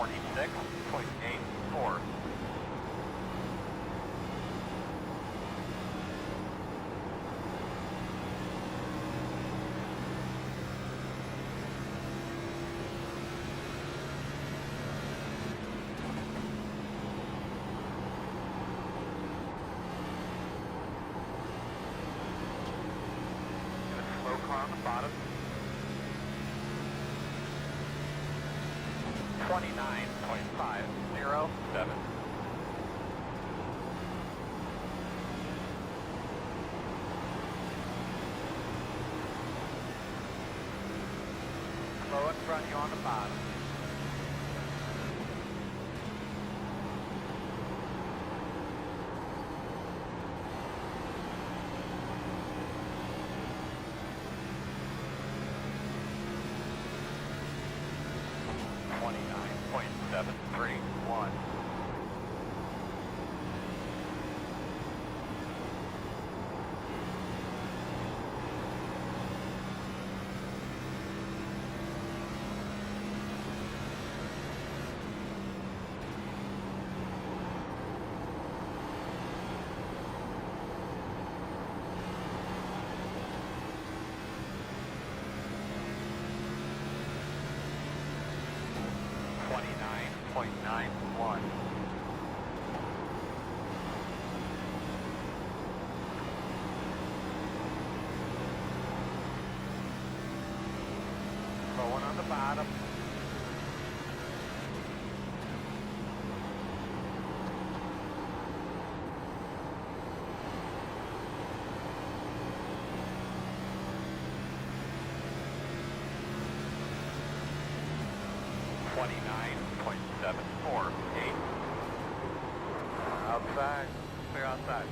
46.84. Slow car on the bottom. 29.507. Slow in front of you on the bottom. .731. .91. Going on the bottom. .748. Outside. Clear outside.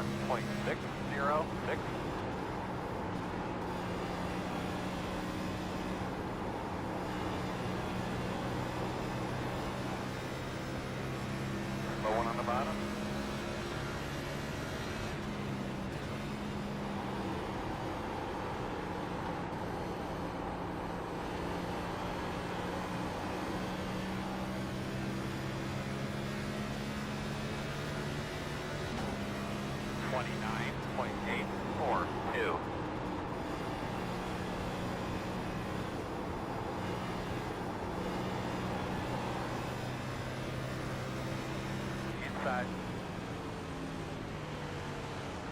.606. Low one on the bottom. .842. Inside.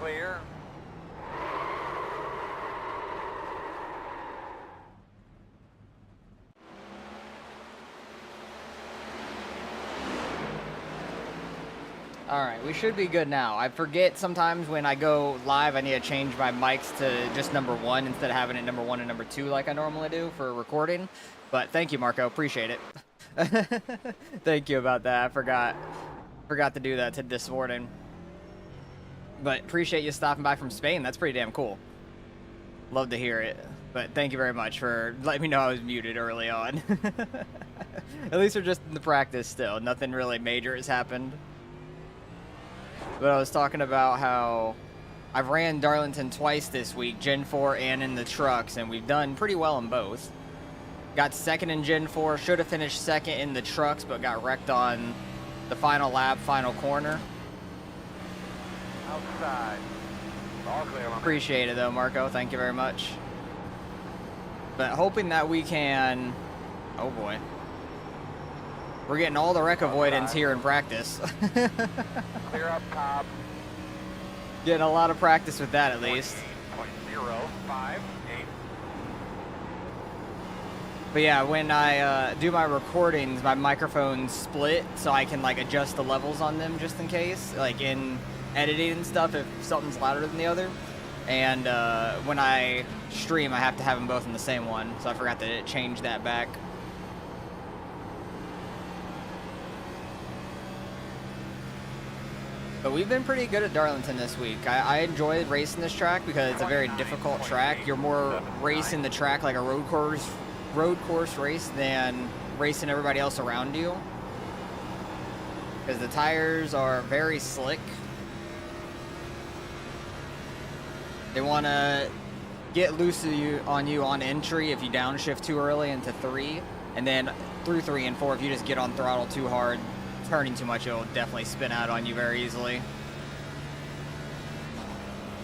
Clear. All right, we should be good now. I forget sometimes when I go live, I need to change my mics to just number 1 instead of having it number 1 and number 2 like I normally do for recording. But thank you, Marco. Appreciate it. Thank you about that. I forgot to do that this morning. But appreciate you stopping by from Spain. That's pretty damn cool. Love to hear it. But thank you very much for letting me know I was muted early on. At least we're just in the practice still. Nothing really major has happened. But I was talking about how I've ran Darlington twice this week, Gen 4 and in the trucks, and we've done pretty well in both. Got second in Gen 4, should have finished second in the trucks, but got wrecked on the final lap, final corner. Outside. All clear on Appreciate it though, Marco. Thank you very much. But hoping that we can... Oh boy. We're getting all the wreck avoidance here in practice. Clear up top. Getting a lot of practice with that at least. .058. But yeah, when I do my recordings, my microphone's split, so I can like adjust the levels on them just in case, like in editing and stuff, if something's louder than the other. And when I stream, I have to have them both in the same one, so I forgot to change that back. But we've been pretty good at Darlington this week. I enjoy racing this track because it's a very difficult track. You're more racing the track like a road course race than racing everybody else around you. Because the tires are very slick. They want to get loose on you on entry if you downshift too early into 3. And then through 3 and 4, if you just get on throttle too hard, turning too much, it'll definitely spin out on you very easily.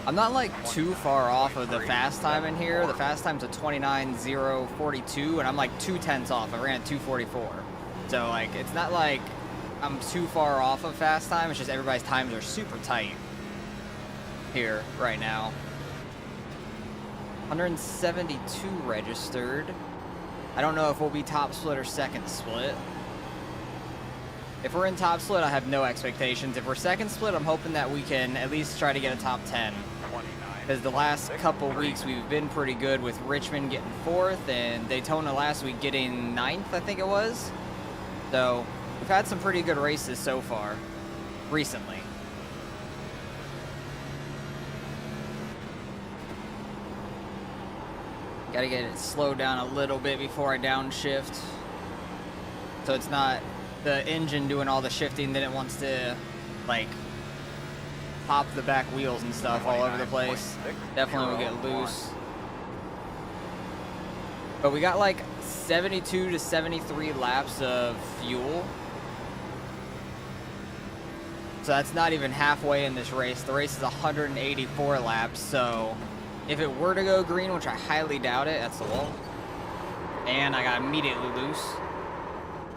I'm not like too far off of the fast time in here. The fast time's a 29.042 and I'm like 2/10 off. I ran at 2:44. So like it's not like I'm too far off of fast time. It's just everybody's times are super tight here right now. 172 registered. I don't know if we'll be top split or second split. If we're in top split, I have no expectations. If we're second split, I'm hoping that we can at least try to get a top 10. Because the last couple weeks, we've been pretty good with Richmond getting 4th and Daytona last week getting 9th, I think it was. So we've had some pretty good races so far, recently. Gotta get it slowed down a little bit before I downshift. So it's not the engine doing all the shifting, then it wants to like pop the back wheels and stuff all over the place. Definitely will get loose. But we got like 72 to 73 laps of fuel. So that's not even halfway in this race. The race is 184 laps, so if it were to go green, which I highly doubt it, that's the wall. And I got immediately loose.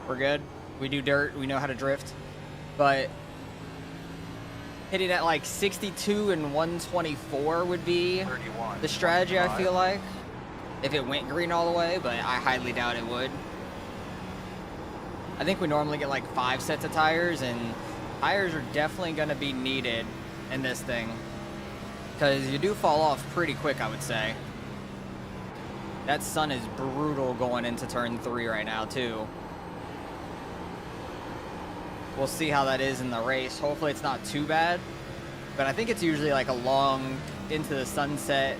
We're good. We do dirt, we know how to drift, but hitting at like 62 and 124 would be the strategy, I feel like, if it went green all the way, but I highly doubt it would. I think we normally get like 5 sets of tires, and tires are definitely going to be needed in this thing, because you do fall off pretty quick, I would say. That sun is brutal going into turn 3 right now, too. We'll see how that is in the race. Hopefully it's not too bad, but I think it's usually like a long into the sunset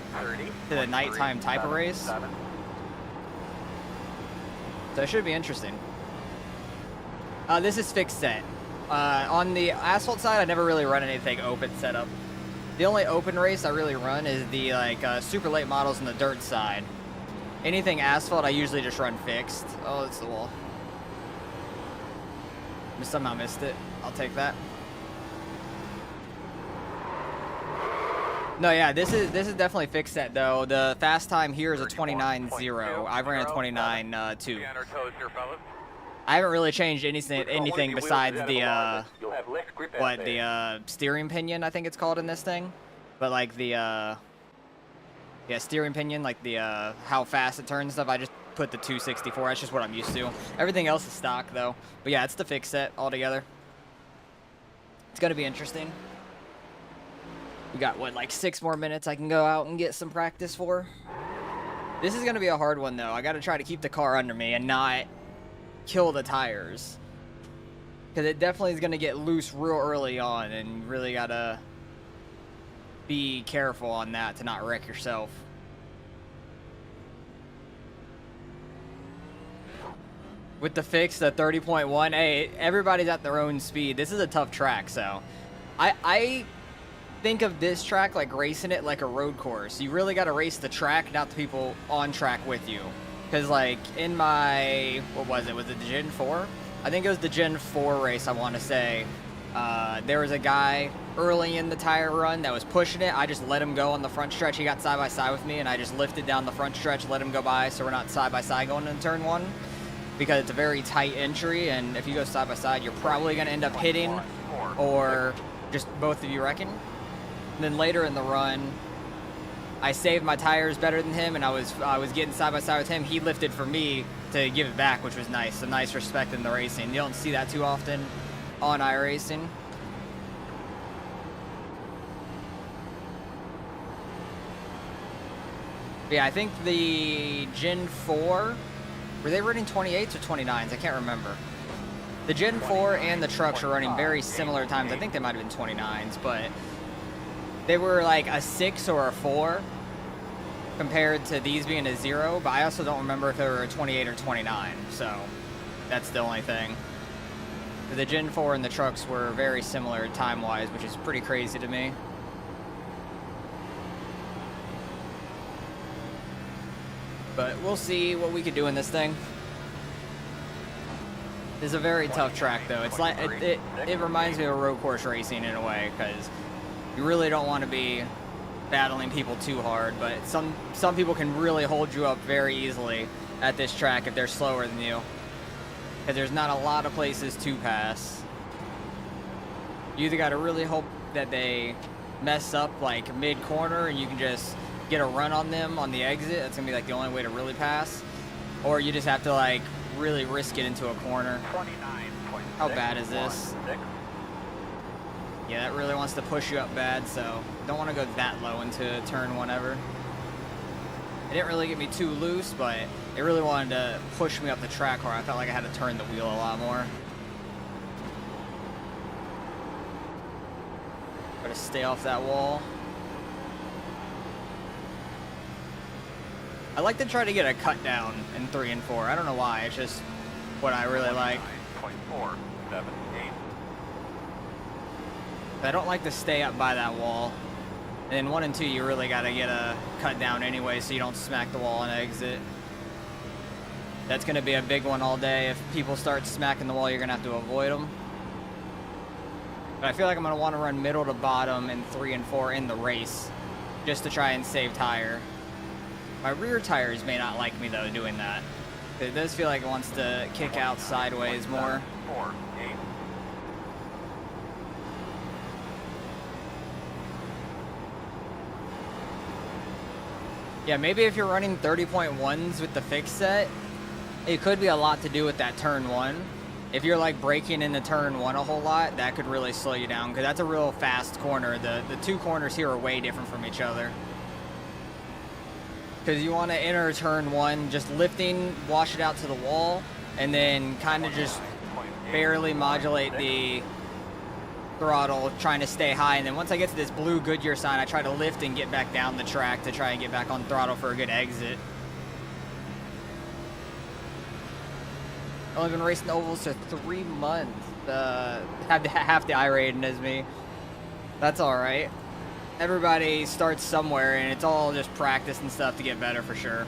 to the nighttime type of race. So it should be interesting. This is fixed set. On the asphalt side, I never really run anything open setup. The only open race I really run is the like super late models on the dirt side. Anything asphalt, I usually just run fixed. Oh, it's the wall. Somehow missed it. I'll take that. No, yeah, this is definitely fixed set though. The fast time here is a 29.0. I ran a 29.2. I haven't really changed anything besides the steering pinion, I think it's called in this thing. But like the yeah, steering pinion, like the how fast it turns and stuff, I just put the 264. That's just what I'm used to. Everything else is stock though. But yeah, it's the fixed set altogether. It's gonna be interesting. We got what, like 6 more minutes I can go out and get some practice for. This is gonna be a hard one though. I gotta try to keep the car under me and not kill the tires, because it definitely is gonna get loose real early on, and you really gotta be careful on that to not wreck yourself. With the fix, the 30.1, hey, everybody's at their own speed. This is a tough track, so I think of this track like racing it like a road course. You really got to race the track, not the people on track with you. Because like in my, what was it the Gen 4? I think it was the Gen 4 race, I want to say. There was a guy early in the tire run that was pushing it. I just let him go on the front stretch. He got side by side with me, and I just lifted down the front stretch, let him go by, so we're not side by side going into turn 1. Because it's a very tight entry, and if you go side by side, you're probably going to end up hitting, or just both of you wrecking. And then later in the run, I saved my tires better than him, and I was getting side by side with him. He lifted for me to give it back, which was nice. A nice respect in the racing. You don't see that too often on iRacing. But yeah, I think the Gen 4, were they running 28s or 29s? I can't remember. The Gen 4 and the trucks are running very similar times. I think they might have been 29s, but they were like a 6 or a 4 compared to these being a 0, but I also don't remember if they were a 28 or 29, so that's the only thing. The Gen 4 and the trucks were very similar time-wise, which is pretty crazy to me. But we'll see what we could do in this thing. It's a very tough track, though. It's like it reminds me of road course racing in a way, because you really don't want to be battling people too hard. But some people can really hold you up very easily at this track if they're slower than you, because there's not a lot of places to pass. You either got to really hope that they mess up like mid-corner and you can just get a run on them on the exit. That's gonna be like the only way to really pass, or you just have to like really risk it into a corner. How bad is this? Yeah, that really wants to push you up bad, so don't want to go that low into turn one ever. It didn't really get me too loose, but it really wanted to push me up the track where I felt like I had to turn the wheel a lot more. Try to stay off that wall. I like to try to get a cut down in 3 and 4. I don't know why. It's just what I really like. I don't like to stay up by that wall. And in 1 and 2, you really got to get a cut down anyway so you don't smack the wall and exit. That's going to be a big one all day. If people start smacking the wall, you're going to have to avoid them. But I feel like I'm going to want to run middle to bottom in 3 and 4 in the race just to try and save tire. My rear tires may not like me, though, doing that. It does feel like it wants to kick out sideways more. Yeah, maybe if you're running 30.1s with the fix set, it could be a lot to do with that turn 1. If you're like braking into turn 1 a whole lot, that could really slow you down, because that's a real fast corner. The two corners here are way different from each other. Because you want to enter turn 1 just lifting, wash it out to the wall, and then kind of just barely modulate the throttle, trying to stay high. And then once I get to this blue Goodyear sign, I try to lift and get back down the track to try and get back on throttle for a good exit. I've only been racing ovals for 3 months. Have half the I rating as me. That's all right. Everybody starts somewhere, and it's all just practice and stuff to get better for sure.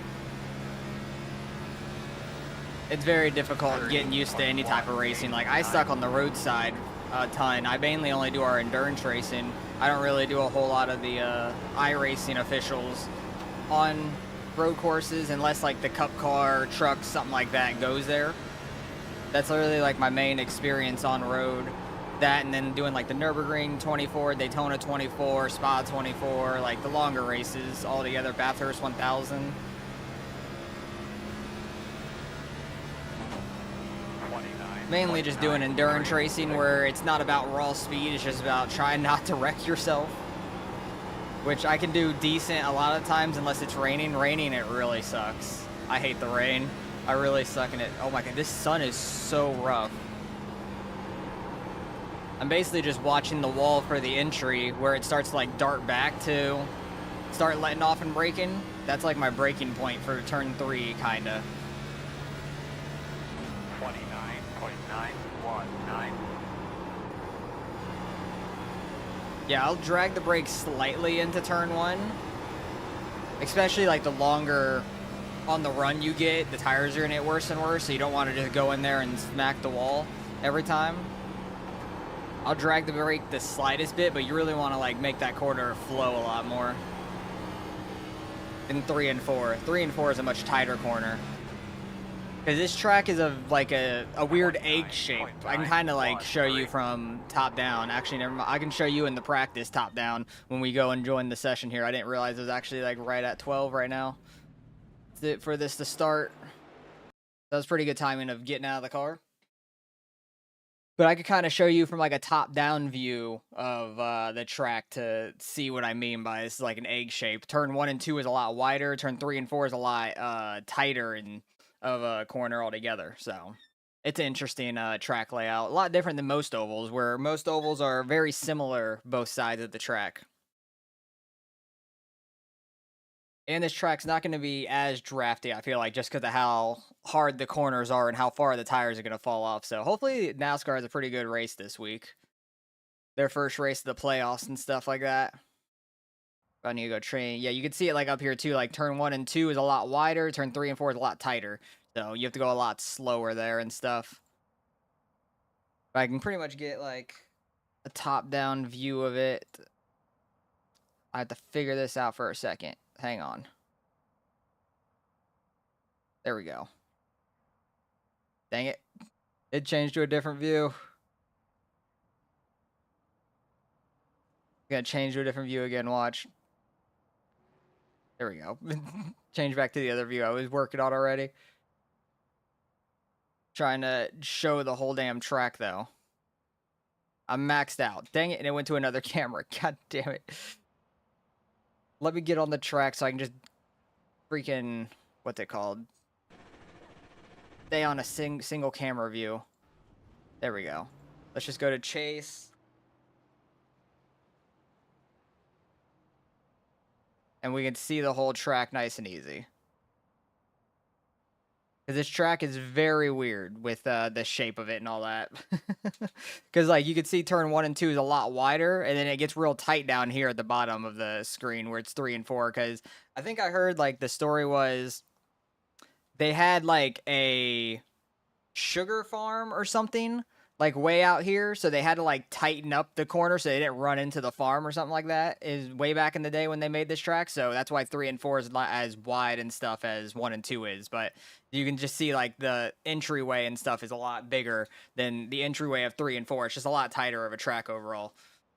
It's very difficult getting used to any type of racing. Like, I suck on the roadside a ton. I mainly only do our endurance racing. I don't really do a whole lot of the iRacing officials on road courses unless like the cup car, truck, something like that goes there. That's literally like my main experience on road. That, and then doing like the Nürburgring 24, Daytona 24, Spa 24, like the longer races all together, Bathurst 1000. Mainly just doing endurance racing where it's not about raw speed, it's just about trying not to wreck yourself. Which I can do decent a lot of times unless it's raining. Raining, it really sucks. I hate the rain. I really suck in it. Oh my god, this sun is so rough. I'm basically just watching the wall for the entry where it starts to like dart back to start letting off and braking. That's like my braking point for turn 3, kinda. 29.919. Yeah, I'll drag the brakes slightly into turn 1. Especially like the longer on the run you get, the tires are gonna get worse and worse, so you don't want to just go in there and smack the wall every time. I'll drag the brake the slightest bit, but you really want to like make that corner flow a lot more in 3 and 4. 3 and 4 is a much tighter corner. Because this track is like a weird egg shape. I can kind of like show you from top down. Actually, never mind. I can show you in the practice top down when we go and join the session here. I didn't realize it was actually like right at 12 right now. That's it for this to start. That was pretty good timing of getting out of the car. But I could kind of show you from like a top-down view of the track to see what I mean by this is like an egg shape. Turn 1 and 2 is a lot wider. Turn 3 and 4 is a lot tighter and of a corner altogether. So It's an interesting track layout. A lot different than most ovals, where most ovals are very similar both sides of the track. And this track's not going to be as drafty, I feel like, just because of how hard the corners are and how far the tires are going to fall off. So hopefully NASCAR has a pretty good race this week. Their first race of the playoffs and stuff like that. I need to go train. Yeah, you can see it like up here too. Like turn 1 and 2 is a lot wider. Turn 3 and 4 is a lot tighter. So you have to go a lot slower there and stuff. But I can pretty much get like a top-down view of it. I have to figure this out for a second. Hang on. There we go. Dang it. It changed to a different view. Gonna change to a different view again, watch. There we go. Change back to the other view I was working on already. Trying to show the whole damn track, though. I'm maxed out. Dang it, and it went to another camera. God damn it. Let me get on the track so I can just freaking... What's it called? Stay on a single camera view. There we go. Let's just go to chase. And we can see the whole track nice and easy. Because this track is very weird with the shape of it and all that. Because like you can see turn 1 and 2 is a lot wider, and then it gets real tight down here at the bottom of the screen where it's 3 and 4. Because I think I heard like the story was they had like a sugar farm or something like way out here, so they had to like tighten up the corner so they didn't run into the farm or something like that. Is way back in the day when they made this track, so that's why 3 and 4 is not as wide and stuff as 1 and 2 is. But you can just see like the entryway and stuff is a lot bigger than the entryway of 3 and 4. It's just a lot tighter of a track overall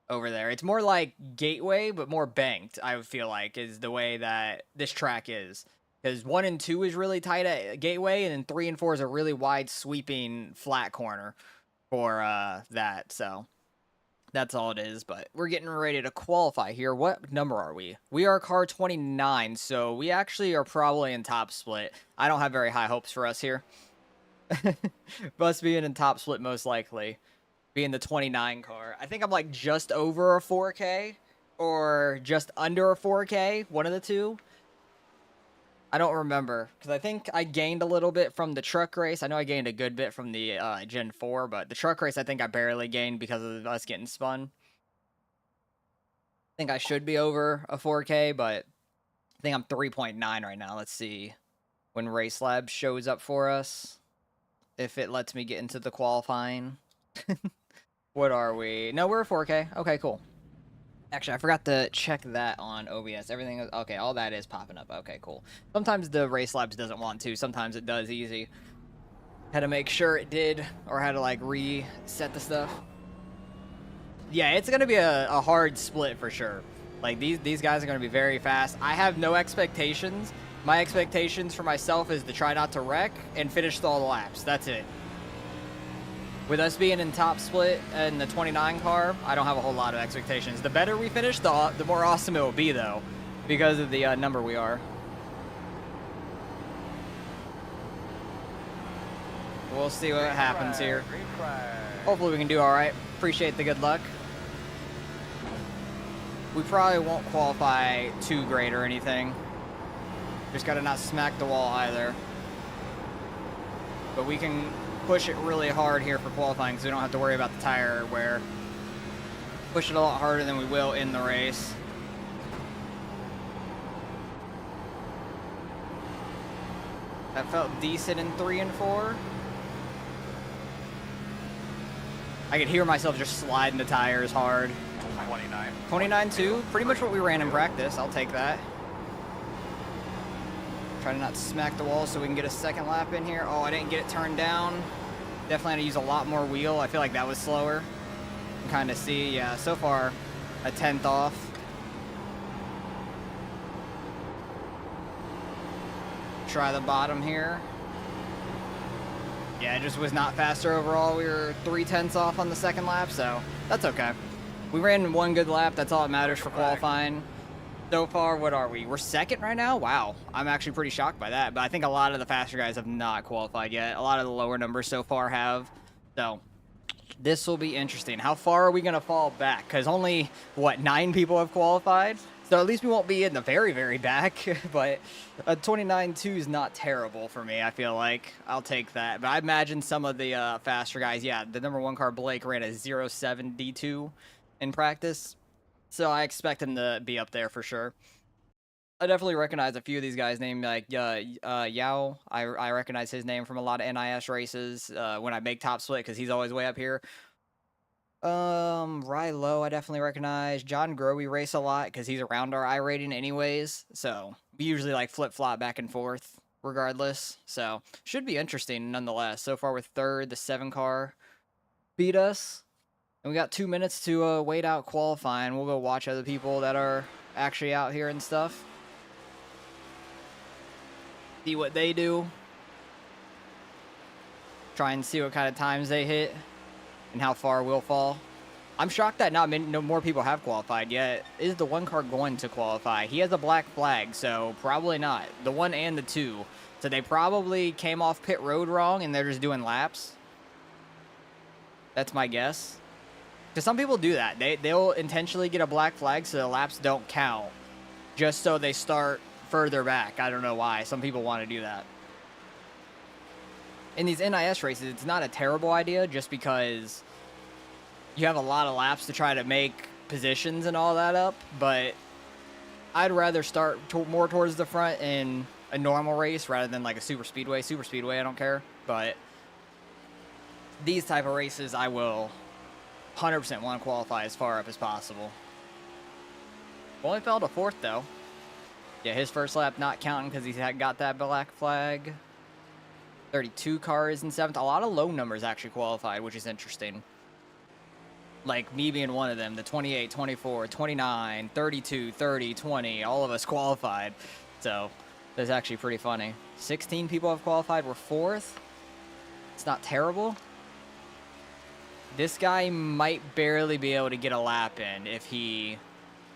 over there. It's more like Gateway, but more banked, I would feel like, is the way that this track is. Because 1 and 2 is really tight at Gateway, and then 3 and 4 is a really wide, sweeping, flat corner for that. So that's all it is. But we're getting ready to qualify here. What number are we? We are car 29, so we actually are probably in top split. I don't have very high hopes for us here. Us being in top split most likely. Being the 29 car. I think I'm like just over a 4K or just under a 4K. One of the two. I don't remember, because I think I gained a little bit from the truck race. I know I gained a good bit from the Gen 4, but the truck race I think I barely gained because of us getting spun. I think I should be over a 4K, but I think I'm 3.9 right now. Let's see when Race Lab shows up for us, if it lets me get into the qualifying. What are we? No, we're a 4K. Okay, cool. Actually, I forgot to check that on OBS. Everything is... Okay, all that is popping up. Okay, cool. Sometimes the Race Labs doesn't want to. Sometimes it does easy. Had to make sure it did, or had to, like, reset the stuff. Yeah, it's going to be a hard split for sure. Like, these guys are going to be very fast. I have no expectations. My expectations for myself is to try not to wreck and finish all the laps. That's it. With us being in top split in the 29 car, I don't have a whole lot of expectations. The better we finish, the more awesome it will be, though, because of the number we are. We'll see what happens here. Hopefully we can do all right. Appreciate the good luck. We probably won't qualify too great or anything. Just got to not smack the wall either. But we can push it really hard here for qualifying because we don't have to worry about the tire wear. Push it a lot harder than we will in the race. That felt decent in 3 and 4. I could hear myself just sliding the tires hard. 29. 29 too? Pretty much what we ran in practice. I'll take that. Try to not smack the wall so we can get a second lap in here. Oh, I didn't get it turned down. Definitely had to use a lot more wheel. I feel like that was slower. You can kind of see, yeah, so far a 10th off. Try the bottom here. Yeah, it just was not faster overall. We were 3/10 off on the second lap, so that's okay. We ran one good lap. That's all that matters for qualifying. So far, what are we? We're second right now? Wow. I'm actually pretty shocked by that, but I think a lot of the faster guys have not qualified yet. A lot of the lower numbers so far have. So, this will be interesting. How far are we going to fall back? Because only, what, 9 people have qualified? So at least we won't be in the very, very back, but a 29.2 is not terrible for me, I feel like. I'll take that. But I imagine some of the faster guys, yeah, the number 1 car, Blake, ran a 0.7 D2 in practice. So I expect him to be up there for sure. I definitely recognize a few of these guys named like Yao. I recognize his name from a lot of NIS races when I make top split because he's always way up here. Rilo, I definitely recognize. John Grow, we race a lot because he's around our I rating anyways. So we usually like flip flop back and forth regardless. So should be interesting nonetheless. So far with third, the 7 car beat us. And we got 2 minutes to wait out qualifying. We'll go watch other people that are actually out here and stuff. See what they do. Try and see what kind of times they hit and how far we'll fall. I'm shocked that no more people have qualified yet. Is the 1 car going to qualify? He has a black flag, so probably not. The 1 and the 2. So they probably came off pit road wrong and they're just doing laps. That's my guess. Because some people do that. They'll intentionally get a black flag so the laps don't count. Just so they start further back. I don't know why. Some people want to do that. In these NIS races, it's not a terrible idea just because you have a lot of laps to try to make positions and all that up, but I'd rather start more towards the front in a normal race rather than like a super speedway. Super speedway, I don't care, but these type of races, I will 100% want to qualify as far up as possible. Only fell to 4th, though. Yeah, his first lap not counting because he got that black flag. 32 cars in 7th. A lot of low numbers actually qualified, which is interesting. Like me being one of them. The 28, 24, 29, 32, 30, 20. All of us qualified. So that's actually pretty funny. 16 people have qualified. We're 4th. It's not terrible. This guy might barely be able to get a lap in if he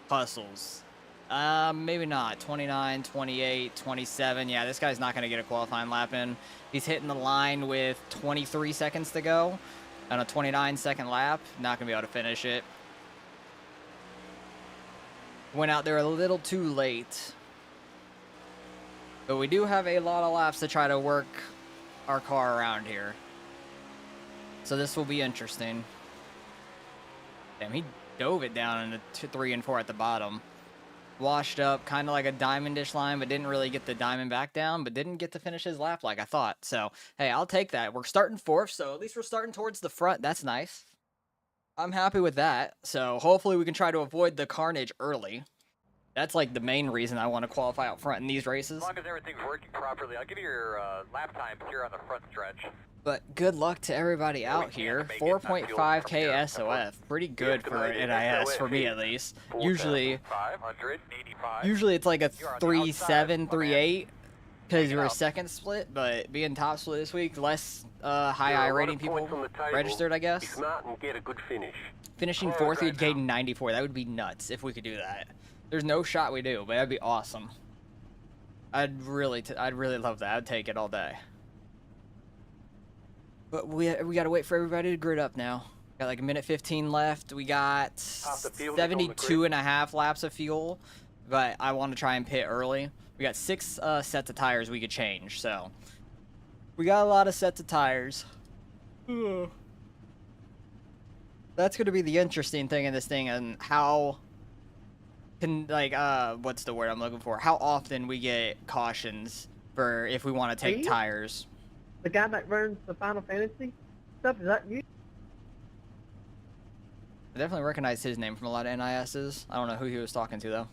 hustles. Maybe not. 29, 28, 27. Yeah, this guy's not going to get a qualifying lap in. He's hitting the line with 23 seconds to go on a 29-second lap. Not going to be able to finish it. Went out there a little too late. But we do have a lot of laps to try to work our car around here. So this will be interesting. Damn, he dove it down in the 3 and 4 at the bottom. Washed up, kind of like a diamond-ish line, but didn't really get the diamond back down, but didn't get to finish his lap like I thought. So, hey, I'll take that. We're starting 4th, so at least we're starting towards the front. That's nice. I'm happy with that. So hopefully we can try to avoid the carnage early. That's like the main reason I want to qualify out front in these races. As long as everything's working properly, I'll give you your lap times here on the front stretch. But good luck to everybody out here. 4.5k SOF. Pretty good for NIS, for me at least. Usually it's like a 3.7, 3.8 because you were second split, but being top split this week, less high I rating people registered, I guess. Finishing 4th, we'd gain 94. That would be nuts if we could do that. There's no shot we do, but that'd be awesome. I'd really love that. I'd take it all day. But we gotta wait for everybody to grid up now. Got like a minute 15 left. We got 72 and a half laps of fuel, but I want to try and pit early. We got 6 sets of tires we could change, so we got a lot of sets of tires. That's gonna be the interesting thing in this thing, and how can what's the word I'm looking for? How often we get cautions for if we want to take tires. The guy that runs the Final Fantasy stuff, is that you? I definitely recognize his name from a lot of NISs. I don't know who he was talking to, though.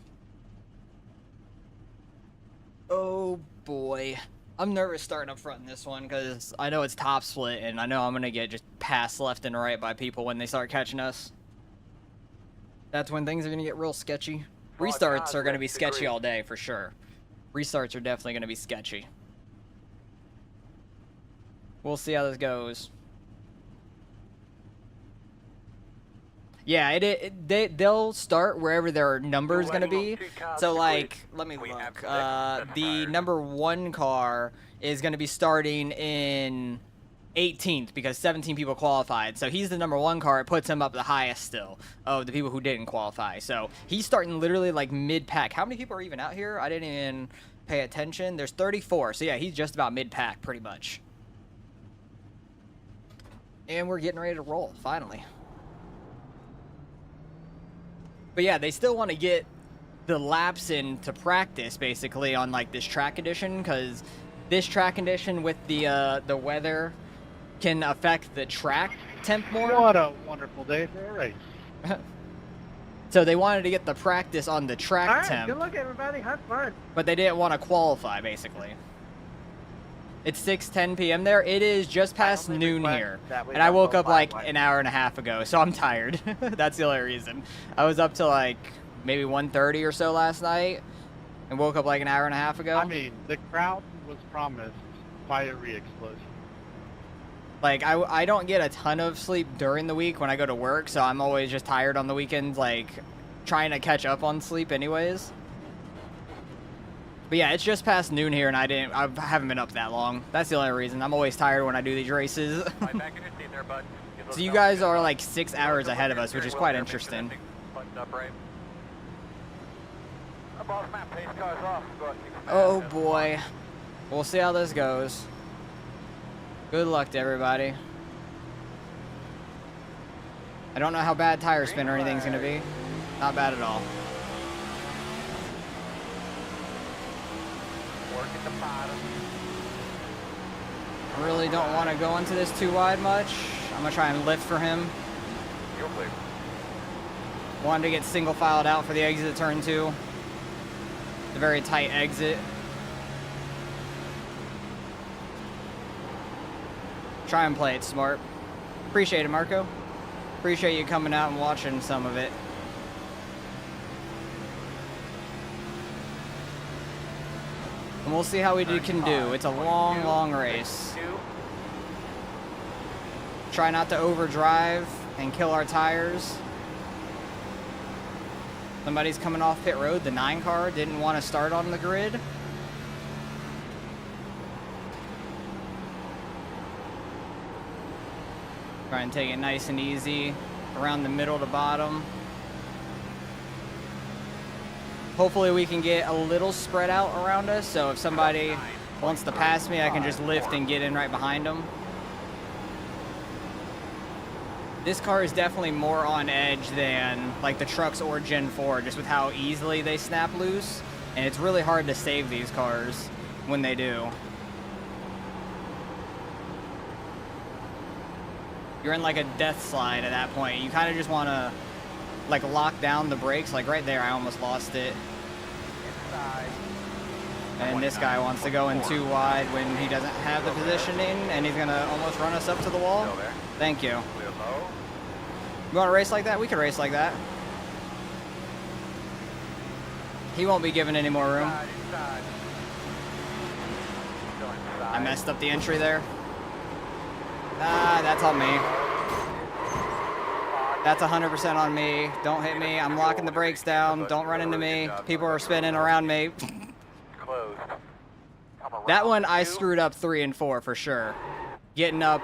Oh, boy. I'm nervous starting up front in this one because I know it's top split, and I know I'm going to get just passed left and right by people when they start catching us. That's when things are going to get real sketchy. Restarts are going to be sketchy all day, for sure. Restarts are definitely going to be sketchy. We'll see how this goes. Yeah, they'll start wherever their number is going to be. So, like, let me look. The number 1 car is going to be starting in 18th because 17 people qualified. So he's the number 1 car. It puts him up the highest still of the people who didn't qualify. So he's starting literally like mid-pack. How many people are even out here? I didn't even pay attention. There's 34. So yeah, he's just about mid-pack pretty much. And we're getting ready to roll, finally. But yeah, they still want to get the laps in to practice, basically, on like this track condition, because this track condition with the weather can affect the track temp more. What a wonderful day for a race. So they wanted to get the practice on the track All right, temp. good luck, everybody. Have fun. But they didn't want to qualify, basically. It's 6:10 p.m. there. It is just past noon here. And I woke up like an hour and a half ago, so I'm tired. That's the only reason. I was up till like maybe 1:30 or so last night and woke up like an hour and a half ago. I mean, the crowd was promised fiery explosion. Like, I don't get a ton of sleep during the week when I go to work, so I'm always just tired on the weekends, like, trying to catch up on sleep anyways. But yeah, it's just past noon here, and I haven't been up that long. That's the only reason. I'm always tired when I do these races. So you guys are like 6 hours ahead of us, which is quite interesting. Oh boy. We'll see how this goes. Good luck to everybody. I don't know how bad tire spin or anything's gonna be. Not bad at all. I really don't want to go into this too wide much. I'm gonna try and lift for him. Wanted to get single filed out for the exit of turn 2. It's a very tight exit. Try and play it smart. Appreciate it, Marco. Appreciate you coming out and watching some of it. And we'll see how we can do. It's a long, long race. Try not to overdrive and kill our tires. Somebody's coming off pit road. The 9 car didn't want to start on the grid. Try and take it nice and easy around the middle to bottom. Hopefully we can get a little spread out around us, so if somebody wants to pass me, I can just lift and get in right behind them. This car is definitely more on edge than like the trucks or Gen 4, just with how easily they snap loose. And it's really hard to save these cars when they do. You're in like a death slide at that point. You kind of just want to like lock down the brakes. Like right there, I almost lost it. And this guy wants to go in too wide when he doesn't have the positioning, and he's gonna almost run us up to the wall. Thank you. You want to race like that? We can race like that. He won't be given any more room. I messed up the entry there. Ah, that's on me. That's 100% on me. Don't hit me. I'm locking the brakes down. Don't run into me. People are spinning around me. That one I screwed up 3 and 4 for sure. Getting up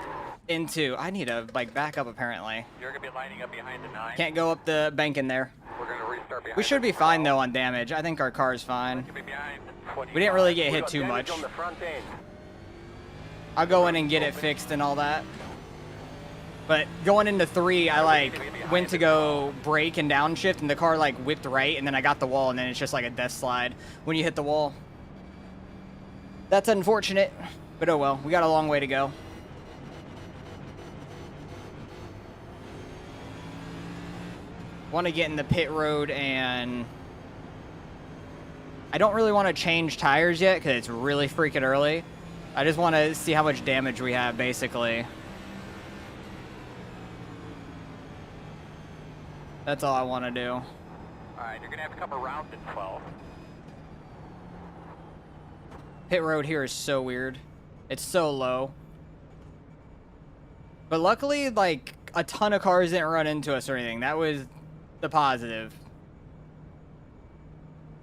into. I need to like back up apparently. You're gonna be lining up behind the 9. Can't go up the bank in there. We're gonna restart behind. We should be fine though on damage. I think our car's fine. We didn't really get hit too much. I'll go in and get it fixed and all that. But going into 3, I like went to go brake and downshift, and the car like whipped right, and then I got the wall, and then it's just like a death slide when you hit the wall. That's unfortunate, but oh well. We got a long way to go. Want to get in the pit road, and I don't really want to change tires yet because it's really freaking early. I just want to see how much damage we have, basically. That's all I want to do. All right, you're gonna have to come around in 12. Pit road here is so weird. It's so low. But luckily, like, a ton of cars didn't run into us or anything. That was the positive.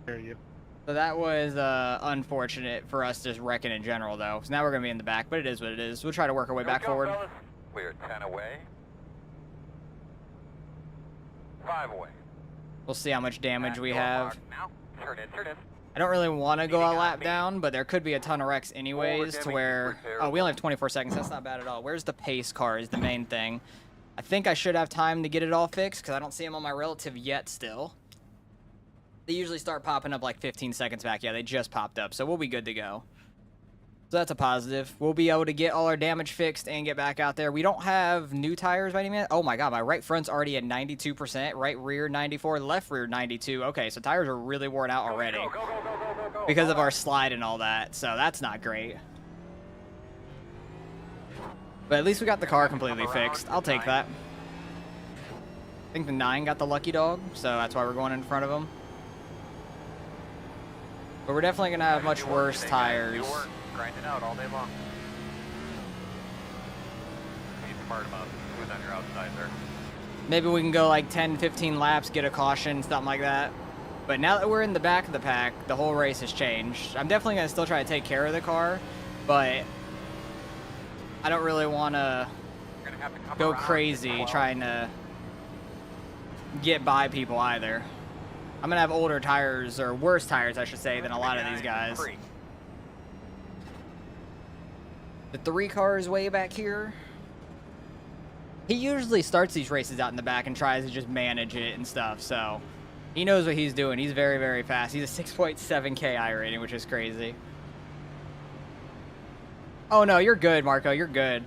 Hear you. So that was unfortunate for us just wrecking in general, though. So now we're going to be in the back, but it is what it is. We'll try to work our way back forward. Fellas. We're 10 away. 5 away. We'll see how much damage we have. Now, turn in. I don't really want to go a lap down, but there could be a ton of wrecks anyways to where... Oh, we only have 24 seconds. That's not bad at all. Where's the pace car is the main thing. I think I should have time to get it all fixed because I don't see them on my relative yet still. They usually start popping up like 15 seconds back. Yeah, they just popped up, so we'll be good to go. So that's a positive. We'll be able to get all our damage fixed and get back out there. We don't have new tires by any minute. Oh my god, my right front's already at 92%, right rear 94, left rear 92. Okay, so tires are really worn out already because of our slide and all that, so that's not great. But at least we got the car completely fixed. I'll take that. I think the 9 got the lucky dog, so that's why we're going in front of him. But we're definitely going to have much worse tires. Grinding out all day long. Be smart about who's on your outside there. Maybe we can go like 10, 15 laps, get a caution, something like that. But now that we're in the back of the pack, the whole race has changed. I'm definitely going to still try to take care of the car, but I don't really want to go crazy trying to get by people either. I'm going to have older tires, or worse tires, I should say, than a lot of these guys. The 3 car is way back here. He usually starts these races out in the back and tries to just manage it and stuff, so he knows what he's doing. He's very, very fast. He's a 6.7K I rating, which is crazy. Oh no, you're good, Marco. You're good.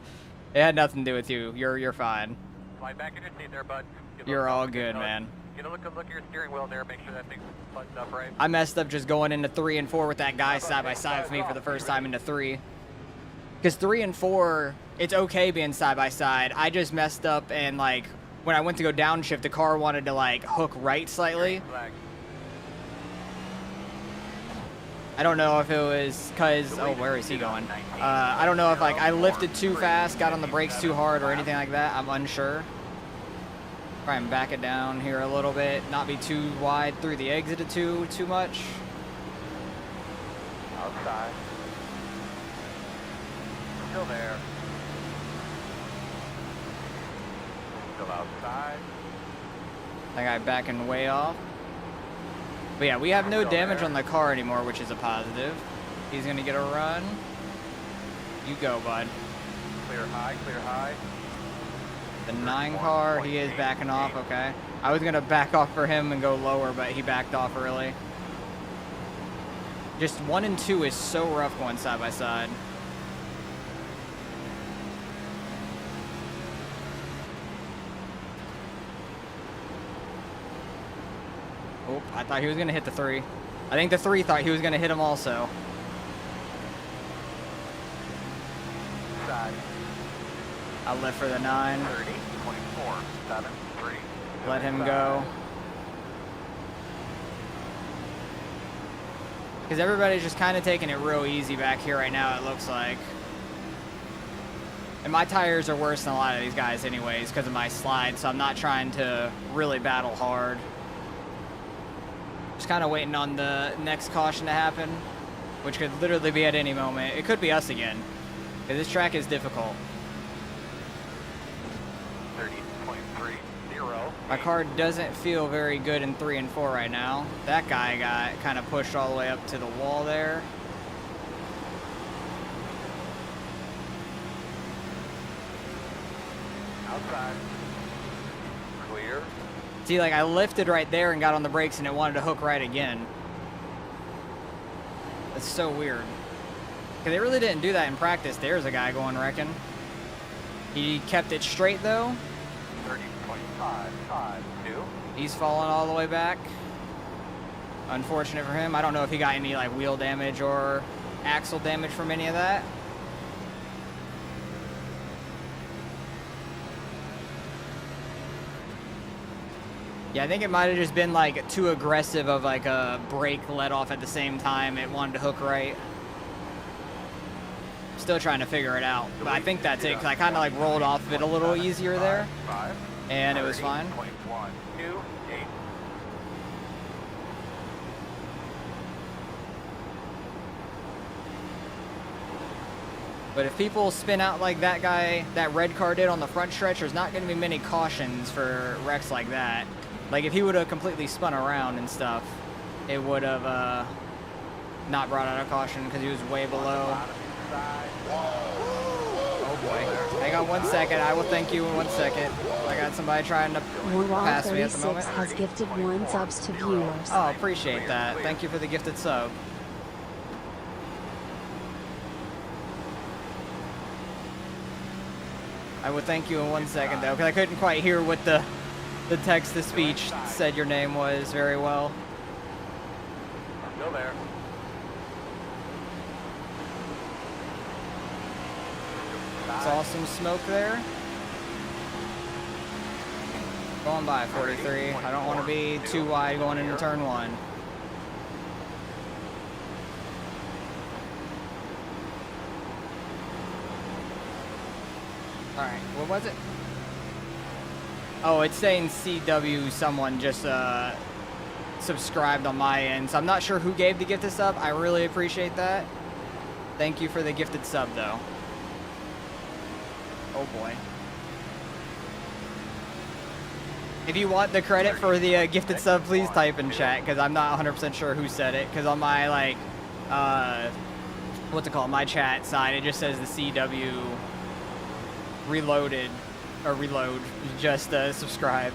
It had nothing to do with you. You're fine. Slide back in your seat there, bud. You're all good, man. Get a look at your steering wheel there. Make sure that thing's buttoned up right. I messed up just going into 3 and 4 with that guy side by side with me for the first time into 3. Because 3 and 4, it's okay being side by side. I just messed up and like when I went to go downshift, the car wanted to like hook right slightly. I don't know if it was because, oh, where is he going? I don't know if like I lifted too fast, got on the brakes too hard or anything like that. I'm unsure. Try and back it down here a little bit, not be too wide through the exit too much. Outside. Still there. Still outside. That guy backing way off. But yeah, we have no damage on the car anymore, which is a positive. He's gonna get a run. You go, bud. Clear high, clear high. The 9 car, he is backing off, okay. I was gonna back off for him and go lower, but he backed off early. Just 1 and 2 is so rough going side by side. Oh, I thought he was gonna hit the 3. I think the 3 thought he was gonna hit him also. Side. I'll lift for the 9. 30, 24, 7, 3. Let him go. Because everybody's just kind of taking it real easy back here right now, it looks like. And my tires are worse than a lot of these guys anyways because of my slide, so I'm not trying to really battle hard. Just kind of waiting on the next caution to happen, which could literally be at any moment. It could be us again, because this track is difficult. 30.30. My car doesn't feel very good in 3 and 4 right now. That guy got kind of pushed all the way up to the wall there. Outside. Clear. See, like I lifted right there and got on the brakes and it wanted to hook right again. That's so weird. Because they really didn't do that in practice. There's a guy going wrecking. He kept it straight though. 30.552. He's falling all the way back. Unfortunate for him. I don't know if he got any like wheel damage or axle damage from any of that. Yeah, I think it might have just been like too aggressive of like a brake let off at the same time. It wanted to hook right. Still trying to figure it out, but I think that's it, because I kind of like rolled off of it a little easier there, and it was fine. But if people spin out like that guy, that red car did on the front stretch, there's not going to be many cautions for wrecks like that. Like if he would have completely spun around and stuff, it would have not brought out a caution because he was way below. Oh boy. Hang on 1 second. I will thank you in 1 second. I got somebody trying to pass me at the moment. Has gifted 1 subs to viewers. Oh, appreciate that. Thank you for the gifted sub. I would thank you in 1 second though, because I couldn't quite hear what the text-to-speech said your name was very well. Still there. Saw some smoke there. Going by 43. I don't want to be too wide going into turn 1. Alright, what was it? Oh, it's saying CW someone just subscribed on my end, so I'm not sure who gave the gifted sub. I really appreciate that. Thank you for the gifted sub though. Oh boy. If you want the credit for the gifted sub, please type in chat, because I'm not 100% sure who said it, because on my like what's it called, my chat side, it just says the CW reloaded, or reload, just subscribe.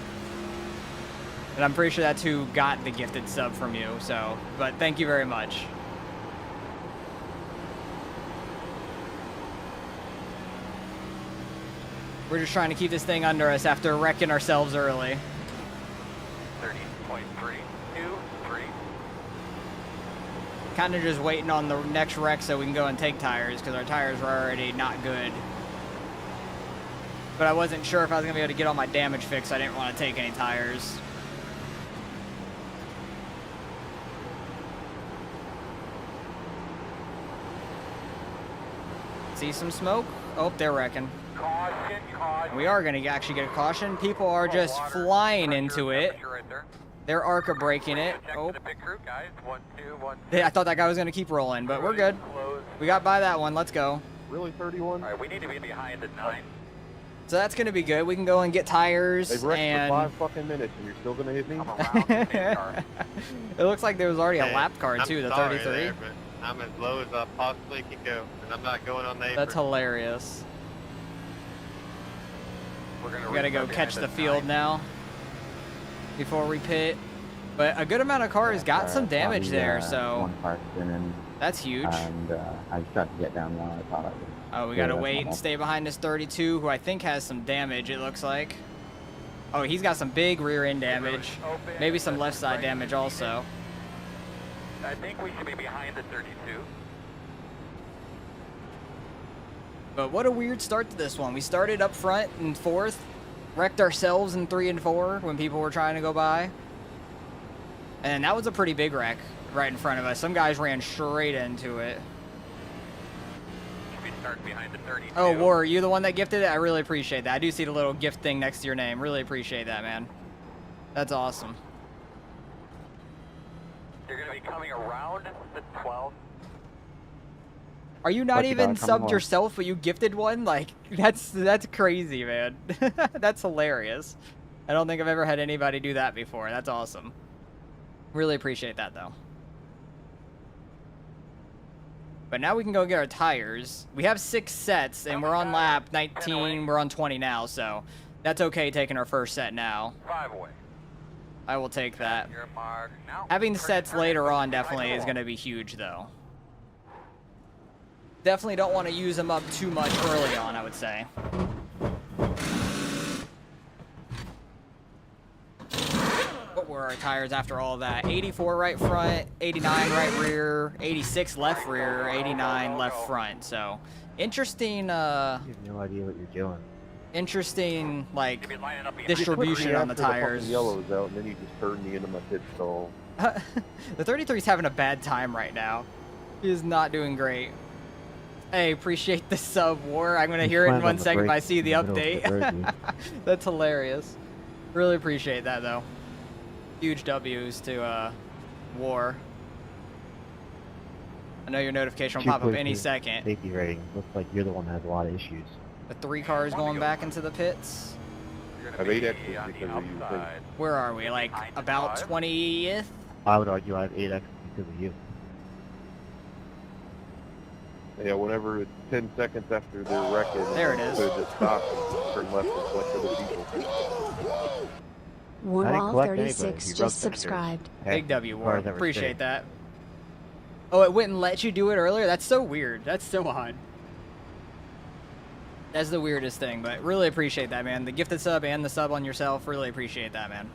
And I'm pretty sure that's who got the gifted sub from you, so, but thank you very much. We're just trying to keep this thing under us after wrecking ourselves early. 30.323. Kind of just waiting on the next wreck so we can go and take tires, because our tires were already not good. But I wasn't sure if I was going to be able to get all my damage fixed. I didn't want to take any tires. See some smoke? Oh, they're wrecking. Caution, caution. We are going to actually get a caution. People are just flying into it. They're ARCA breaking it. Oh. I thought that guy was going to keep rolling, but we're good. We got by that one. Let's go. Really, 31? All right, we need to be behind at 9. So that's going to be good. We can go and get tires. They've wrecked and for 5 fucking minutes and you're still going to hit me? It looks like there was already a lap car too, the 33. There, but I'm as low as I possibly can go, and I'm not going on the apron. That's hilarious. We gotta go catch the field now before we pit. But a good amount of cars got some damage there, so one car spinning, that's huge. And I just tried to get down now. I thought I was. Oh, we gotta wait and stay behind this 32, who I think has some damage, it looks like. Oh, he's got some big rear end damage. Maybe some left side damage also. I think we should be behind the 32. But what a weird start to this one. We started up front in 4th, wrecked ourselves in 3 and 4 when people were trying to go by. And that was a pretty big wreck right in front of us. Some guys ran straight into it. Should be starting behind the 32. Oh, War, are you the one that gifted it? I really appreciate that. I do see the little gift thing next to your name. Really appreciate that, man. That's awesome. You're going to be coming around the 12. Are you not Lucky even dog, come subbed on. yourself, but you gifted one? Like, that's crazy, man. That's hilarious. I don't think I've ever had anybody do that before. That's awesome. Really appreciate that, though. But now we can go get our tires. We have 6 sets, and we're on lap 19. We're on 20 now, so that's okay taking our first set now. 5 away. I will take that. Your mark. Now, Having sets later on definitely is going to be huge, though. Definitely don't want to use them up too much early on, I would say. What were our tires after all that? 84 right front, 89 right rear, 86 left rear, 89 left front. So, interesting, You have no idea what you're doing. interesting, like, you'll be lining up behind distribution on the After tires. fucking yellows out, and then you just turned me into my pit stall. The 33's having a bad time right now. He is not doing great. Hey, appreciate the sub, War. I'm gonna hear it in 1 second if I see the update. That's hilarious. Really appreciate that though. Huge W's to War. I know your notification will pop up any second. Safety rating. Looks like you're the one that has a lot of issues. The 3 cars going back into the pits. I have 8 X's because of you. Where are we? Like about 20th? I would argue I have 8 X's because of you. Yeah, whenever it's 10 seconds after they're wrecking, there it is. So just stop and turn left and select other people. Warwall36 just subscribed. Big W, War. Appreciate that. Oh, it wouldn't let you do it earlier? That's so weird. That's so odd. That's the weirdest thing, but really appreciate that, man. The gifted sub and the sub on yourself, really appreciate that, man.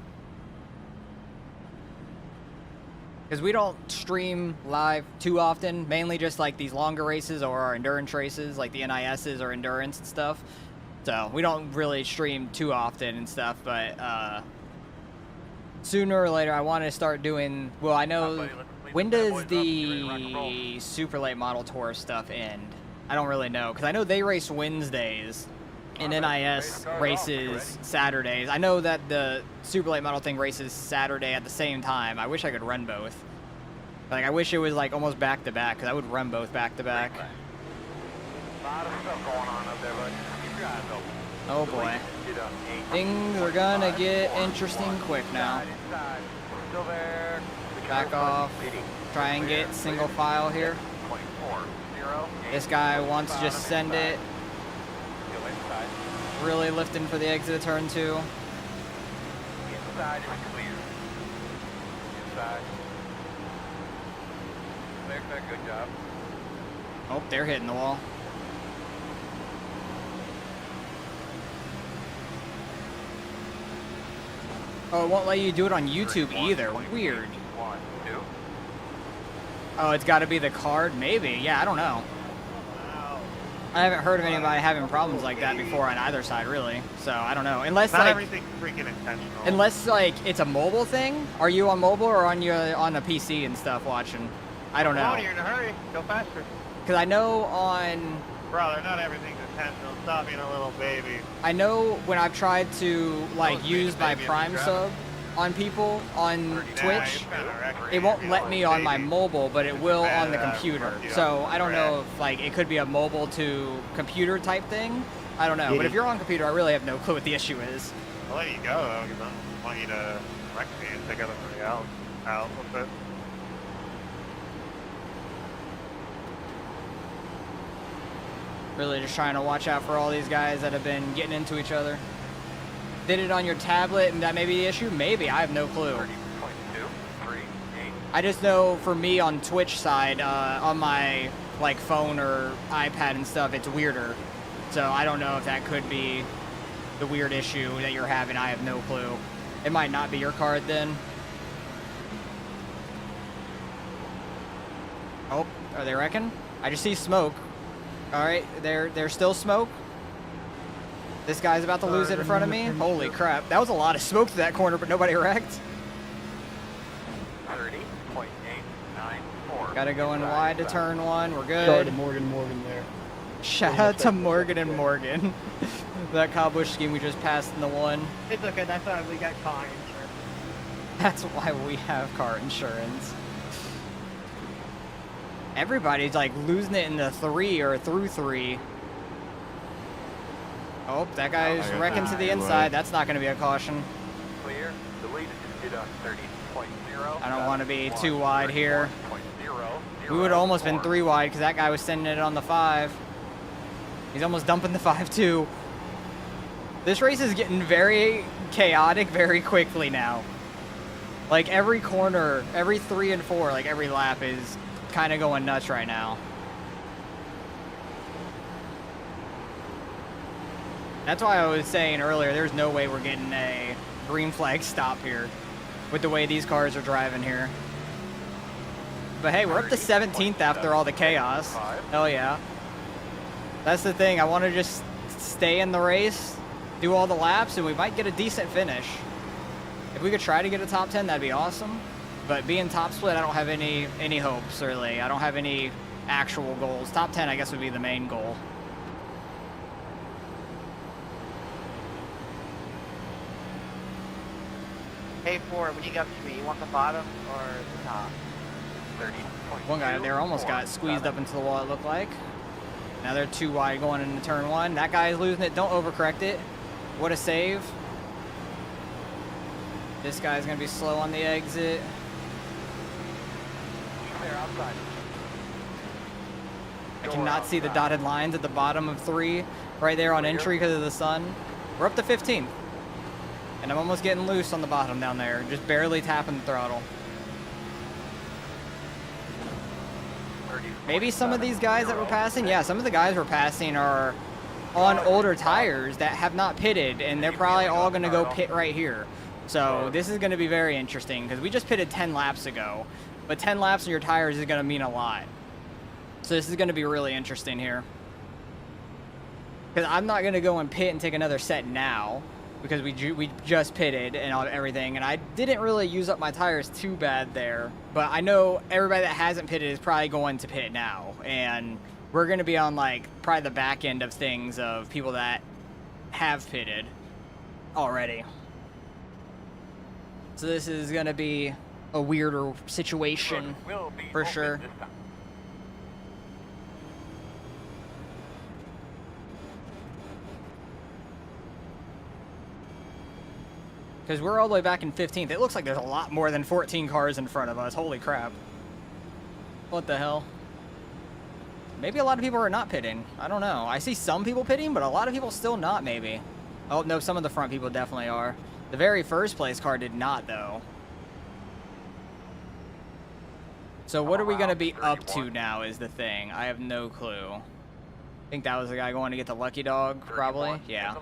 Because we don't stream live too often, mainly just like these longer races or our endurance races, like the NISs or endurance and stuff. So we don't really stream too often and stuff, but sooner or later I want to start doing, well, I know, when does the Super Late Model Tour stuff end? I don't really know, because I know they race Wednesdays and NIS races Saturdays. I know that the Super Late Model thing races Saturday at the same time. I wish I could run both. Like, I wish it was like almost back to back, because I would run both back to back. Oh boy. Things are gonna get interesting quick now. Back off. Try and get single file here. This guy wants to just send it. Really lifting for the exit of turn 2. Inside is clear. Inside. Clear, good job. Oh, they're hitting the wall. Oh, it won't let you do it on YouTube either. Weird. 1, 2. Oh, it's got to be the card? Maybe. Yeah, I don't know. I haven't heard of anybody having problems like that before on either side, really. So, I don't know. Unless, Not like, everything's freaking intentional. unless, like, it's a mobile thing? Are you on mobile or on a PC and stuff watching? I don't Come on, know. you're in a hurry. Go faster. Because I know on... Brother, not everything's intentional. Stop being a little baby. I know when I've tried to, like, Don't use be a my baby Prime if you're sub on people on 39, Twitch, you've been a wreck. it won't let me on my mobile, but it will on the Bad, computer. yeah, So I don't know right. if, like, it could be a mobile to computer type thing. I don't know. But if you're on computer, I really have no clue what the issue is. I'll let you go, though, because I don't want you to wreck me and take everybody else out with it. Really just trying to watch out for all these guys that have been getting into each other. Did it on your tablet and that may be the issue? Maybe. I have no clue. 30.2, 3, 8. I just know for me on Twitch side, on my like phone or iPad and stuff, it's weirder. So I don't know if that could be the weird issue that you're having. I have no clue. It might not be your card then. Oh, are they wrecking? I just see smoke. All right, there's still smoke. This guy's about to lose it in front of me. Holy crap. That was a lot of smoke to that corner, but nobody wrecked. 30.894. Gotta go in wide to turn 1. We're good. Sorry to Morgan there. Shout out to Morgan and Morgan. That cowbush scheme we just passed in the 1. It's okay, that's why we got car insurance. That's why we have car insurance. Everybody's like losing it in the 3 or through 3. Oh, that guy's wrecking to the inside. That's not going to be a caution. Clear. The lead is 30.0. I don't want to be too wide here. 31.0. We would have almost been 3 wide because that guy was sending it on the 5. He's almost dumping the 5 too. This race is getting very chaotic very quickly now. Like every corner, every 3 and 4, like every lap is kind of going nuts right now. That's why I was saying earlier, there's no way we're getting a green flag stop here with the way these cars are driving here. But hey, we're up to 17th after all the chaos. Hell yeah. That's the thing. I want to just stay in the race, do all the laps, and we might get a decent finish. If we could try to get a top 10, that'd be awesome. But being top split, I don't have any hopes, really. I don't have any actual goals. Top 10, I guess, would be the main goal. Hey, Ford, when you get up to me, you want the bottom or the top? 30.2. One guy there almost got squeezed up into the wall, it looked like. Now they're too wide going into turn one. That guy is losing it. Don't overcorrect it. What a save. This guy's going to be slow on the exit. Clear outside. I cannot see the dotted lines at the bottom of 3 right there on entry because of the sun. We're up to 15th. And I'm almost getting loose on the bottom down there. Just barely tapping the throttle. Maybe some of these guys that we're passing, yeah, some of the guys we're passing are on older tires that have not pitted, and they're probably all going to go pit right here. So this is going to be very interesting because we just pitted 10 laps ago, but 10 laps on your tires is going to mean a lot. So this is going to be really interesting here. Because I'm not going to go and pit and take another set now because we just pitted and everything, and I didn't really use up my tires too bad there. But I know everybody that hasn't pitted is probably going to pit now, and we're going to be on like probably the back end of things of people that have pitted already. So this is going to be a weirder situation for sure. Because we're all the way back in 15th. It looks like there's a lot more than 14 cars in front of us. Holy crap. What the hell? Maybe a lot of people are not pitting. I don't know. I see some people pitting, but a lot of people still not, maybe. Oh, no, some of the front people definitely are. The very first place car did not, though. So what are we going to be up to now is the thing. I have no clue. I think that was the guy going to get the lucky dog, probably. Yeah.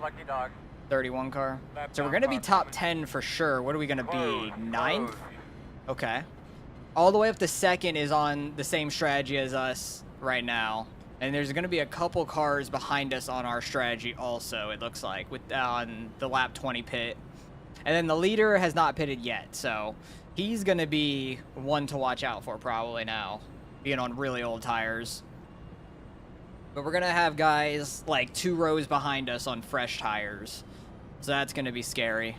31 car. So we're going to be top 10 for sure. What are we going to be? 9th? Okay. All the way up to 2nd is on the same strategy as us right now. And there's going to be a couple cars behind us on our strategy also, it looks like, with on the lap 20 pit. And then the leader has not pitted yet, so he's going to be one to watch out for probably now, being on really old tires. But we're going to have guys like 2 rows behind us on fresh tires. So that's going to be scary.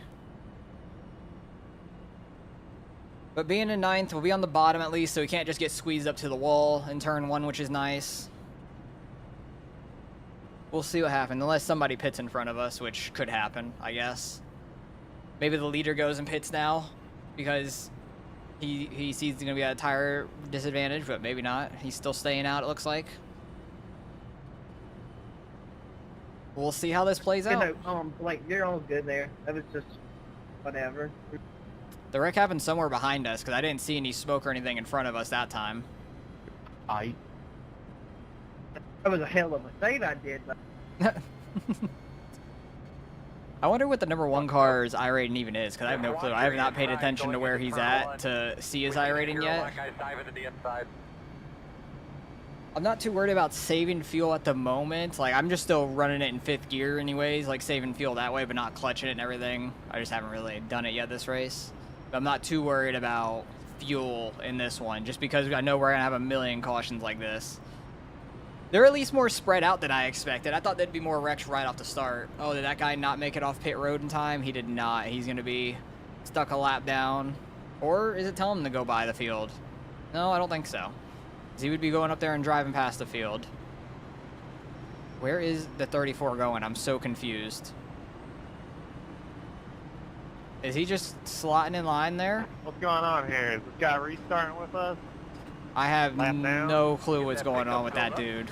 But being in 9th, we'll be on the bottom at least, so we can't just get squeezed up to the wall in turn 1, which is nice. We'll see what happens, unless somebody pits in front of us, which could happen, I guess. Maybe the leader goes and pits now, because he sees he's going to be at a tire disadvantage, but maybe not. He's still staying out, it looks like. We'll see how this plays out. No, like, you're all good there. That was just whatever. The wreck happened somewhere behind us, because I didn't see any smoke or anything in front of us that time. That was a hell of a save I did. But... I wonder what the number 1 car's I rating even is, because I have no clue. I have not paid attention to where he's at to see his I rating yet. I'm not too worried about saving fuel at the moment. Like, I'm just still running it in 5th gear anyways, like saving fuel that way, but not clutching it and everything. I just haven't really done it yet this race. But I'm not too worried about fuel in this one, just because I know we're going to have a million cautions like this. They're at least more spread out than I expected. I thought there'd be more wrecks right off the start. Oh, did that guy not make it off pit road in time? He did not. He's going to be stuck a lap down. Or is it telling him to go by the field? No, I don't think so. He would be going up there and driving past the field. Where is the 34 going? I'm so confused. Is he just slotting in line there? What's going on here? Is this guy restarting with us? I have no clue what's going on with that dude.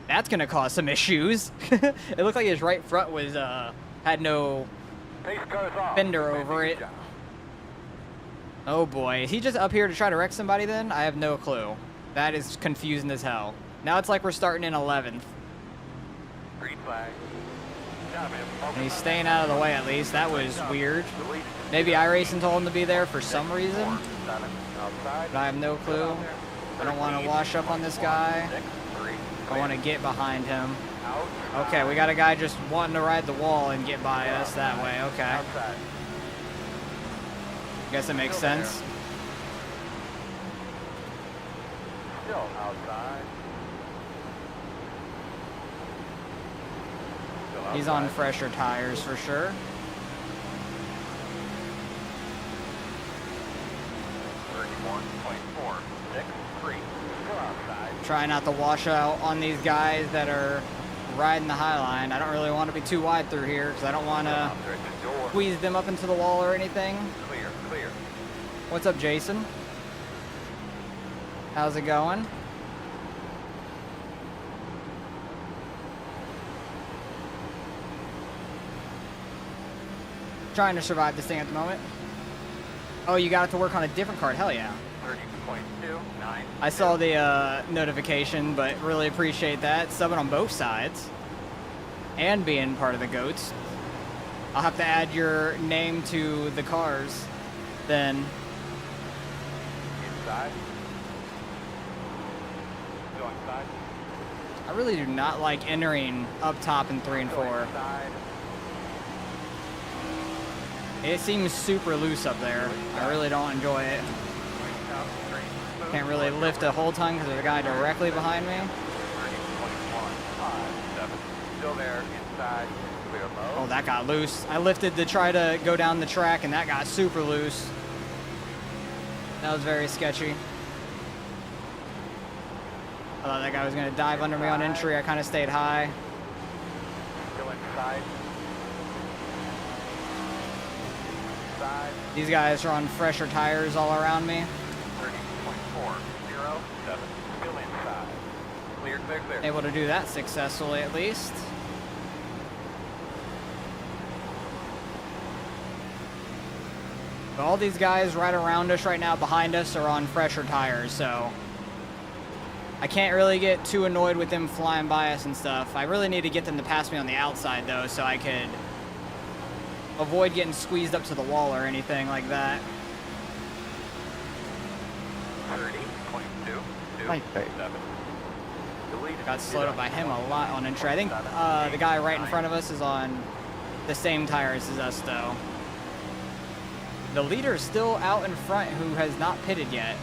That's going to cause some issues. It looked like his right front was had no fender over it. Oh boy, is he just up here to try to wreck somebody then? I have no clue. That is confusing as hell. Now it's like we're starting in 11th. Green flag. And he's staying out of the way at least. That was weird. Maybe iRacing told him to be there for some reason. But I have no clue. I don't want to wash up on this guy. I want to get behind him. Okay, we got a guy just wanting to ride the wall and get by us that way. Okay. I guess it makes sense. Still outside. Still He's on outside. fresher tires for sure. 31.463. Still outside. Try not to wash out on these guys that are riding the high line. I don't really want to be too wide through here because I don't want to squeeze them up into the wall or anything. Clear, clear. What's up, Jason? How's it going? Trying to survive this thing at the moment. Oh, you got it to work on a different card. Hell yeah. 30.29. I saw the notification, but really appreciate that. Subbing on both sides and being part of the GOATs. I'll have to add your name to the cars then. Inside. Still inside. I really do not like entering up top in 3 and 4. Inside. It seems super loose up there. I really don't enjoy it. Can't really lift a whole ton because there's a guy directly behind me. 30.157. Still there, inside, clear low. Oh, that got loose. I lifted to try to go down the track and that got super loose. That was very sketchy. I thought that guy was going to dive under me on entry. I kind of stayed high. Still inside. Inside. These guys are on fresher tires all around me. 30.407. Still inside. Clear, clear, clear. Able to do that successfully at least. But all these guys right around us right now, behind us, are on fresher tires, so I can't really get too annoyed with them flying by us and stuff. I really need to get them to pass me on the outside though, so I could avoid getting squeezed up to the wall or anything like that. 30.227. Nice pace. Got slowed up by him a lot on entry. I think the guy right in front of us is on the same tires as us though. The leader's still out in front who has not pitted yet.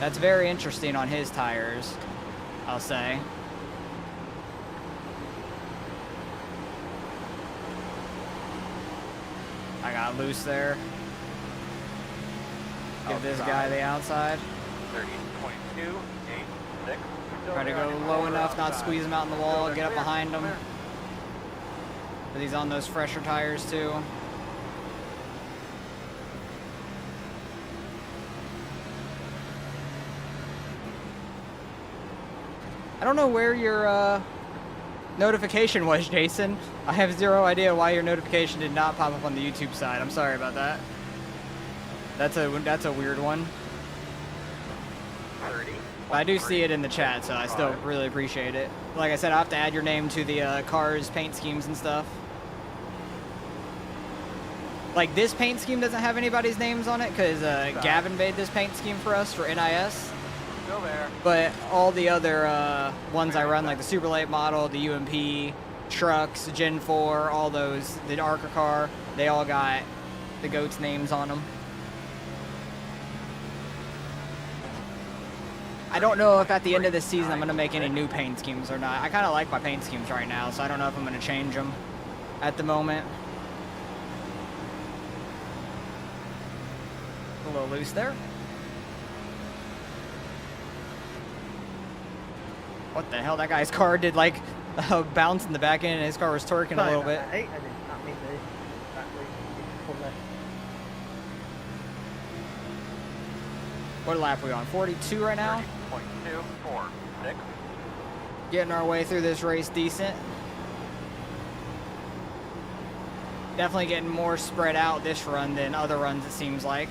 That's very interesting on his tires, I'll say. I got loose there. Give this guy the outside. 30.286. Try to go low enough, not squeeze him out in the wall, get up behind him. But he's on those fresher tires too. I don't know where your notification was, Jason. I have zero idea why your notification did not pop up on the YouTube side. I'm sorry about that. That's a weird one. 30. But I do see it in the chat, so I still really appreciate it. Like I said, I'll have to add your name to the cars, paint schemes, and stuff. Like, this paint scheme doesn't have anybody's names on it, because Gavin made this paint scheme for us for NIS. Still there. But all the other ones I run, like the Super Late model, the UMP, trucks, Gen 4, all those, the Arca car, they all got the GOAT's names on them. I don't know if at the end of this season I'm going to make any new paint schemes or not. I kind of like my paint schemes right now, so I don't know if I'm going to change them at the moment. A little loose there. What the hell? That guy's car did like a bounce in the back end and his car was torquing a little bit. I did not mean to. What lap are we on? 42 right now? 30.246. Getting our way through this race decent. Definitely getting more spread out this run than other runs, it seems like.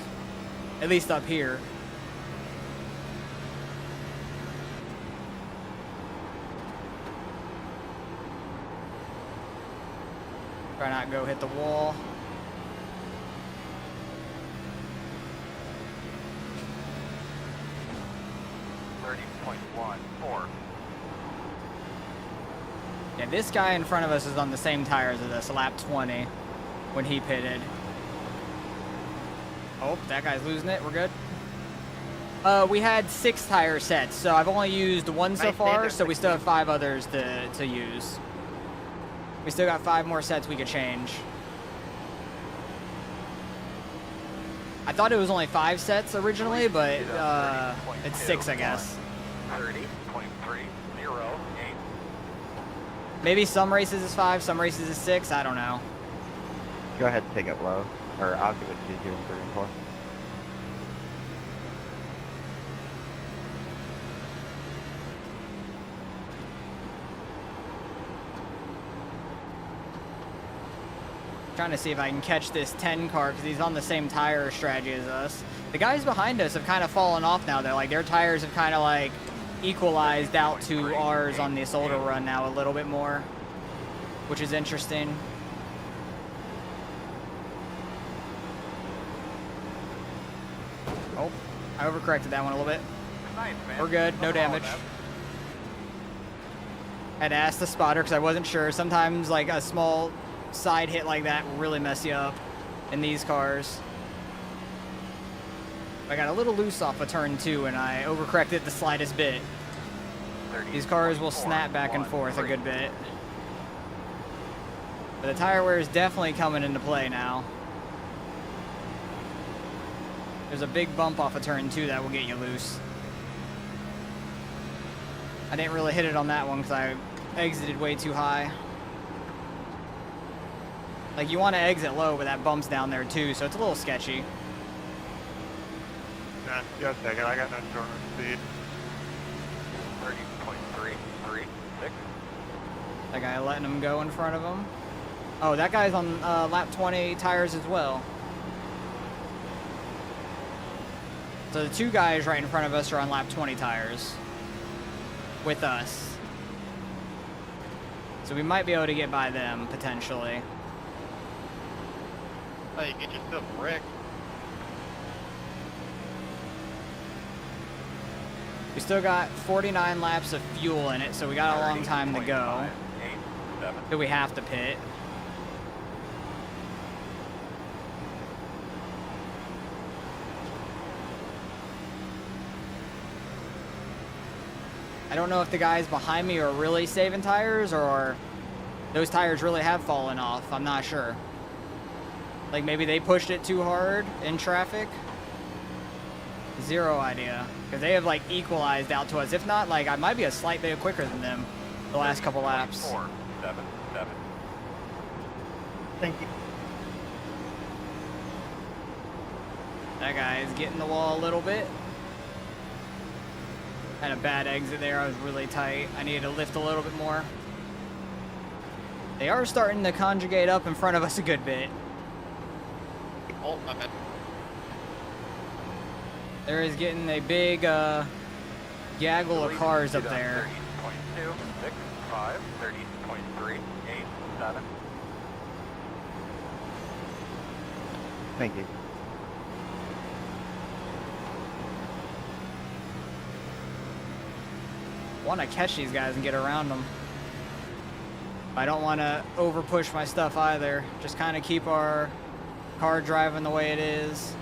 At least up here. Try not to go hit the wall. Yeah, this guy in front of us is on the same tires as us, lap 20, when he pitted. Oh, that guy's losing it. We're good. We had 6 tire sets, so I've only used 1 so far, so we still have 5 others to use. We still got 5 more sets we could change. I thought it was only 5 sets originally, but it's 6, I guess. 30.308. Maybe some races is 5, some races is 6, I don't know. Go ahead and take it low. Or I'll give it to you in 3 and 4. Trying to see if I can catch this 10 car because he's on the same tire strategy as us. The guys behind us have kind of fallen off now. They're like, their tires have kind of like equalized out to ours on this older run now a little bit more, which is interesting. Oh, I overcorrected that one a little bit. Nice, man. We're good, no Nothing wrong damage. with Had to ask the spotter because I wasn't sure. Sometimes like a small side hit like that will really mess you up in these cars. I got a little loose off of turn 2 and I overcorrected the slightest bit. These cars will snap back and forth a good bit. But the tire wear is definitely coming into play now. There's a big bump off of turn 2 that will get you loose. I didn't really hit it on that one because I exited way too high. Like, you want to exit low, but that bump's down there too, so it's a little sketchy. Nah, you gotta take it. I got no short speed. 30.336. That guy letting him go in front of him. Oh, that guy's on lap 20 tires as well. So the 2 guys right in front of us are on lap 20 tires with us. So we might be able to get by them, potentially. Hey, get yourself wrecked. We still got 49 laps of fuel in it, so we got a long time to go. 30.587. Do we have to pit? I don't know if the guys behind me are really saving tires or those tires really have fallen off. I'm not sure. Like maybe they pushed it too hard in traffic. Zero idea. Because they have like equalized out to us. If not, like I might be a slight bit quicker than them the last couple laps. 477. Thank you. That guy is getting the wall a little bit. Had a bad exit there. I was really tight. I needed to lift a little bit more. They are starting to conjugate up in front of us a good bit. Oh, my bad. There is getting a big gaggle of cars up there. 30.265, 30.387. Thank you. Want to catch these guys and get around them. I don't want to over push my stuff either. Just kind of keep our car driving the way it is.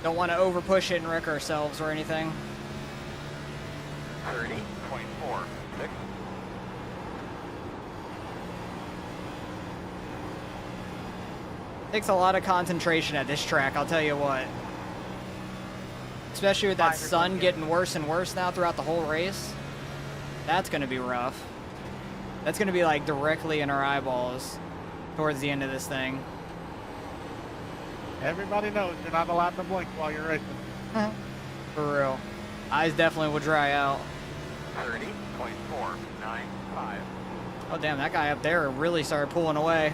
Don't want to over push it and wreck ourselves or anything. 30.46. Takes a lot of concentration at this track, I'll tell you what. Especially with that sun getting worse and worse now throughout the whole race. That's going to be rough. That's going to be like directly in our eyeballs towards the end of this thing. Everybody knows you're not allowed to blink while you're racing. For real. Eyes definitely will dry out. 30.495. Oh damn, that guy up there really started pulling away.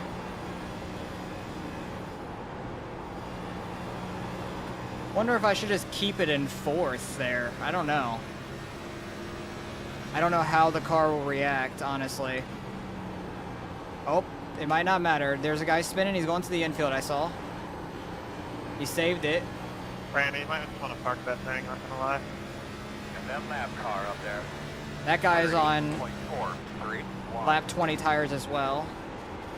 Wonder if I should just keep it in 4th there. I don't know. I don't know how the car will react, honestly. Oh, it might not matter. There's a guy spinning. He's going to the infield, I saw. He saved it. Randy, you might just want to park that thing, not gonna lie. And that lap car up there. That guy is on 30.431. lap 20 tires as well.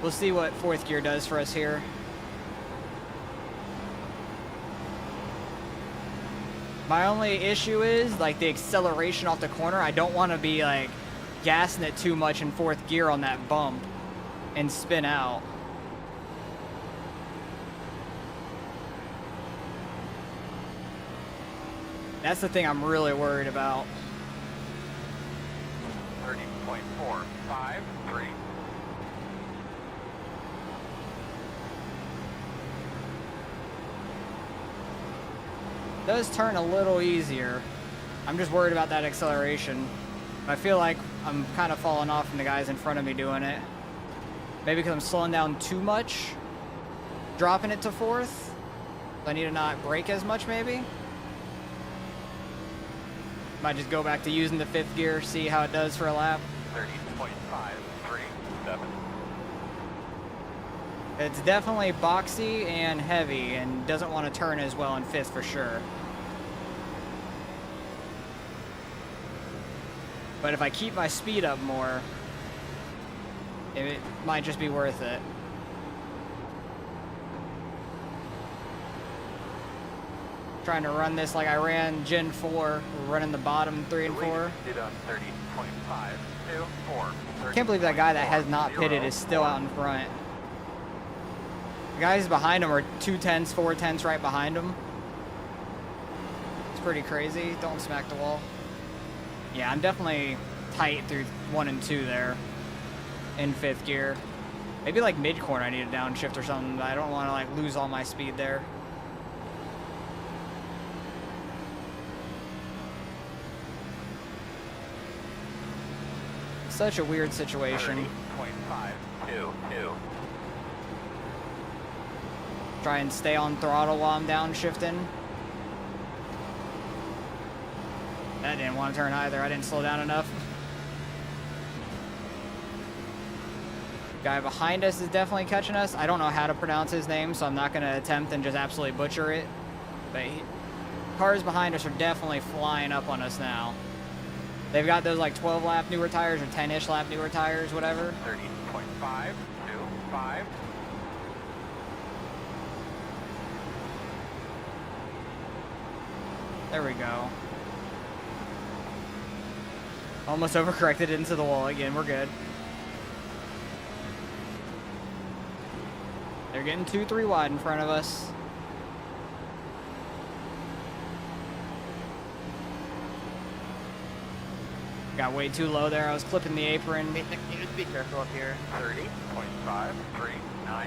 We'll see what 4th gear does for us here. My only issue is like the acceleration off the corner. I don't want to be like gassing it too much in fourth gear on that bump and spin out. That's the thing I'm really worried about. 30.453. Does turn a little easier. I'm just worried about that acceleration. I feel like I'm kind of falling off from the guys in front of me doing it. Maybe because I'm slowing down too much, dropping it to fourth. I need to not brake as much, maybe. Might just go back to using the fifth gear, see how it does for a lap. 30.537. It's definitely boxy and heavy and doesn't want to turn as well in fifth for sure. But if I keep my speed up more, it might just be worth it. Trying to run this like I ran Gen 4. We're running the bottom 3 and 4. Did on 30.524. I can't believe that guy that has not pitted is still out in front. The guys behind him are 2 tenths, 4 tenths right behind him. It's pretty crazy. Don't smack the wall. Yeah, I'm definitely tight through 1 and 2 there in fifth gear. Maybe like mid corner I need to downshift or something, but I don't want to like lose all my speed there. Such a weird situation. 30.522. Try and stay on throttle while I'm downshifting. That didn't want to turn either. I didn't slow down enough. Guy behind us is definitely catching us. I don't know how to pronounce his name, so I'm not going to attempt and just absolutely butcher it. But cars behind us are definitely flying up on us now. They've got those like 12 lap newer tires or 10-ish lap newer tires, whatever. 30.525. There we go. Almost overcorrected into the wall again. We're good. They're getting 2-3 wide in front of us. Got way too low there. I was clipping the apron. You just be careful up here. 30.539.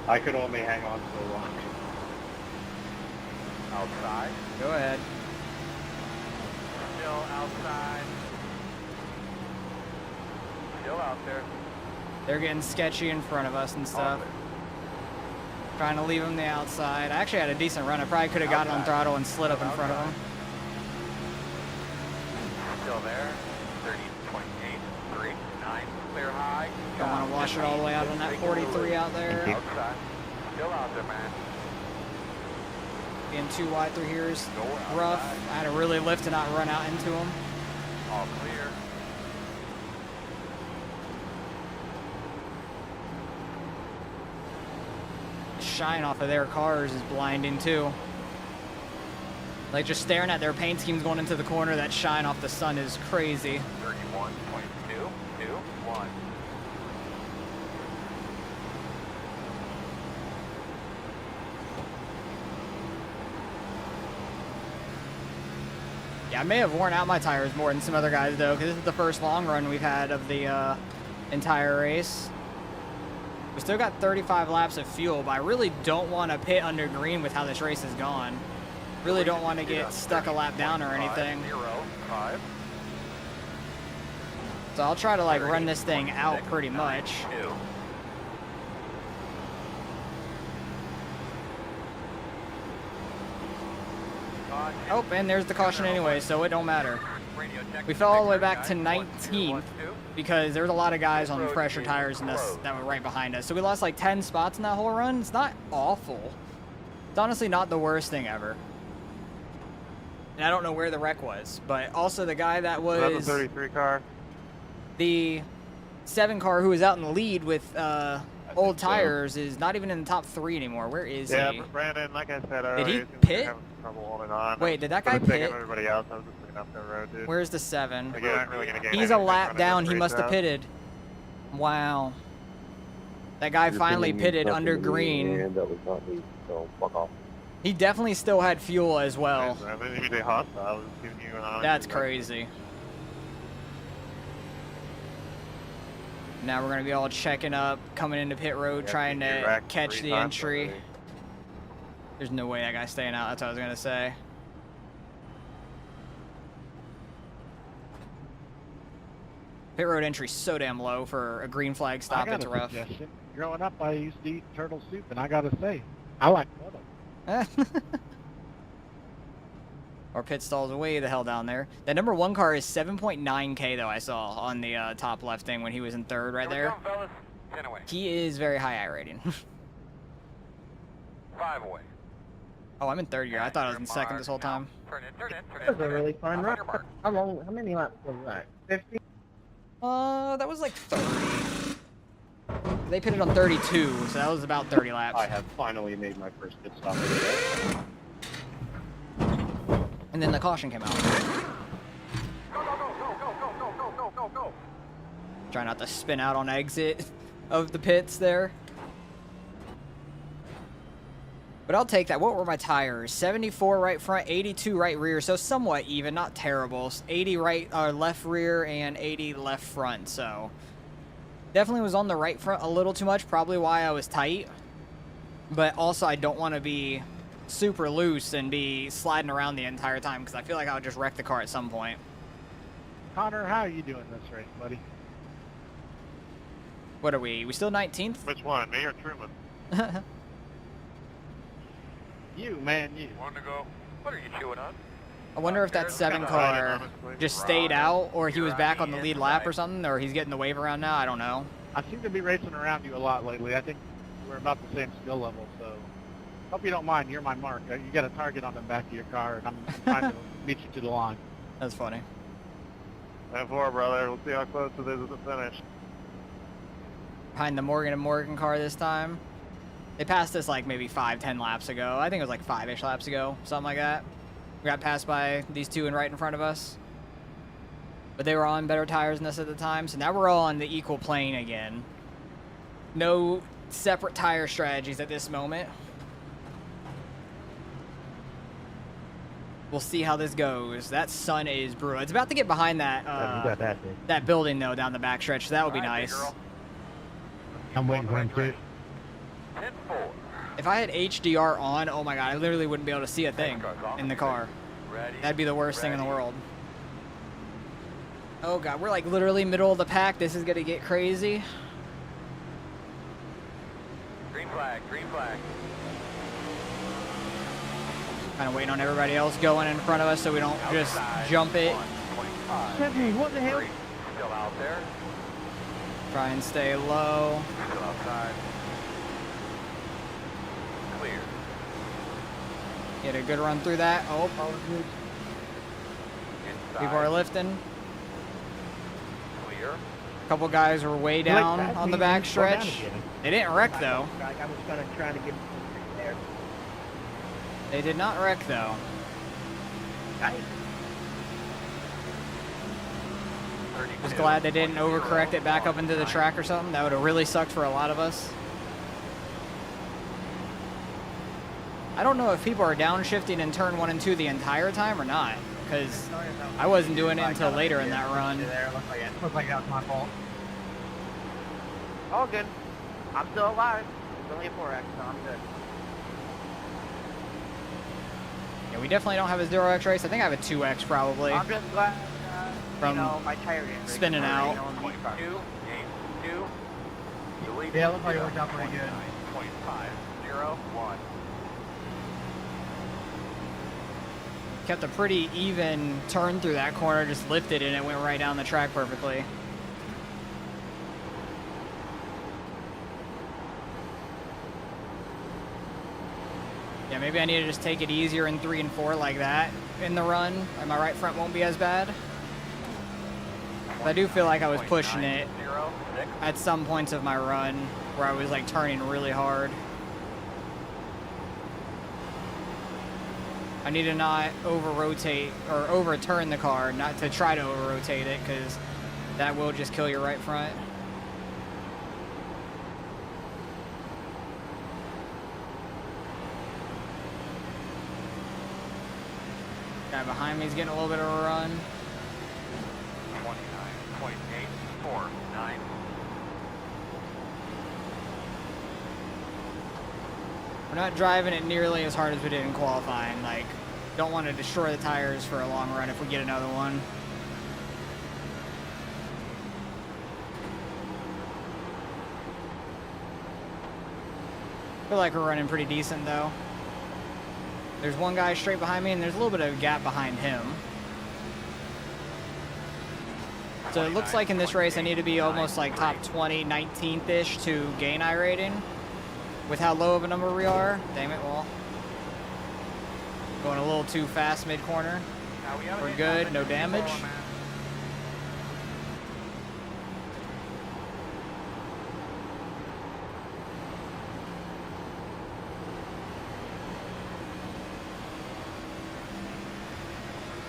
I could only hang on so long. Outside. Go ahead. Still outside. Still out there. They're getting sketchy in front of us and stuff. Trying to leave them the outside. I actually had a decent run. I probably could have gotten on throttle and slid up in front of them. Still there. 30.839. Clear high. Don't want to wash it all the way out on that 43 out there. Outside. Still out there, man. Being too wide through here is rough. I had to really lift to not run out into them. All clear. Shine off of their cars is blinding too. Like just staring at their paint schemes going into the corner, that shine off the sun is crazy. 31.221. Yeah, I may have worn out my tires more than some other guys though, because this is the first long run we've had of the entire race. We still got 35 laps of fuel, but I really don't want to pit under green with how this race has gone. Really don't want to get stuck a lap down or anything. 5. So I'll try to like run this thing out pretty much. Oh, and there's the caution anyway, so it don't matter. We fell all the way back to 19th because there was a lot of guys on fresher tires than us that were right behind us. So we lost like 10 spots in that whole run. It's not awful. It's honestly not the worst thing ever. And I don't know where the wreck was, but also the guy that was... Was that the 33 car? The 7 car who was out in the lead with I old tires is not even in the top 3 anymore. Where is Yeah, he? but Brandon, like I said Did he earlier, pit? having trouble holding on. Wait, did that guy For the sake pit? of everybody else, I was just looking up the road, dude. Where's the 7? Like, you're not really gonna gain He's a anything lap running down. this He race must have out. pitted. Wow. That guy Your finally opinion means pitted nothing under to me, green. And that was not me, so fuck off. He definitely still had fuel as well. I didn't even say hostile. I was giving you an honor. That's crazy. Now we're going to be all checking up, coming into pit road, trying to catch the entry. There's no way that guy's staying out. That's what I was going to say. Pit road entry's so damn low for a green flag stop. It's rough. Suggestion. Growing up, I used to eat turtle soup, and I gotta say, I like turtle. Or pit stalls way the hell down there. That number 1 car is 7.9K though. I saw on the top left thing when he was in 3rd right there. Go, fellas. 10 away. He is very high I-rating. 5 away. Oh, I'm in 3rd gear. I thought I was in 2nd this whole time. Turn in, turn in, turn in. That was a really fun Up on run. your mark. How long? How many laps was that? 50? That was like 30. They pitted on 32, so that was about 30 laps. I have finally made my first pit stop of the day. And then the caution came out. Go, go, go, go, go, go, go, go, go, go, go. Try not to spin out on exit of the pits there. But I'll take that. What were my tires? 74 right front, 82 right rear, so somewhat even, not terrible. 80 right left rear and 80 left front, so definitely was on the right front a little too much, probably why I was tight. But also I don't want to be super loose and be sliding around the entire time because I feel like I would just wreck the car at some point. Connor, how are you doing this race, buddy? What are we? We still 19th? Which one, me or Truman? You, man, you. One to go. What are you chewing on? I wonder if that 7 car just stayed out or he was back on the lead lap or something, or he's getting the wave around now. I don't know. I seem to be racing around you a lot lately. I think we're about the same skill level, so hope you don't mind. You're my mark. You got a target on the back of your car, and I'm trying to meet you to the line. That's funny. 10-4, brother. We'll see how close it is at the finish. Behind the Morgan & Morgan car this time. They passed us like maybe 5-10 laps ago. I think it was like 5-ish laps ago, something like that. We got passed by these two and right in front of us. But they were on better tires than us at the time, so now we're all on the equal plane again. No separate tire strategies at this moment. We'll see how this goes. That sun is brutal. It's about to get behind that that building though down the backstretch, so that would be nice. I'm waiting for him too. 10-4. If I had HDR on, oh my god, I literally wouldn't be able to see a thing in the car. Ready. That'd be the worst thing in the world. Oh god, we're like literally middle of the pack. This is gonna get crazy. Green flag, green flag. Kind of waiting on everybody else going in front of us so we don't just jump it. 125. What the hell? Still out there. Try and stay low. Still outside. Clear. Get a good run through that. Oh, Inside. people are lifting. Clear. A couple guys were way down on the back stretch. They didn't wreck though. I was gonna try to get there. They did not wreck though. Just glad they didn't overcorrect it back up into the track or something. That would have really sucked for a lot of us. I don't know if people are downshifting in turn 1 and 2 the entire time or not, because I wasn't doing it until later in that run. Looks like that was my fault. All good. I'm still alive. It's only a 4X, so I'm good. Yeah, we definitely don't have a 0x race. I think I have a 2x probably. I'm just glad, From you know, my tire didn't break. spinning out. 2, 2. Delete. Yeah, it looks like it worked out pretty good. 0.501. Kept a pretty even turn through that corner, just lifted and it went right down the track perfectly. Yeah, maybe I need to just take it easier in 3 and 4 like that in the run, and my right front won't be as bad. I do feel like I was pushing it 2906. at some points of my run where I was like turning really hard. I need to not over-rotate or overturn the car, not to try to over-rotate it, because that will just kill your right front. Guy behind me is getting a little bit of a run. 29.849. We're not driving it nearly as hard as we did in qualifying. Like, don't want to destroy the tires for a long run if we get another one. Feel like we're running pretty decent though. There's one guy straight behind me and there's a little bit of a gap behind him. So it looks like in this race I need to be almost like top 20, 19th-ish to gain I rating. With how low of a number we are. Damn it, well. Going a little too fast mid-corner. We're good, no damage.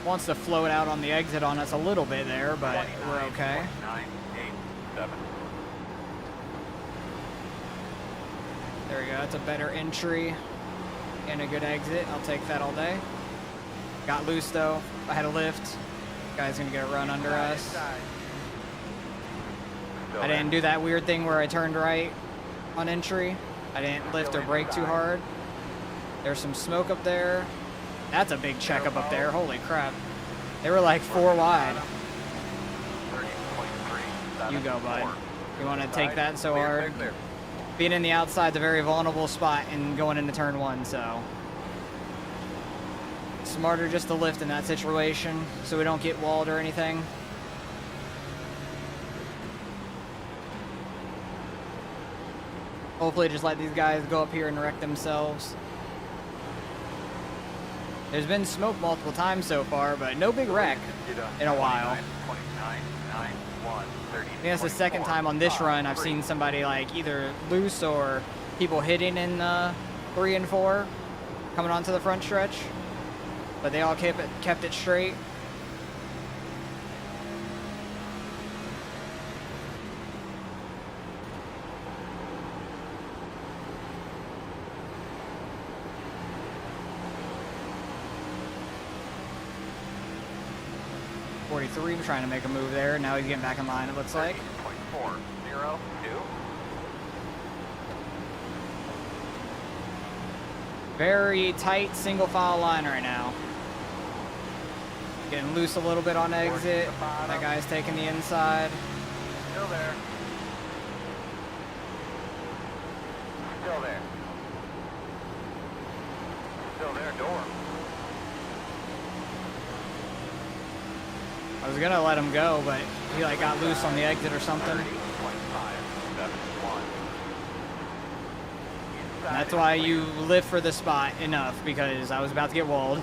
Wants to float out on the exit on us a little bit there, but we're okay. 987. There we go, that's a better entry and a good exit. I'll take that all day. Got loose though, I had a lift. Guy's gonna get a run under us. I didn't do that weird thing where I turned right on entry. I didn't lift or brake too hard. There's some smoke up there. That's a big checkup up there, holy crap. They were like 4 wide. 30.3. You go, bud. You wanna take that so hard? Being in the outside's a very vulnerable spot and going into turn 1, so. Smarter just to lift in that situation so we don't get walled or anything. Hopefully just let these guys go up here and wreck themselves. There's been smoke multiple times so far, but no big wreck in a while. I think that's the second time on this run I've seen somebody like either loose or people hitting in 3 and 4 coming onto the front stretch, but they all kept it straight. We're trying to make a move there. Now he's getting back in line, it looks like. 402. Very tight single file line right now. Getting loose a little bit on exit. That guy's taking the inside. Still there. Still there. Still there, door. I was gonna let him go, but he like got loose on the exit or something. 30.571. And that's why you live for the spot enough, because I was about to get walled.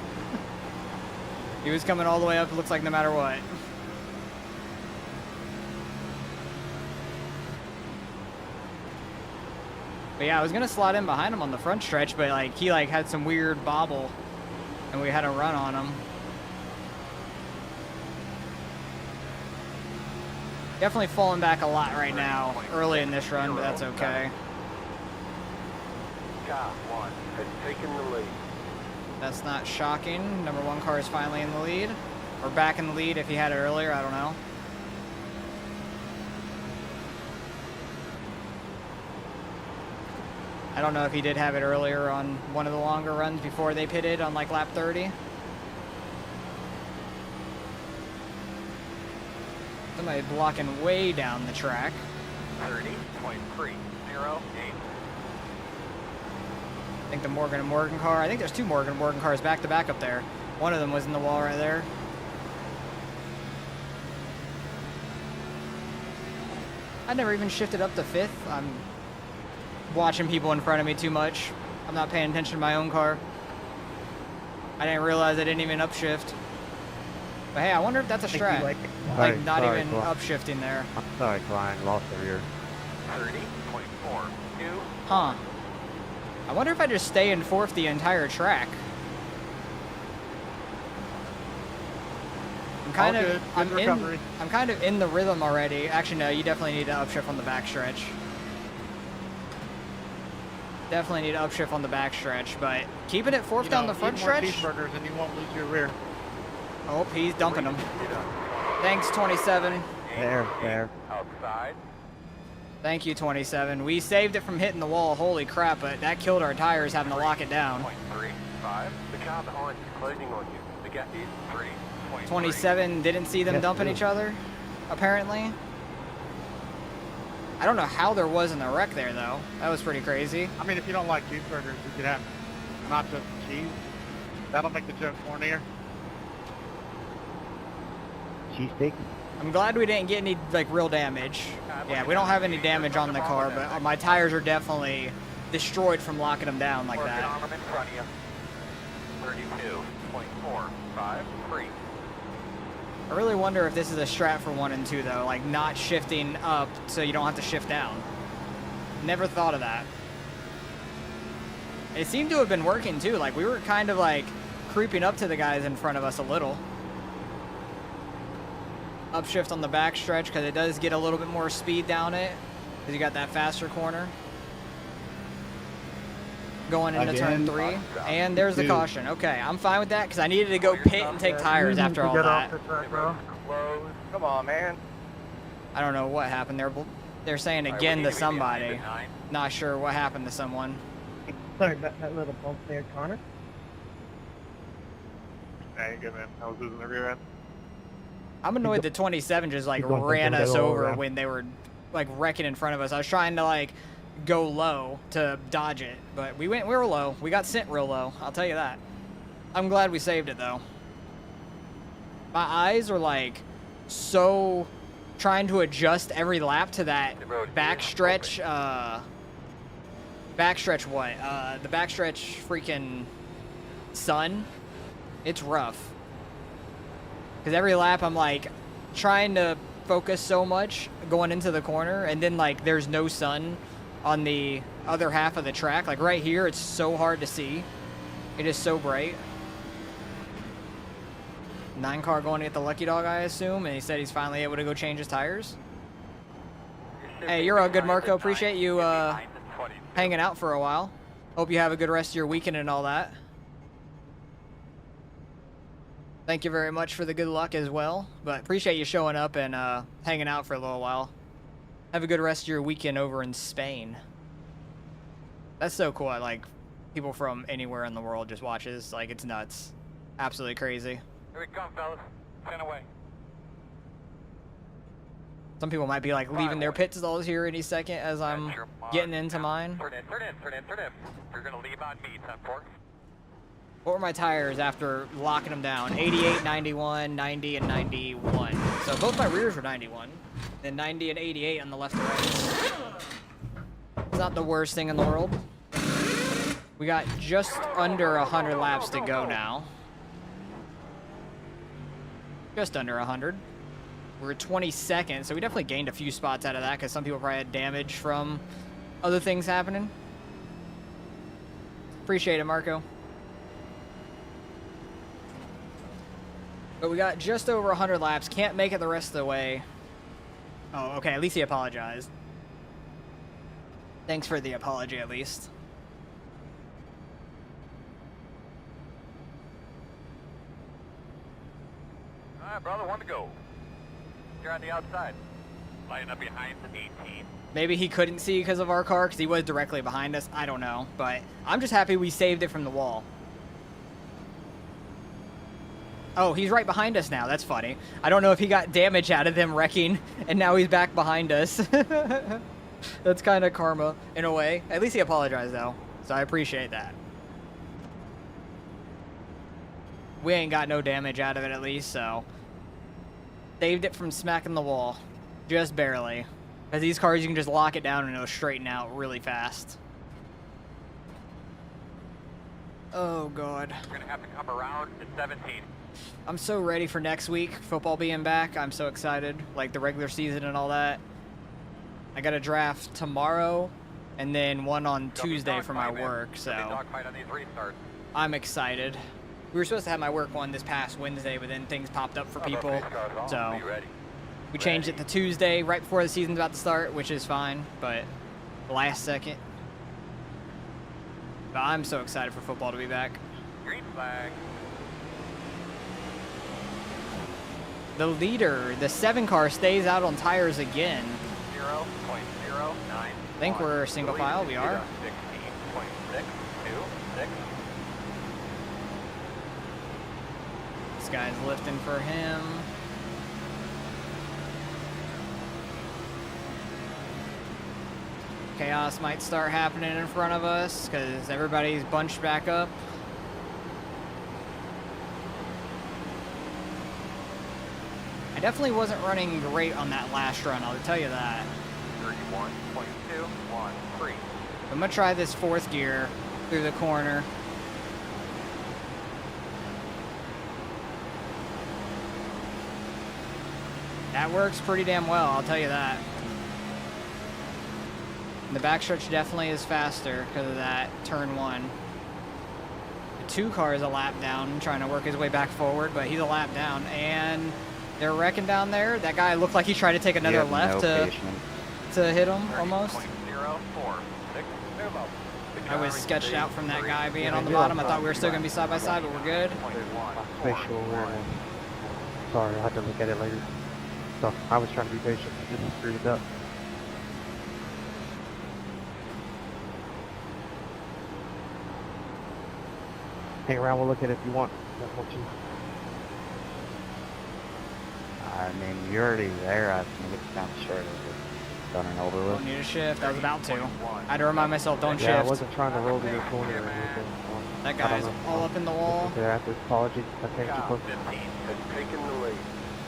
He was coming all the way up, it looks like no matter what. But yeah, I was gonna slide in behind him on the front stretch, but like he like had some weird bobble and we had a run on him. Definitely falling back a lot right now, early in this run, but that's okay. Car 1 has taken the lead. That's not shocking. Number 1 car is finally in the lead. Or back in the lead if he had it earlier, I don't know. I don't know if he did have it earlier on one of the longer runs before they pitted on like lap 30. Somebody blocking way down the track. 30.308. I think the Morgan & Morgan car. I think there's 2 Morgan & Morgan cars back to back up there. One of them was in the wall right there. I never even shifted up to 5th. I'm watching people in front of me too much. I'm not paying attention to my own car. I didn't realize I didn't even upshift. But hey, I wonder if that's a Think you strat. like it. Like, not sorry, even Clyde. upshifting there. I'm sorry, Klein. Lost her here. 30.42. Huh. I wonder if I just stay in fourth the entire track. I'm kind All of good. Good recovery. I'm kind of in the rhythm already. Actually, no, you definitely need to upshift on the backstretch. Definitely need to upshift on the backstretch, but keeping it fourth down the front eat more stretch. cheeseburgers and you won't lose your rear. Oh, he's dumping them. Thanks, 27. There. Outside. Thank you, 27. We saved it from hitting the wall. Holy crap, but that killed our tires having to lock it down. 0.35. The car behind is closing on you. The gap is 3.3. 27 didn't see them Yes, dumping too. each other, apparently. I don't know how there wasn't a wreck there, though. That was pretty crazy. I mean, if you don't like cheeseburgers, you could have nachos and cheese. That'll make the joke cornier. Cheesesteak. I'm glad we didn't get any, like, real damage. Yeah, we don't have any damage on the car, but my tires are definitely destroyed from locking them down like Working that. on them in front of you. 32.453. I really wonder if this is a strat for 1 and 2, though, like not shifting up so you don't have to shift down. Never thought of that. It seemed to have been working, too. Like, we were kind of, like, creeping up to the guys in front of us a little. Upshift on the backstretch, because it does get a little bit more speed down it, because you got that faster corner. Going into turn 3. And there's the caution. Okay, I'm fine with that, because I needed to go pit and take tires after all that. Come on, man. I don't know what happened there. They're saying again to somebody. Not sure what happened to someone. Sorry about that little bump there, Connor. Hey, good man. I was losing the rear end. I'm annoyed that 27 just like Keep going, ran keep us going, over around. when they were like wrecking in front of us. I was trying to like go low to dodge it, but we were low. We got sent real low. I'll tell you that. I'm glad we saved it though. My eyes are like so trying to adjust every lap to that backstretch. Backstretch what? The backstretch freaking sun. It's rough. Because every lap I'm like trying to focus so much going into the corner, and then like there's no sun on the other half of the track. Like right here, it's so hard to see. It is so bright. 9 car going to get the lucky dog, I assume, and he said he's finally able to go change his tires. Hey, you're all good, Marco. Appreciate you hanging out for a while. Hope you have a good rest of your weekend and all that. Thank you very much for the good luck as well, but appreciate you showing up and hanging out for a little while. Have a good rest of your weekend over in Spain. That's so cool. I like people from anywhere in the world just watches. Like, it's nuts. Absolutely crazy. Here we come, fellas. 10 away. Some people might be like leaving their pit stalls here any second as I'm That's your mark. getting into mine. Turn in. You're going to leave on me, 10-4. What were my tires after locking them down? 88, 91, 90, and 91. So both my rears were 91. Then 90 and 88 on the left and right. It's not the worst thing in the world. We got just under 100 laps to go now. Just under 100. We're 22nd, so we definitely gained a few spots out of that because some people probably had damage from other things happening. Appreciate it, Marco. But we got just over 100 laps. Can't make it the rest of the way. Oh, okay. At least he apologized. Thanks for the apology, at least. All right, brother. 1 to go. You're on the outside. Lining up behind the 18. Maybe he couldn't see because of our car because he was directly behind us. I don't know. But I'm just happy we saved it from the wall. Oh, he's right behind us now. That's funny. I don't know if he got damage out of them wrecking, and now he's back behind us. That's kind of karma, in a way. At least he apologized, though, so I appreciate that. We ain't got no damage out of it, at least, so... Saved it from smacking the wall. Just barely. Because these cars, you can just lock it down and it'll straighten out really fast. Oh, God. We're going to have to come around to 17. I'm so ready for next week, football being back. I'm so excited, like the regular season and all that. I got a draft tomorrow and then one on Tuesday for my work, so I'm excited. We were supposed to have my work one this past Wednesday, but then things popped up for people, so we changed it to Tuesday right before the season's about to start, which is fine, but last second. But I'm so excited for football to be back. Green flag. The leader, the 7 car, stays out on tires again. 0.091. I think we're single file. We are. 16.626. This guy's lifting for him. Chaos might start happening in front of us because everybody's bunched back up. I definitely wasn't running great on that last run, I'll tell you that. 31.213. I'm gonna try this 4th gear through the corner. That works pretty damn well, I'll tell you that. The backstretch definitely is faster because of that turn 1. The 2 car is a lap down, trying to work his way back forward, but he's a lap down, and they're wrecking down there. That guy looked like he tried to take another left to hit him, almost. I was sketched out from that guy being on the bottom. I thought we were still going to be side by side, but we're good. Spatial awareness. Sorry, I'll have to look at it later. So, I was trying to be patient. I just screwed it up. Hang around, we'll look at it if you want. I mean, you're already there. I think it's kind of short of it. Done and over with. Don't need to shift. I was about to. I had to remind myself, don't shift. Yeah, I wasn't trying to roll to your corner or anything. That guy's all up in the wall. After apology, I came too close.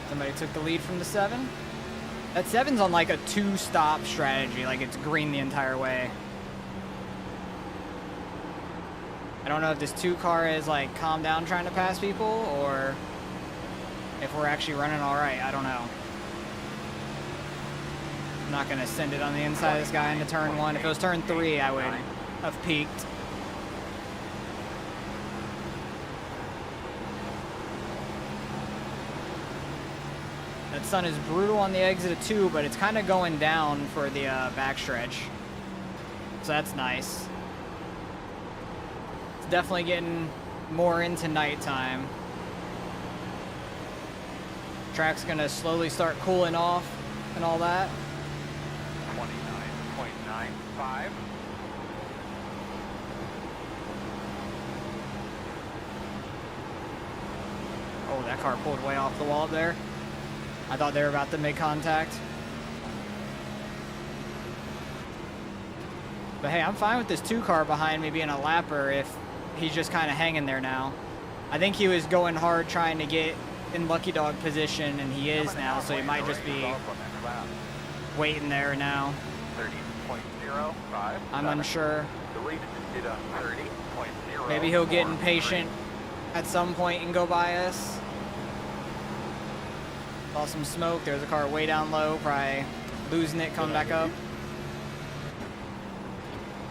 Somebody took the lead from the 7. That 7's on like a 2-stop strategy. Like it's green the entire way. I don't know if this 2 car is like calm down trying to pass people or if we're actually running all right. I don't know. I'm not going to send it on the inside of this guy into turn 1. If it was turn 3, I would have peaked. That sun is brutal on the exit of 2, but it's kind of going down for the backstretch. So that's nice. It's definitely getting more into nighttime. Track's gonna slowly start cooling off and all that. 29.95. Oh, that car pulled way off the wall up there. I thought they were about to make contact. But hey, I'm fine with this 2 car behind me being a lapper if he's just kind of hanging there now. I think he was going hard trying to get in lucky dog position, and he is now, so he might just be waiting there now. 30.05. I'm unsure. Maybe he'll get impatient at some point and go by us. Saw some smoke. There's a car way down low, probably losing it, coming back up.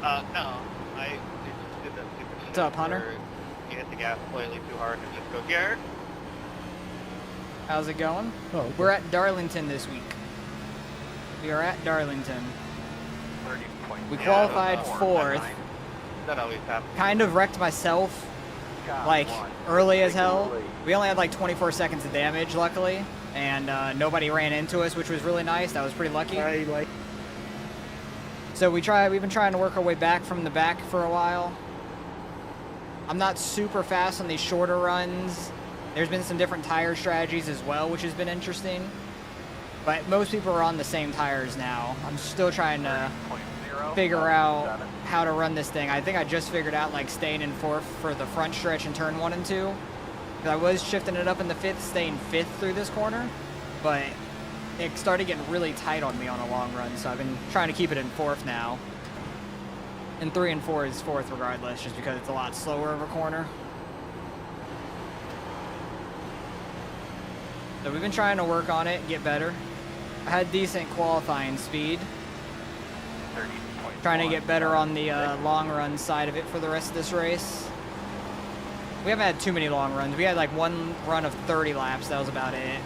No. I did that stupid shit. What's up, Hunter? where You hit the gas slightly too hard and just go, Garrett. How's it going? Oh, okay. We're at Darlington this week. We are at Darlington. We qualified 4th. That always happens. Kind of wrecked myself, like, early as hell. We only had like 24 seconds of damage, luckily, and nobody ran into us, which was really nice. That was pretty lucky. So we've been trying to work our way back from the back for a while. I'm not super fast on these shorter runs. There's been some different tire strategies as well, which has been interesting. But most people are on the same tires now. I'm still trying to figure out how to run this thing. I think I just figured out like staying in 4th for the front stretch in turn 1 and 2. Because I was shifting it up in the 5th, staying 5th through this corner. But it started getting really tight on me on a long run, so I've been trying to keep it in 4th now. And 3 and 4 is 4th regardless, just because it's a lot slower of a corner. So we've been trying to work on it, get better. I had decent qualifying speed. 30.1. Trying to get better on the long run side of it for the rest of this race. We haven't had too many long runs. We had like one run of 30 laps. That was about it.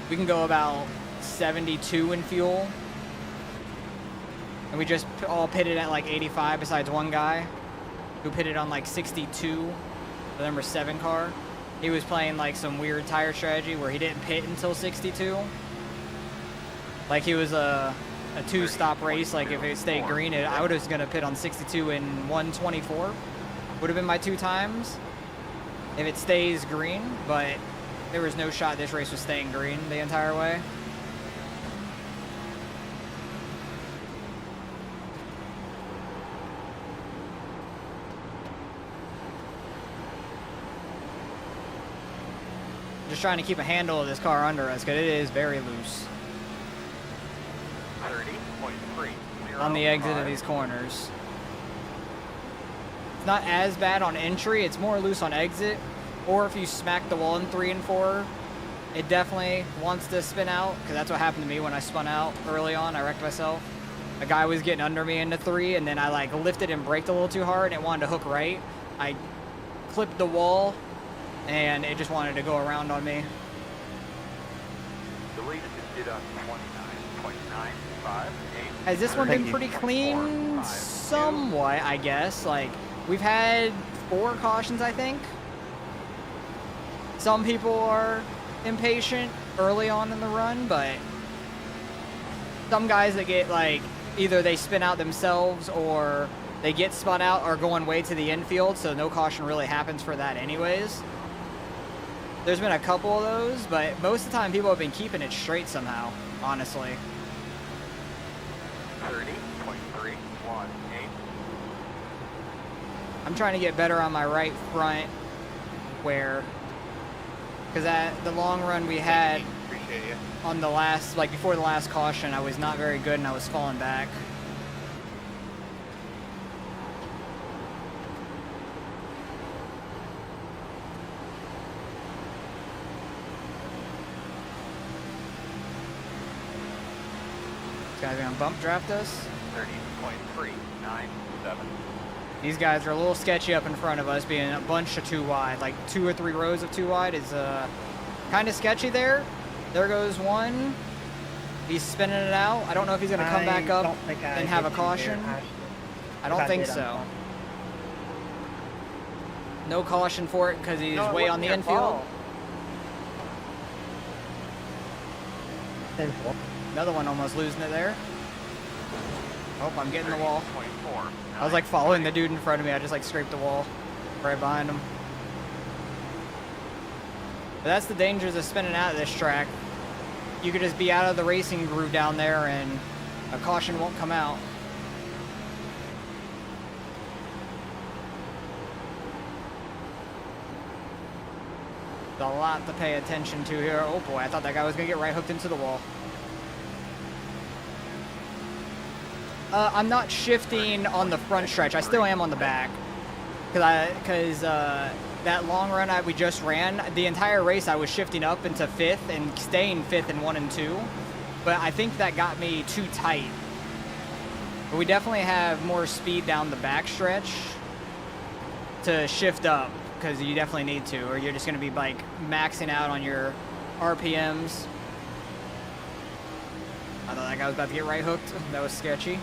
We can go about 72 in fuel. And we just all pitted at like 85 besides one guy who pitted on like 62, the number 7 car. He was playing like some weird tire strategy where he didn't pit until 62. Like he was a 2-stop race. Like if it stayed green, I would have gonna pit on 62 in 124. Would have been my 2 times if it stays green, but there was no shot this race was staying green the entire way. Just trying to keep a handle of this car under us because it is very loose 30.3. on the exit of these corners. It's not as bad on entry, it's more loose on exit, or if you smack the wall in 3 and 4, it definitely wants to spin out, because that's what happened to me when I spun out early on. I wrecked myself. A guy was getting under me into 3, and then I like lifted and braked a little too hard, and it wanted to hook right. I clipped the wall, and it just wanted to go around on me. The latest is did on 29.958. Has this one been pretty clean? Somewhat, I guess. Like, we've had 4 cautions, I think. Some people are impatient early on in the run, but some guys that get like, either they spin out themselves or they get spun out are going way to the infield, so no caution really happens for that anyways. There's been a couple of those, but most of the time people have been keeping it straight somehow, honestly. 30.318. I'm trying to get better on my right front where, because at the long run we had Appreciate you. on the last, like before the last caution, I was not very good and I was falling back. This guy's gonna bump draft us. 30.397. These guys are a little sketchy up in front of us, being a bunch of 2 wide. Like 2 or 3 rows of 2 wide is kind of sketchy there. There goes one. He's spinning it out. I don't know if he's going to come back up and have a caution. I don't think so. No caution for it because he's way on the infield. Another one almost losing it there. Oh, I'm getting the wall. I was like following the dude in front of me. I just like scraped the wall right behind him. But that's the dangers of spinning out of this track. You could just be out of the racing groove down there and a caution won't come out. There's a lot to pay attention to here. Oh boy, I thought that guy was gonna get right hooked into the wall. I'm not shifting on the front stretch. I still am on the back. Because that long run we just ran, the entire race I was shifting up into 5th and staying 5th in 1 and 2. But I think that got me too tight. But we definitely have more speed down the back stretch to shift up, because you definitely need to, or you're just going to be like maxing out on your RPMs. I thought that guy was about to get right hooked. That was sketchy.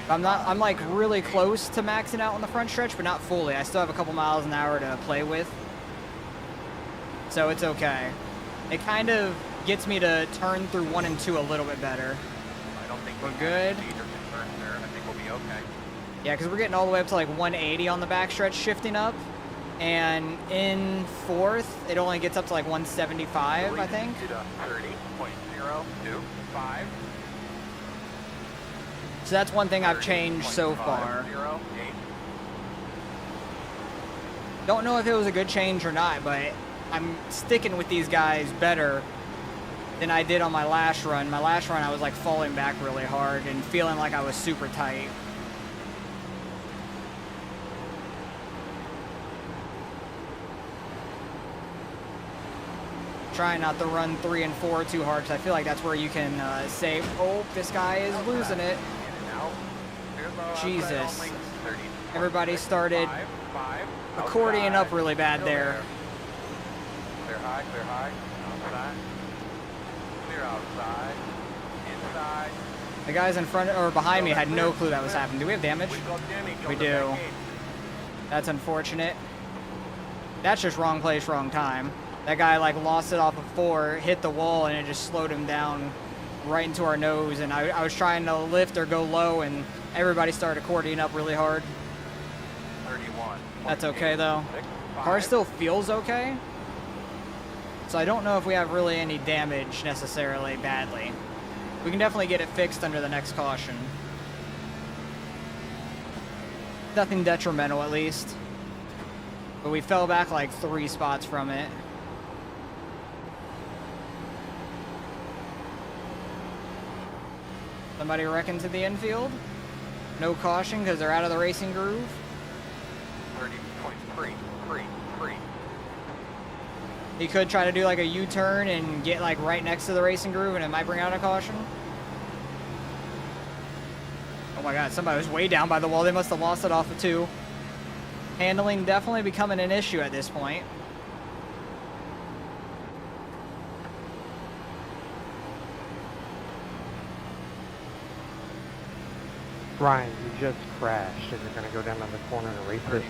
I'm like really close to maxing out on the front stretch, but not fully. I still have a couple miles an hour to play with. So it's okay. It kind of gets me to turn through 1 and 2 a little bit better. I don't think we're good. I think we'll be okay. Yeah, because we're getting all the way up to like 180 on the back stretch shifting up. And in 4th, it only gets up to like 175, I think. 30.025. So that's one thing I've changed so far. Don't know if it was a good change or not, but I'm sticking with these guys better than I did on my last run. My last run, I was like falling back really hard and feeling like I was super tight. Trying not to run 3 and 4 too hard, because I feel like that's where you can save. Oh, this guy is losing it. Jesus. Everybody started accordioning up really bad there. Clear high, outside. Clear outside, inside. The guys in front or behind me had no clue that was happening. Do we have damage? We do. That's unfortunate. That's just wrong place, wrong time. That guy like lost it off of 4, hit the wall, and it just slowed him down right into our nose. And I was trying to lift or go low, and everybody started accordioning up really hard. 31. That's okay though. Car still feels okay. So I don't know if we have really any damage necessarily badly. We can definitely get it fixed under the next caution. Nothing detrimental at least. But we fell back like 3 spots from it. Somebody wrecking to the infield. No caution because they're out of the racing groove. 30.3. He could try to do like a U-turn and get like right next to the racing groove, and it might bring out a caution. Oh my god, somebody was way down by the wall. They must have lost it off of 2. Handling definitely becoming an issue at this point. Ryan, you just crashed and you're gonna go down on the corner and race it.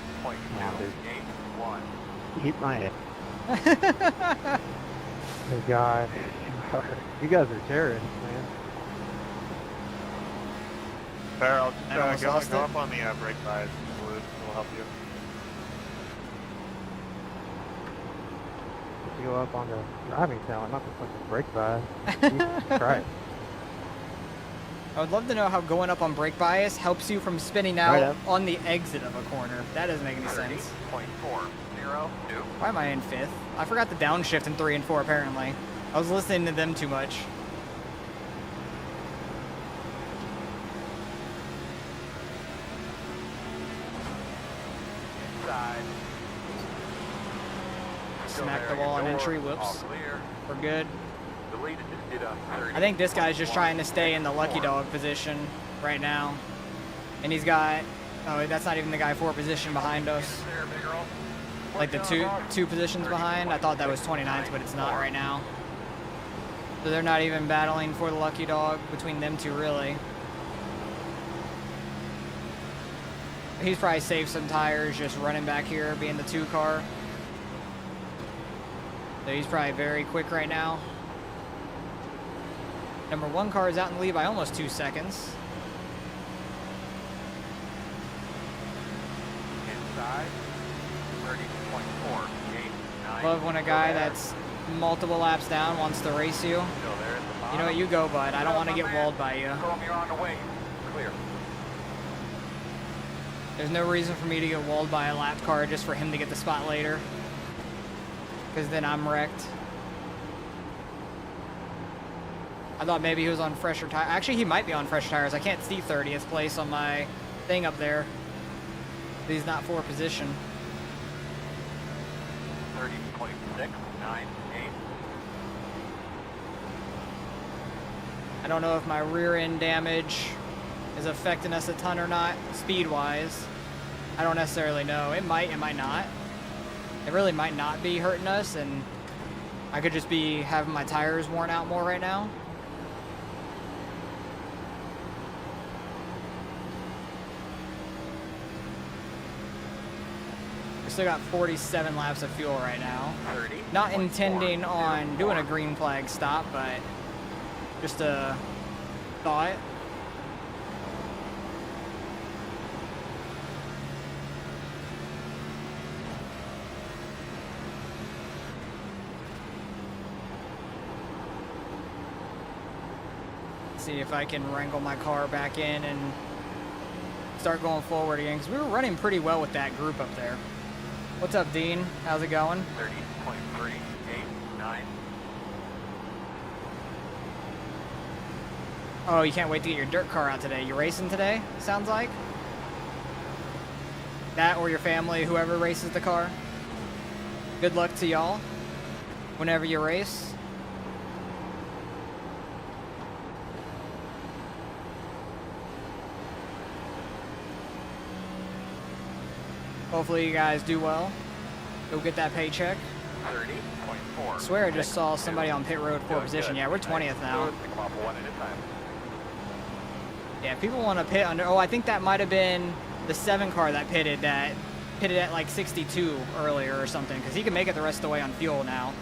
Now, dude. Keep my head. Oh god. You guys are terrorists, man. Farrell, I just almost go lost up on the brake bias. It'll help you. You go up on the driving talent, not the fucking brake bias. Jesus Christ. I would love to know how going up on brake bias helps you from spinning out Right up. on the exit of a corner. That doesn't make any sense. 30.402. Why am I in 5th? I forgot the downshift in 3 and 4 apparently. I was listening to them too much. Inside. Smack the wall on entry. Whoops. Clear. We're good. The lead just did a 30. I think this guy's just trying to stay in the lucky dog position right now. And he's got, oh, that's not even the guy 4 position behind us. There, big girl. Like the two positions behind. I thought that was 29th, but it's not right now. So they're not even battling for the lucky dog between them two, really. He's probably saved some tires just running back here, being the 2 car. So he's probably very quick right now. Number 1 car is out in the lead by almost 2 seconds. Inside. 30.489. Love when a guy that's multiple laps down wants to race you. Still there at the bottom. You know what, you go, bud. I don't want to get walled by you. Show 'em you're on the way. Clear. There's no reason for me to get walled by a lap car just for him to get the spot later. Because then I'm wrecked. I thought maybe he was on fresher tires. Actually, he might be on fresher tires. I can't see 30th place on my thing up there. He's not 4 position. 30.698. I don't know if my rear end damage is affecting us a ton or not, speed-wise. I don't necessarily know. It might not. It really might not be hurting us, and I could just be having my tires worn out more right now. We still got 47 laps of fuel right now. 30. Not intending on doing a green flag stop, but just a thought. See if I can wrangle my car back in and start going forward again, because we were running pretty well with that group up there. What's up, Dean? How's it going? 30.389. Oh, you can't wait to get your dirt car out today. You racing today, sounds like? That or your family, whoever races the car. Good luck to y'all. whenever you race. Hopefully you guys do well. Go get that paycheck. 30.4. I swear I just saw somebody on pit road for Doing position. good. Yeah, we're 20th now. Pick 'em off one at a time. Yeah, if people want to pit under. Oh, I think that might have been the 7 car that pitted at like 62 earlier or something, because he can make it the rest of the way on fuel now.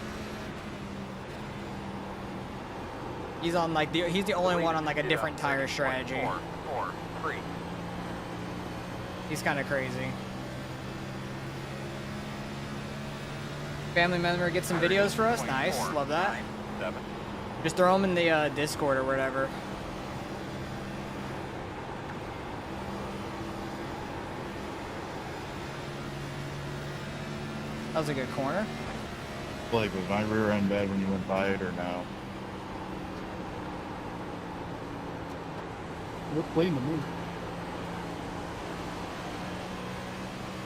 He's on like he's the only one on like a different tire strategy. 4, 3. He's kind of crazy. Family member get some videos for us. Nice, love that. 7. Just throw them in the Discord or whatever. That was a good corner. Blake, was my rear end bad when you went by it or no? Look clean to me.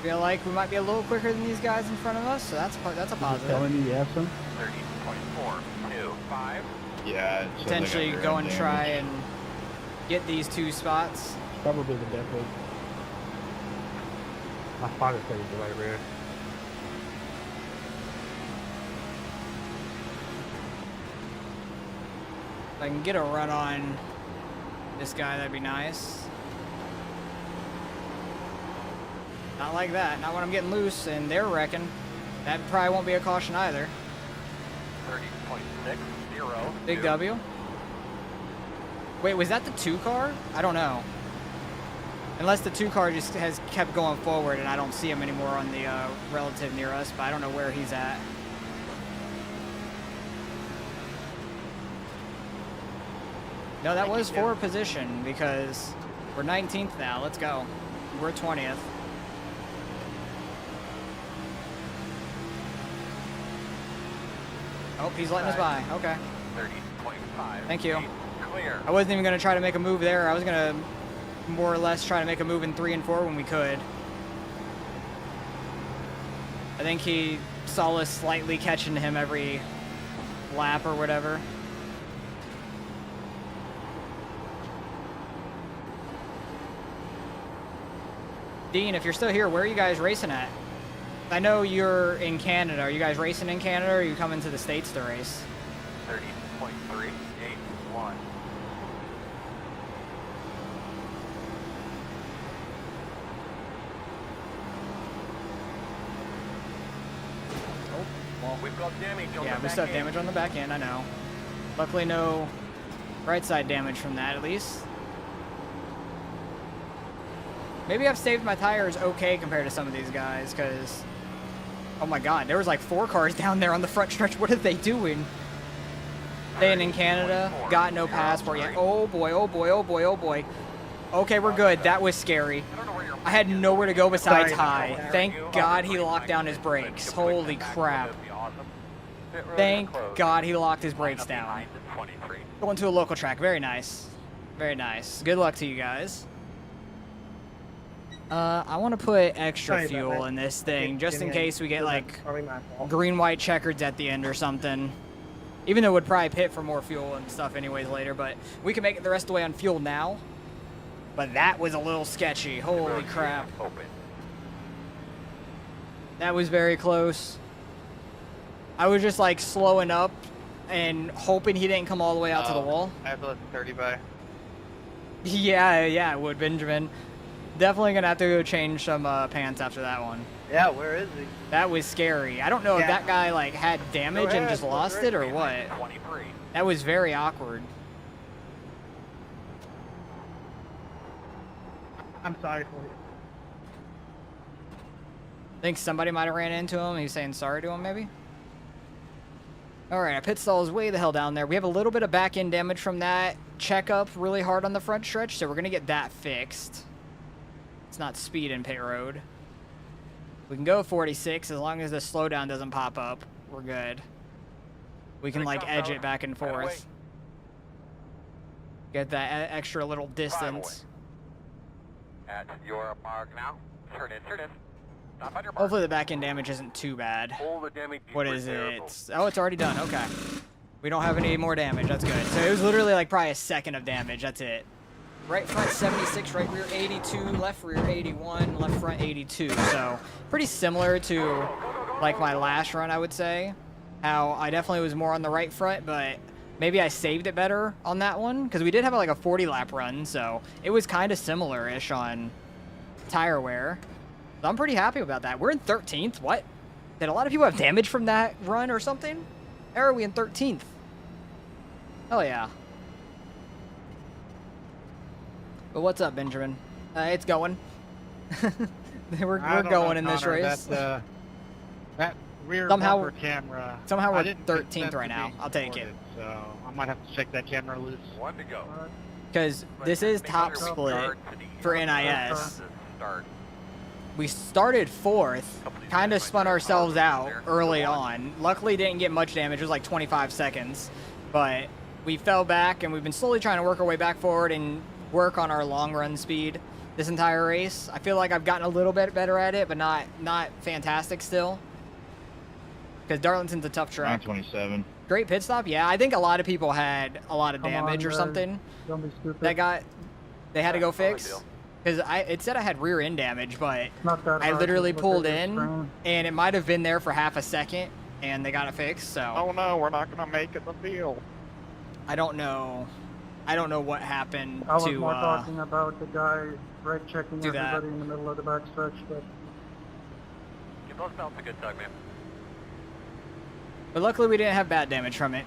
Feel like we might be a little quicker than these guys in front of us, so that's a positive. Telling you, yes, son? 30.4. 2, 5. Yeah. it said they got Potentially rear go end and try damage. and get these 2 spots. Probably the depot. My father said he's the right rear. If I can get a run on this guy, that'd be nice. Not like that. Not when I'm getting loose and they're wrecking. That probably won't be a caution either. 30.6. 0. Big 2. W. Wait, was that the 2 car? I don't know. Unless the 2 car just has kept going forward and I don't see him anymore on the relative near us, but I don't know where he's at. No, that was for position because we're 19th now. Let's go. We're 20th. Oh, he's letting us by. Okay. 30.5. Thank you. 8. Clear. I wasn't even going to try to make a move there. I was going to more or less try to make a move in 3 and 4 when we could. I think he saw us slightly catching him every lap or whatever. Dean, if you're still here, where are you guys racing at? I know you're in Canada. Are you guys racing in Canada, or are you coming to the States to race? 30.3. 8. 1. Oh, well, We've got damage on yeah, the we still have back end. damage on the back end, I know. Luckily no right side damage from that, at least. Maybe I've saved my tires okay compared to some of these guys, because... Oh my god, there was like 4 cars down there on the front stretch. What are they doing? Staying in Canada, got no passport yet. Oh boy, oh boy, oh boy, oh boy. Okay, we're good. That was scary. I had nowhere to go besides high. Thank God he locked down his brakes. Holy crap. Thank God he locked his brakes down. Going to a local track. Very nice. Very nice. Good luck to you guys. I want to put extra fuel in this thing just in case we get like green-white checkers at the end or something. Even though it would probably pit for more fuel and stuff anyways later, but we can make it the rest of the way on fuel now. But that was a little sketchy. Holy crap. That was very close. I was just like slowing up and hoping he didn't come all the way out to the wall. I have to let the 30 by. Yeah, it would, Benjamin. Definitely gonna have to go change some pants after that one. Yeah, where is he? That was scary. I don't know if that guy like had damage and just lost it or what. That was very awkward. I'm sorry for you. I think somebody might have ran into him. He's saying sorry to him, maybe? Alright, our pit stall is way the hell down there. We have a little bit of back end damage from that checkup really hard on the front stretch, so we're gonna get that fixed. It's not speed in pit road. We can go 46 as long as the slowdown doesn't pop up. We're good. We can like edge it back and forth. Get that extra little distance. At your mark now. Turn in, turn in. Stop on your mark. Hopefully the back end damage isn't too bad. Pull the damage What for is repairable. it? Oh, it's already done. Okay. We don't have any more damage. That's good. So it was literally like probably a second of damage. That's it. Right front 76, right rear 82, left rear 81, left front 82. So pretty similar to like my last run, I would say. How I definitely was more on the right front, but maybe I saved it better on that one because we did have like a 40 lap run. So it was kind of similar-ish on tire wear. So I'm pretty happy about that. We're in 13th. What? Did a lot of people have damage from that run or something? How are we in 13th? Hell yeah. But what's up, Benjamin? It's going. we're going in this race. That rear Somehow- bumper camera. somehow we're I didn't get 13th that right to now. be I'll take it. supported, So I might have to check that camera loose. 1 to go. Because this is top split for NIS. Start. We started 4th, kind of spun ourselves out early on. Luckily didn't get much damage. It was like 25 seconds. But we fell back, and we've been slowly trying to work our way back forward and work on our long run speed this entire race. I feel like I've gotten a little bit better at it, but not fantastic still. Because Darlington's a tough track. 927. Great pit stop. Yeah, I think a lot of people had a lot of damage or something Don't be stupid. they had to go No big fix. deal. Because it said I had rear end damage, but Not that I hard, literally just look pulled at your in, screen. and it might have been there for half a second, and they got it fixed. So Oh no, we're not gonna make it the field. I don't know. I don't know what happened I was to. more talking about the guy right checking do that. everybody in the middle of the backstretch, but Give those belts a good tug, man. But luckily we didn't have bad damage from it.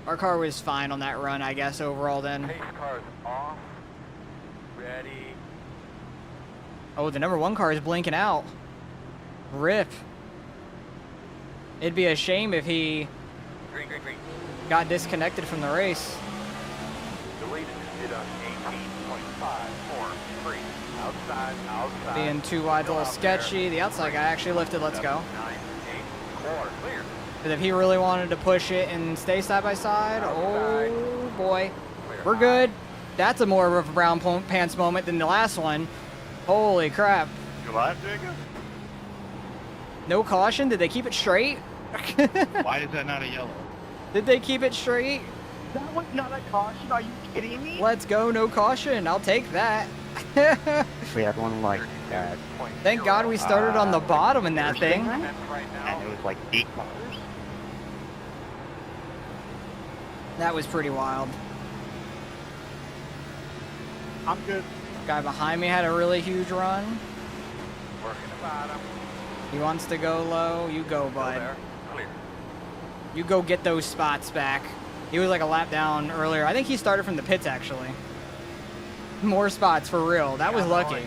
Our car was fine on that run, I guess, overall then. Pace car's off. Ready. Oh, the number 1 car is blinking out. Rip. It'd be a shame if he Green, green, green. got disconnected from the race. Deleted. Did on 18.543. Outside, outside. Being too wide's a little sketchy. The outside guy actually lifted. Let's go. 9, 8, quarter, clear. Because if he really wanted to push it and stay side by side, oh boy. We're good. That's a more of a brown pants moment than the last one. Holy crap. You live, Jacob? No caution? Did they keep it straight? Why is that not a yellow? Did they keep it straight? That was not a caution. Are you kidding me? Let's go, no caution. I'll take that. We had one like that, Thank God we started on the bottom in that thing. Right now. and it was like 8 cars. That was pretty wild. I'm good. Guy behind me had a really huge run. Working the bottom. He wants to go low. You go, Go bud. there. Clear. You go get those spots back. He was like a lap down earlier. I think he started from the pits, actually. More spots, for real. That was lucky.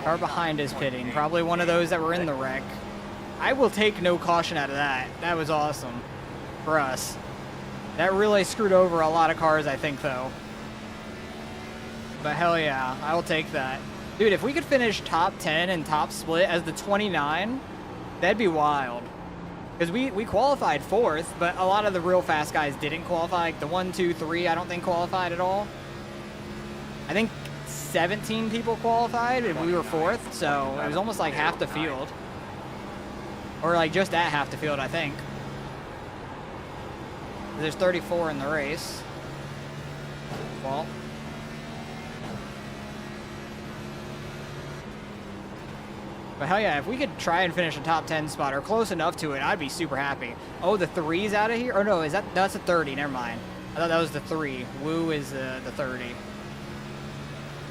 Car behind is pitting. Probably one of those that were in the wreck. I will take no caution out of that. That was awesome for us. That really screwed over a lot of cars, I think, though. But hell yeah, I will take that. Dude, if we could finish top 10 and top split as the 29, that'd be wild. Because we qualified 4th, but a lot of the real fast guys didn't qualify. Like the 1, 2, 3, I don't think qualified at all. I think 17 people qualified and we were 4th, so it was almost like half the field. Or like just at half the field, I think. There's 34 in the race. Well. But hell yeah, if we could try and finish a top 10 spot or close enough to it, I'd be super happy. Oh, the 3's out of here? Or no, that's a 30, never mind. I thought that was the 3. Woo is the 30.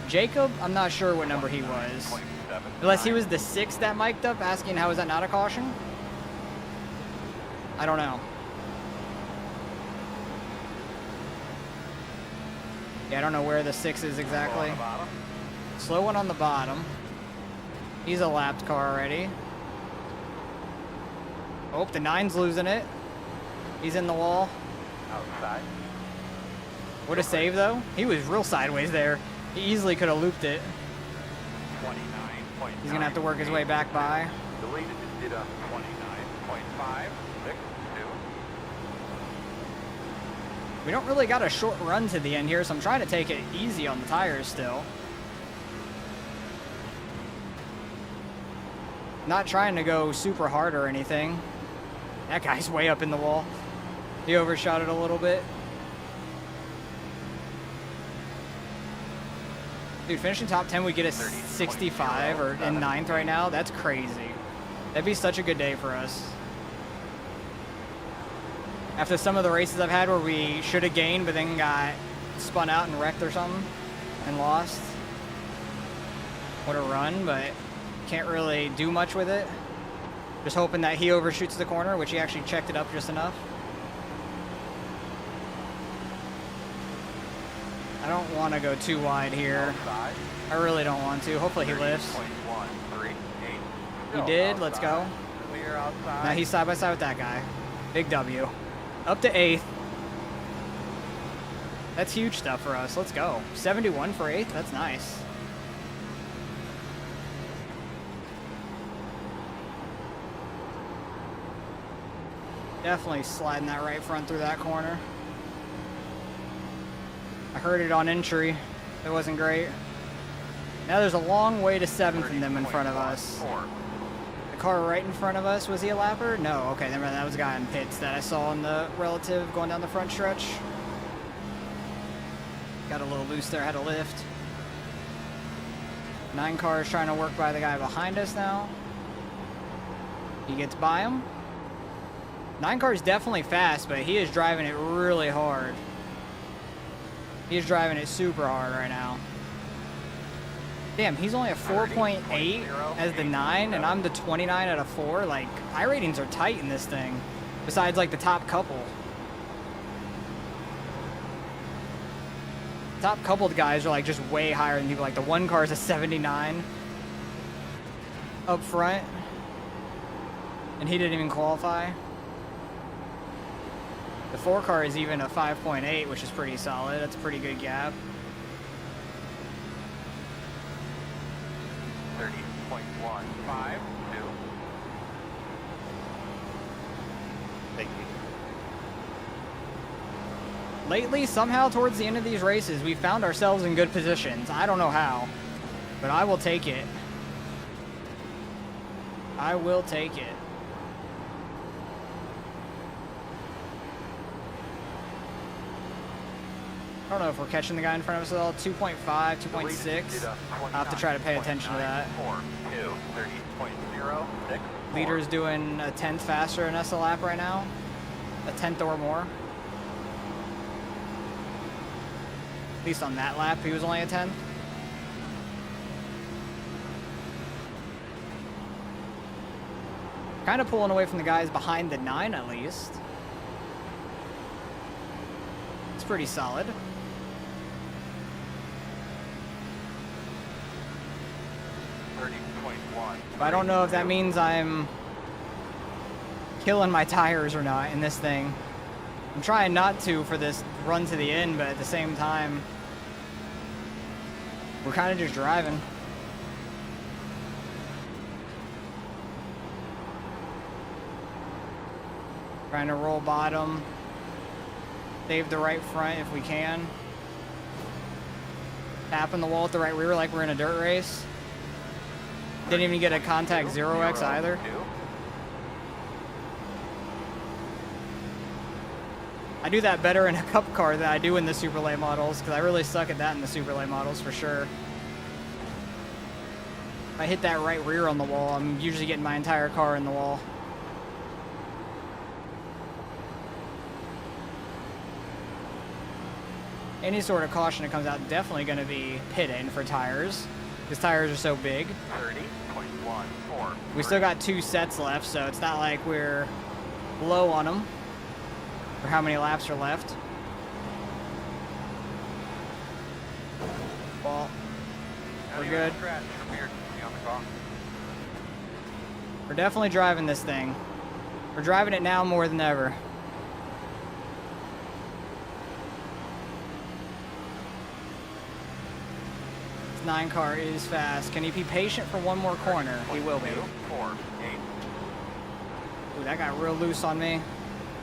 Jacob, I'm not sure what number he was. Unless he was the 6 that mic'd up asking how is that not a caution? I don't know. Yeah, I don't know where the 6 is exactly. Slow one on the bottom. He's a lapped car already. Oh, the 9's losing it. He's in the wall. Outside. What a save, though. He was real sideways there. He easily could have looped it. 29.9. He's going to have to work his way back by. Deleted. Did a 29.5. 6, 2. We don't really got a short run to the end here, so I'm trying to take it easy on the tires still. Not trying to go super hard or anything. That guy's way up in the wall. He overshot it a little bit. Dude, finishing top 10, we get a 65 or in 9th right now. That's crazy. That'd be such a good day for us. After some of the races I've had where we should have gained, but then got spun out and wrecked or something and lost. What a run, but can't really do much with it. Just hoping that he overshoots the corner, which he actually checked it up just enough. I don't want to go too wide here. I really don't want to. Hopefully he lifts. He did. Let's go. Now he's side by side with that guy. Big W. Up to 8th. That's huge stuff for us. Let's go. 71 for 8th. That's nice. Definitely sliding that right front through that corner. I heard it on entry. It wasn't great. Now there's a long way to 7th and them in front of us. The car right in front of us, was he a lapper? No, okay, never mind. That was a guy in pits that I saw in the relative going down the front stretch. Got a little loose there, had to lift. 9 cars trying to work by the guy behind us now. He gets by him. 9 car's definitely fast, but he is driving it really hard. He is driving it super hard right now. Damn, he's only a 4.8 as the 9, and I'm the 29 out of 4. Like, iRatings are tight in this thing, besides, like, the top couple. Top coupled guys are, like, just way higher than people. Like, the 1 car is a 79 up front, and he didn't even qualify. The 4 car is even a 5.8, which is pretty solid. That's a pretty good gap. 30.152. Thank you. Lately, somehow towards the end of these races, we found ourselves in good positions. I don't know how, but I will take it. I will take it. I don't know if we're catching the guy in front of us at all. 2.5, 2.6. I'll have to try to pay attention to that. 30.06. Leader's doing a 10th faster than us a lap right now. A 10th or more. At least on that lap, he was only a 10th. Kind of pulling away from the guys behind the 9 at least. It's pretty solid. But I don't know if that means I'm killing my tires or not in this thing. I'm trying not to for this run to the end, but at the same time, we're kind of just driving. Trying to roll bottom. Save the right front if we can. Tapping the wall at the right rear like we're in a dirt race. Didn't even get a contact 0x either. I do that better in a cup car than I do in the super late models, because I really suck at that in the super late models for sure. If I hit that right rear on the wall, I'm usually getting my entire car in the wall. Any sort of caution that comes out, definitely going to be pitting for tires. Because tires are so big. 30.14. We still got 2 sets left, so it's not like we're low on them. For how many laps are left. Well, we're good. We're definitely driving this thing. We're driving it now more than ever. This 9 car is fast. Can he be patient for one more corner? He will be. Ooh, that got real loose on me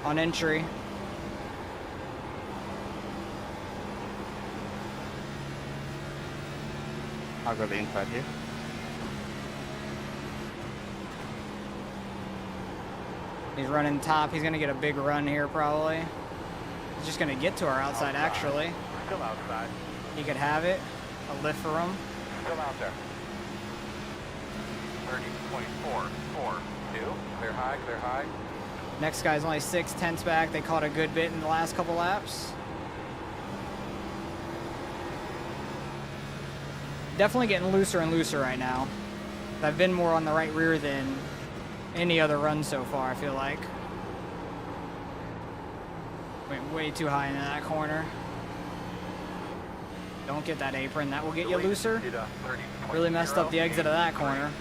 on entry. I'll go the inside here. He's running top. He's going to get a big run here probably. He's just going to get to our outside actually. Still outside. He could have it. A lift for him. Still out there. 30.442. Clear high, clear high. Next guy's only 6/10 back. They caught a good bit in the last couple laps. Definitely getting looser and looser right now. I've been more on the right rear than any other run so far, I feel like. Went way too high into that corner. Don't get that apron, that will get you looser. Really messed up the exit of that corner.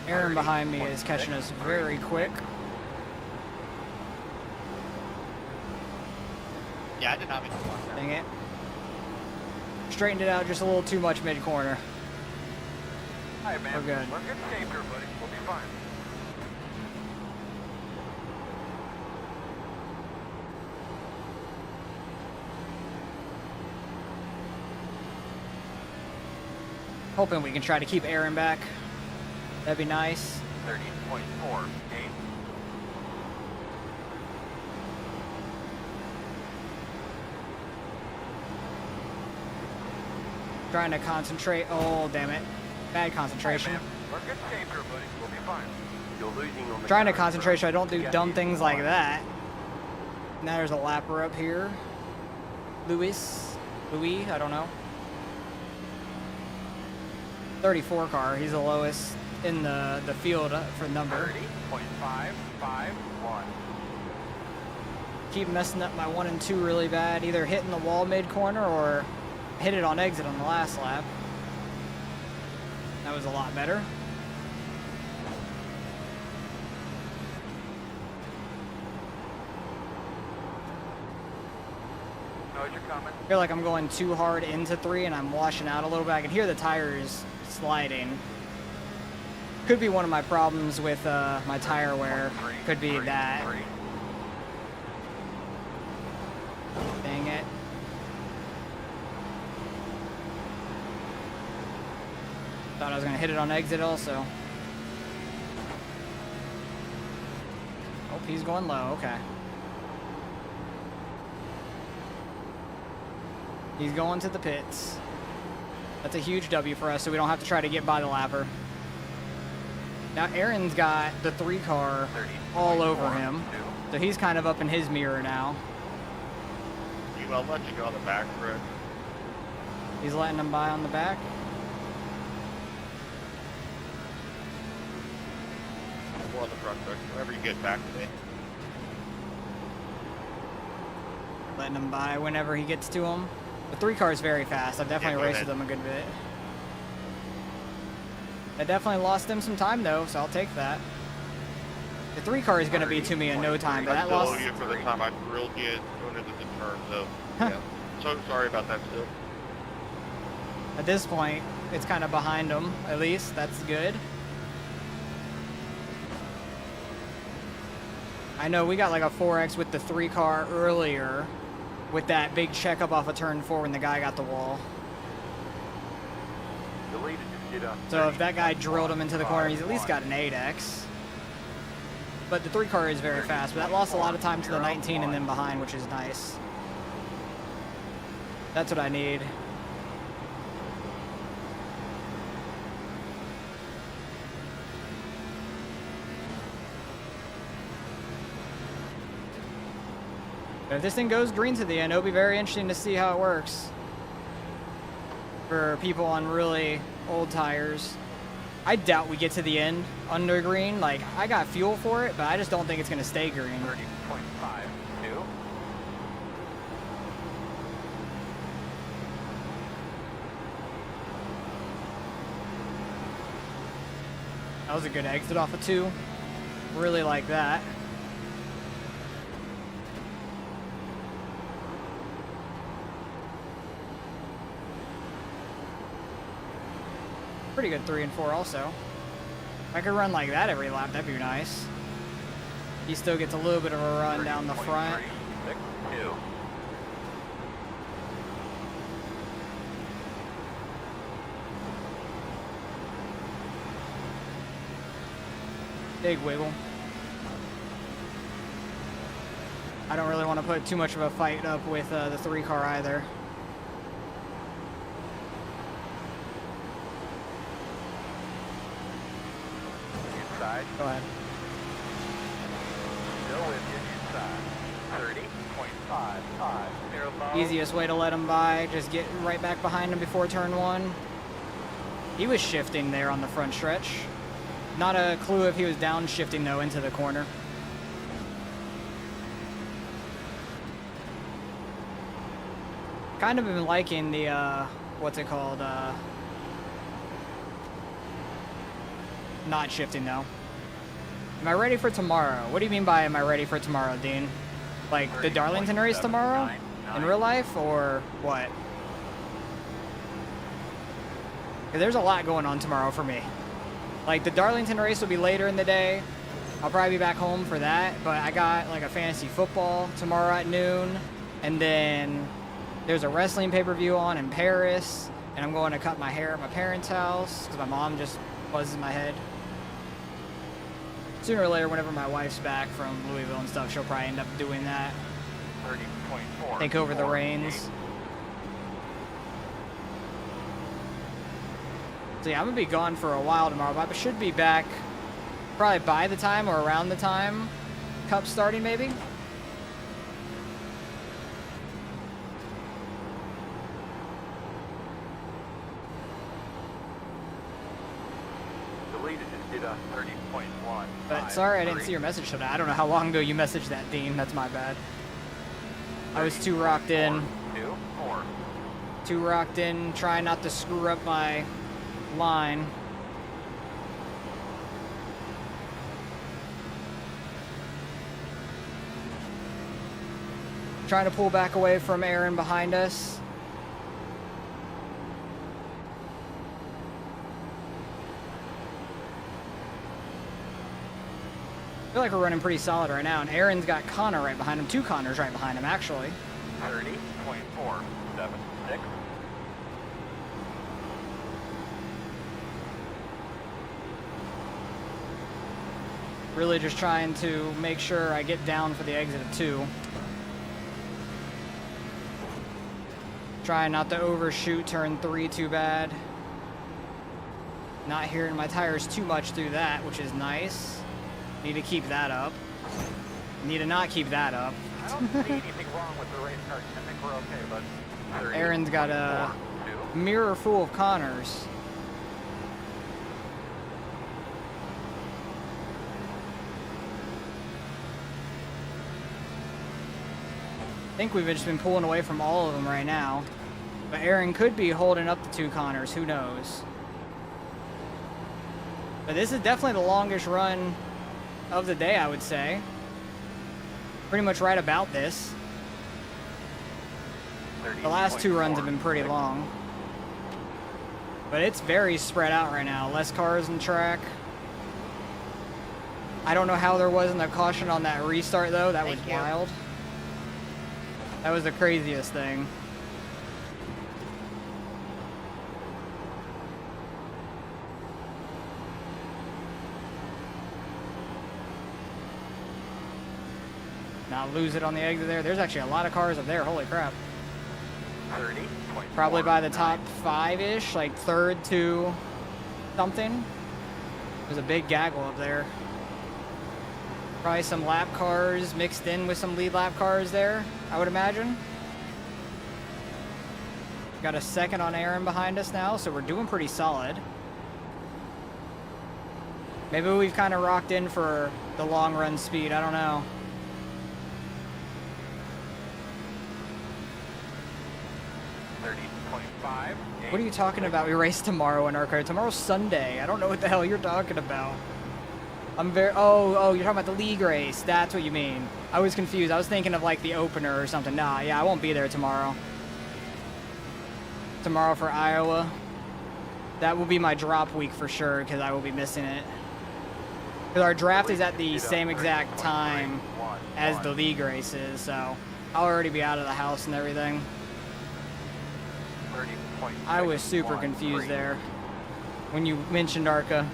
Aaron behind me is catching us very quick. Yeah, I did not mean to block that. Dang it. Straightened it out just a little too much mid-corner. Hi, man. We're good. We're in good shape here, buddy. We'll be fine. Hoping we can try to keep Aaron back. That'd be nice. 30.48. Trying to concentrate. Oh, damn it. Bad concentration. We're in good shape here, buddy. We'll be fine. You're losing on the Trying to concentrate so I don't do dumb things like that. Now there's a lapper up here. Louis, I don't know. 34 car. He's the lowest in the field for number. 30.551. Keep messing up my 1 and 2 really bad. Either hitting the wall mid-corner or hit it on exit on the last lap. That was a lot better. Knows you're coming. I feel like I'm going too hard into 3 and I'm washing out a little bit. I can hear the tires sliding. Could be one of my problems with my tire wear. Could be that. Dang it. Thought I was going to hit it on exit also. Oh, he's going low. Okay. He's going to the pits. That's a huge W for us, so we don't have to try to get by the lapper. Now Aaron's got the 3 car all over him, so he's kind of up in his mirror now. I'll let you go on the back, Rick. He's letting him by on the back. Or on the front, Rick. Whenever you get back to me. Letting him by whenever he gets to him. The 3 car is very fast. I've definitely raced with him a good bit. I definitely lost him some time though, so I'll take that. The 3 car is going to be to me in no time, but that lost. You for the time I grilled you going into the turn, so yeah. So sorry about that still. At this point, it's kind of behind him, at least. That's good. I know we got like a 4X with the 3 car earlier with that big checkup off of turn 4 when the guy got the wall. So if that guy drilled him into the corner, he's at least got an 8X. But the 3 car is very fast, but that lost a lot of time to the 19 and then behind, which is nice. That's what I need. But if this thing goes green to the end, it'll be very interesting to see how it works. For people on really old tires. I doubt we get to the end under green. Like, I got fuel for it, but I just don't think it's going to stay green. 30.52. That was a good exit off of 2. Really like that. Pretty good 3 and 4 also. If I could run like that every lap, that'd be nice. He still gets a little bit of a run down the front. 30.362. Big wiggle. I don't really want to put too much of a fight up with the 3 car either. Inside. Go ahead. Still with you inside. 30.55. Near low. Easiest way to let him by, just get right back behind him before turn 1. He was shifting there on the front stretch. Not a clue if he was downshifting though into the corner. Kind of been liking the, what's it called, not shifting though. Am I ready for tomorrow? What do you mean by am I ready for tomorrow, Dean? Like the Darlington race tomorrow? In real life, or what? 'Cause there's a lot going on tomorrow for me. Like the Darlington race will be later in the day. I'll probably be back home for that, but I got like a fantasy football tomorrow at noon, and then there's a wrestling pay-per-view on in Paris, and I'm going to cut my hair at my parents' house because my mom just buzzes my head. Sooner or later, whenever my wife's back from Louisville and stuff, she'll probably end up doing that. 30.4. Take over the reins. So yeah, I'm gonna be gone for a while tomorrow, but I should be back probably by the time or around the time Cup's starting, maybe. Deleted it. Did a 30.1. But sorry I didn't see your message today. I don't know how long ago you messaged that, Dean. That's my bad. I was too rocked in. 2, 4. Too rocked in, trying not to screw up my line. Trying to pull back away from Aaron behind us. I feel like we're running pretty solid right now, and Aaron's got Connor right behind him. 2 Connors right behind him, actually. 30.476. Really just trying to make sure I get down for the exit of 2. Trying not to overshoot turn 3 too bad. Not hearing my tires too much through that, which is nice. Need to keep that up. Need to not keep that up. I don't see anything wrong with the race car. I think we're okay, but 30. Aaron's got a mirror full of Connors. I think we've just been pulling away from all of them right now. But Aaron could be holding up the 2 Connors, who knows. But this is definitely the longest run of the day, I would say. Pretty much right about this. The last 2 runs have been pretty long. But it's very spread out right now. Less cars in track. I don't know how there wasn't a caution on that restart though. That was wild. That was the craziest thing. Not lose it on the exit there. There's actually a lot of cars up there. Holy crap. 30. Probably by the top 5-ish, like 3rd to something. There's a big gaggle up there. Probably some lap cars mixed in with some lead lap cars there, I would imagine. Got a 2nd on Aaron behind us now, so we're doing pretty solid. Maybe we've kind of rocked in for the long run speed, I don't know. What are you talking about? We race tomorrow in our car. Tomorrow's Sunday. I don't know what the hell you're talking about. I'm very... Oh, you're talking about the league race. That's what you mean. I was confused. I was thinking of like the opener or something. Nah, yeah, I won't be there tomorrow. Tomorrow for Iowa. That will be my drop week for sure because I will be missing it. Because our draft is at the same exact time as the league races, so I'll already be out of the house and everything. I was super confused there when you mentioned ARCA.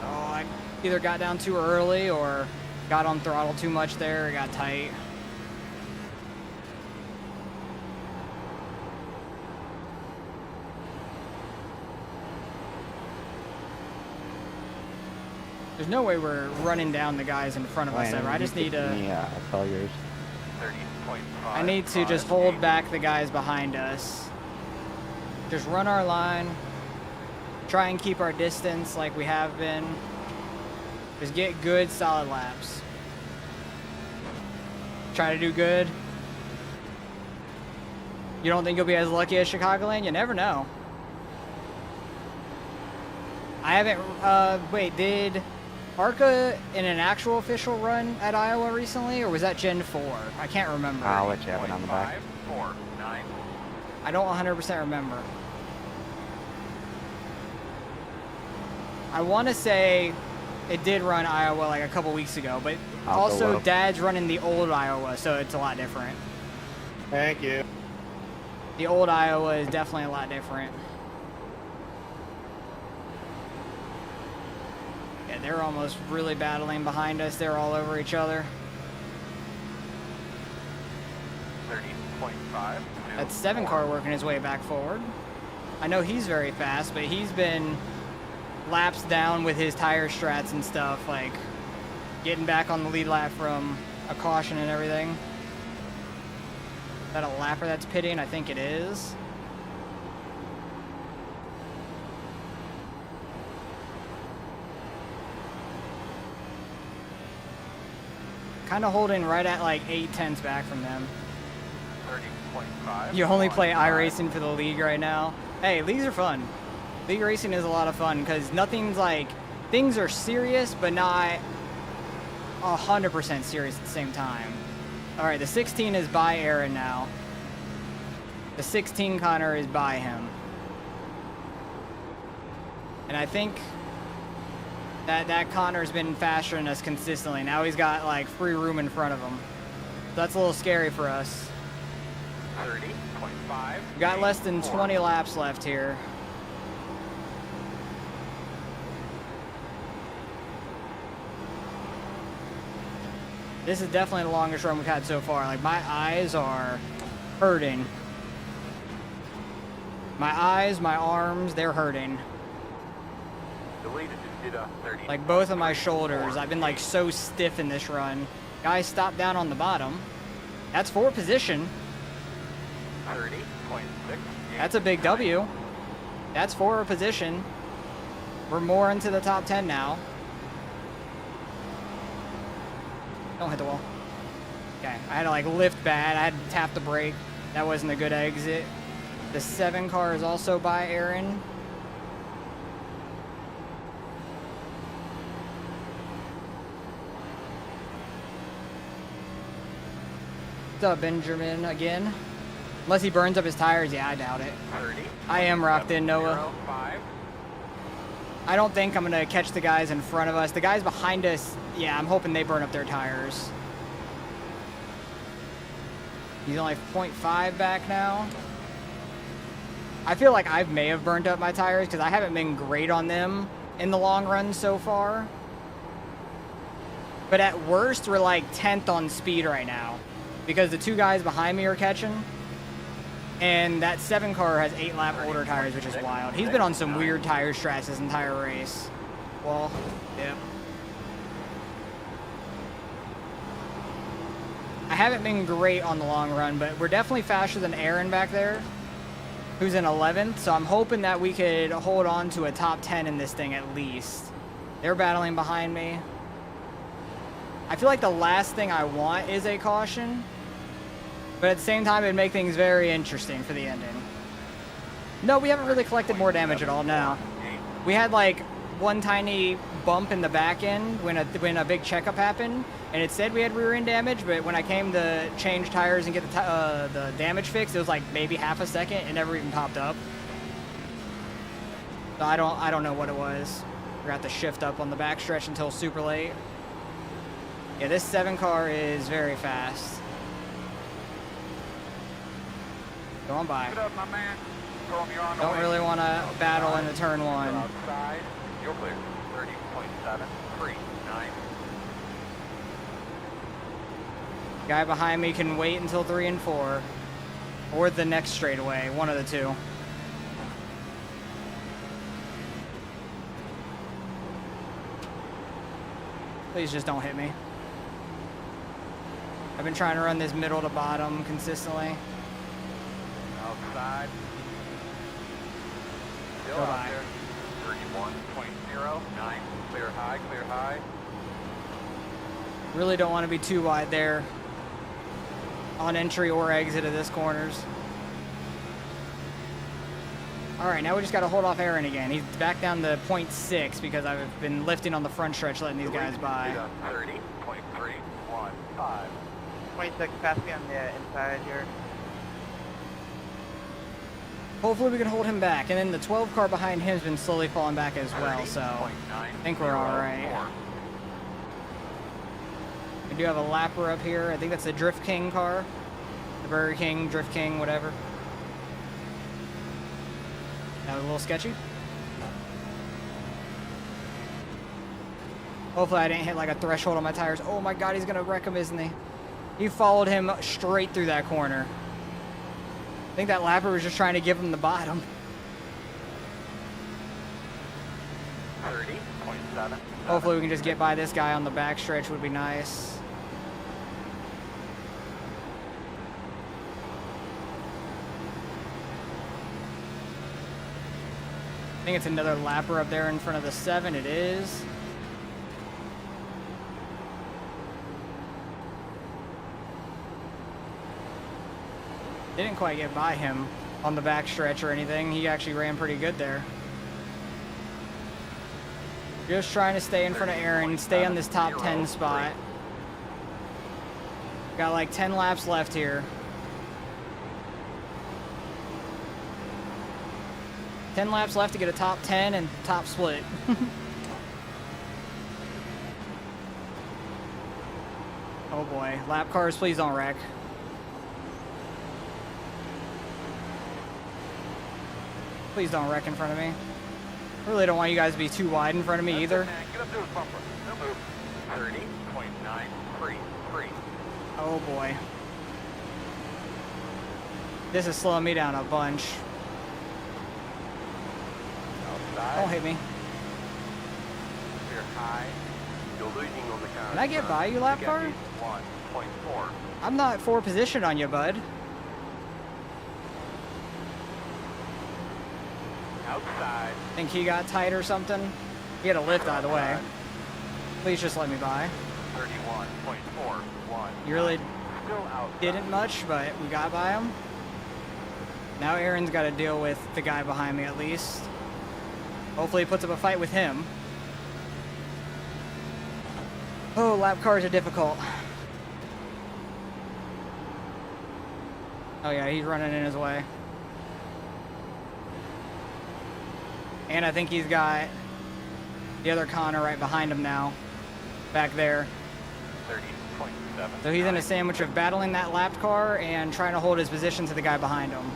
Oh, either got down too early or got on throttle too much there. It got tight. There's no way we're running down the guys in front of us ever. I just need to... Yeah, I saw yours. 30.5. I need to just hold back the guys behind us. Just run our line. Try and keep our distance like we have been. Just get good, solid laps. Try to do good. You don't think you'll be as lucky as Chicagoland? You never know. I haven't... wait, did... ARCA in an actual official run at Iowa recently, or was that Gen 4? I can't remember. I'll let you have it on the back. 549. I don't 100% remember. I want to say it did run Iowa like a couple weeks ago, but I'll also go up. Dad's running the old Iowa, so it's a lot different. Thank you. The old Iowa is definitely a lot different. Yeah, they're almost really battling behind us. They're all over each other. 30.5. That 7 car working his way back forward. I know he's very fast, but he's been laps down with his tire strats and stuff, like getting back on the lead lap from a caution and everything. Is that a lapper that's pitting? I think it is. Kind of holding right at like 8/10 back from them. 30.5. You only play iRacing for the league right now. Hey, leagues are fun. League racing is a lot of fun because nothing's like, things are serious, but not 100% serious at the same time. All right, the 16 is by Aaron now. The 16 Connor is by him. And I think that Connor's been faster than us consistently. Now he's got like free room in front of him. That's a little scary for us. 30.5. We've got less than 20 laps left here. This is definitely the longest run we've had so far. Like, my eyes are hurting. My eyes, my arms, they're hurting. Deleted. Did a 30. Like, both of my shoulders. I've been, like, so stiff in this run. Guys, stop down on the bottom. That's 4th position. 30.6. That's a big W. That's 4th position. We're more into the top 10 now. Don't hit the wall. Okay, I had to like lift bad. I had to tap the brake. That wasn't a good exit. The 7 car is also by Aaron. What's up, Benjamin, again? Unless he burns up his tires, yeah, I doubt it. 30. I am rocked in, Noah. 5. I don't think I'm gonna catch the guys in front of us. The guys behind us, yeah, I'm hoping they burn up their tires. He's only 0.5 back now. I feel like I may have burned up my tires because I haven't been great on them in the long run so far. But at worst, we're like 10th on speed right now because the 2 guys behind me are catching. And that 7 car has 8 lap older tires, which is wild. He's been on some weird tire strats this entire race. Well, yeah. I haven't been great on the long run, but we're definitely faster than Aaron back there, who's in 11th. So I'm hoping that we could hold on to a top 10 in this thing at least. They're battling behind me. I feel like the last thing I want is a caution. But at the same time, it'd make things very interesting for the ending. No, we haven't really collected more damage at all now. We had like one tiny bump in the back end when a big checkup happened, and it said we had rear end damage, but when I came to change tires and get the damage fixed, it was like maybe half a second. It never even popped up. So I don't know what it was. We're gonna have to shift up on the backstretch until super late. Yeah, this 7 car is very fast. Go on by. Get up, my man. You're on the Don't way. really want to battle into turn 1. Outside. You're clear. 30.739. Guy behind me can wait until 3 and 4. Or the next straightaway, one of the two. Please just don't hit me. I've been trying to run this middle to bottom consistently. Outside. Still Go out by. there. 31.09. Clear high, clear high. Really don't want to be too wide there on entry or exit of this corners. All right, now we just got to hold off Aaron again. He's back down to 0.6 because I've been lifting on the front stretch, letting these guys by. 30.315. 26, pass me on the inside here. Hopefully we can hold him back. And then the 12 car behind him has been slowly falling back as well, so I think we're all right. We do have a lapper up here. I think that's the Drift King car. The Burger King, Drift King, whatever. That was a little sketchy. Hopefully I didn't hit like a threshold on my tires. Oh my god, he's gonna wreck him, isn't he? He followed him straight through that corner. I think that lapper was just trying to give him the bottom. 30.7. Hopefully we can just get by this guy on the back stretch would be nice. I think it's another lapper up there in front of the 7. It is. Didn't quite get by him on the back stretch or anything. He actually ran pretty good there. Just trying to stay in front of Aaron, stay on this top 10 spot. Got like 10 laps left here. 10 laps left to get a top 10 and top split. Oh boy, lap cars, please don't wreck. Please don't wreck in front of me. I really don't want you guys to be too wide in front of me either. Get up to the bumper. No move. 30.933. Oh boy. This is slowing me down a bunch. Outside. Don't hit me. Clear high. You're losing on the counter. Can I get by you, lap car? 1.4. I'm not 4 position on you, bud. Outside. Think he got tight or something? He had a lift either way. Please just let me by. 31.41. You really Still outside. didn't much, but we got by him. Now Aaron's got to deal with the guy behind me at least. Hopefully he puts up a fight with him. Oh, lap cars are difficult. Oh yeah, he's running in his way. And I think he's got the other Connor right behind him now. Back there. 30.7. So he's in a sandwich of battling that lapped car and trying to hold his position to the guy behind him.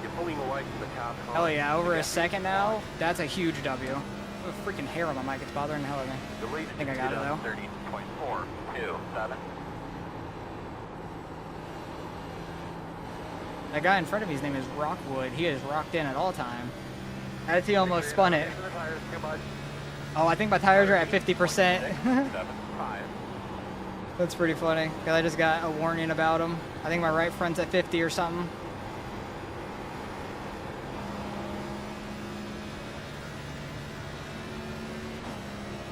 You're pulling away from the car. Hell yeah, over a second now. That's a huge W. Oh, freaking hair on my mic, it's bothering the hell out of me. I think I got it, though. 30.427. That guy in front of me, his name is Rockwood. He is rocked in at all time. As he almost spun it. Oh, I think my tires are at 50%. That's pretty funny, because I just got a warning about them. I think my right front's at 50 or something.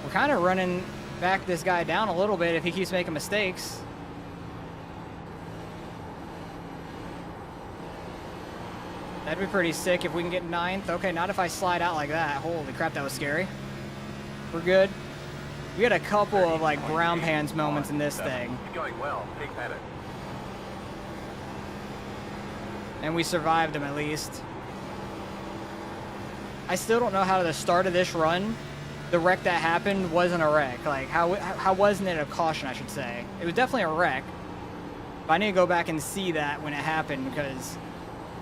We're kind of running back this guy down a little bit if he keeps making mistakes. That'd be pretty sick if we can get 9th. Okay, not if I slide out like that. Holy crap, that was scary. We're good. We had a couple of like brown pants moments in this thing. Going well. Take at it. And we survived them at least. I still don't know how the start of this run, the wreck that happened wasn't a wreck. Like how wasn't it a caution, I should say. It was definitely a wreck. But I need to go back and see that when it happened because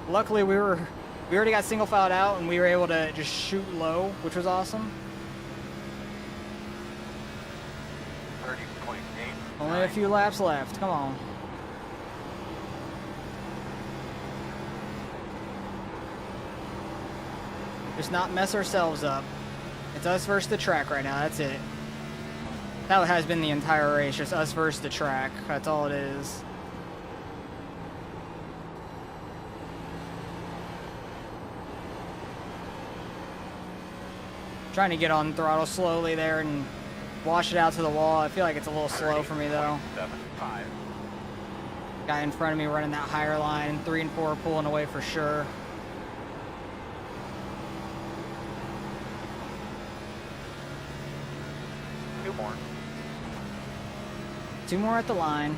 luckily we were We already got single filed out, and we were able to just shoot low, which was awesome. 30.8. Only a few laps left. Come on. Just not mess ourselves up. It's us versus the track right now. That's it. That has been the entire race. Just us versus the track. That's all it is. Trying to get on throttle slowly there and wash it out to the wall. I feel like it's a little slow for me though. 75. Guy in front of me running that higher line. 3 and 4 pulling away for sure. Two more. 2 more at the line.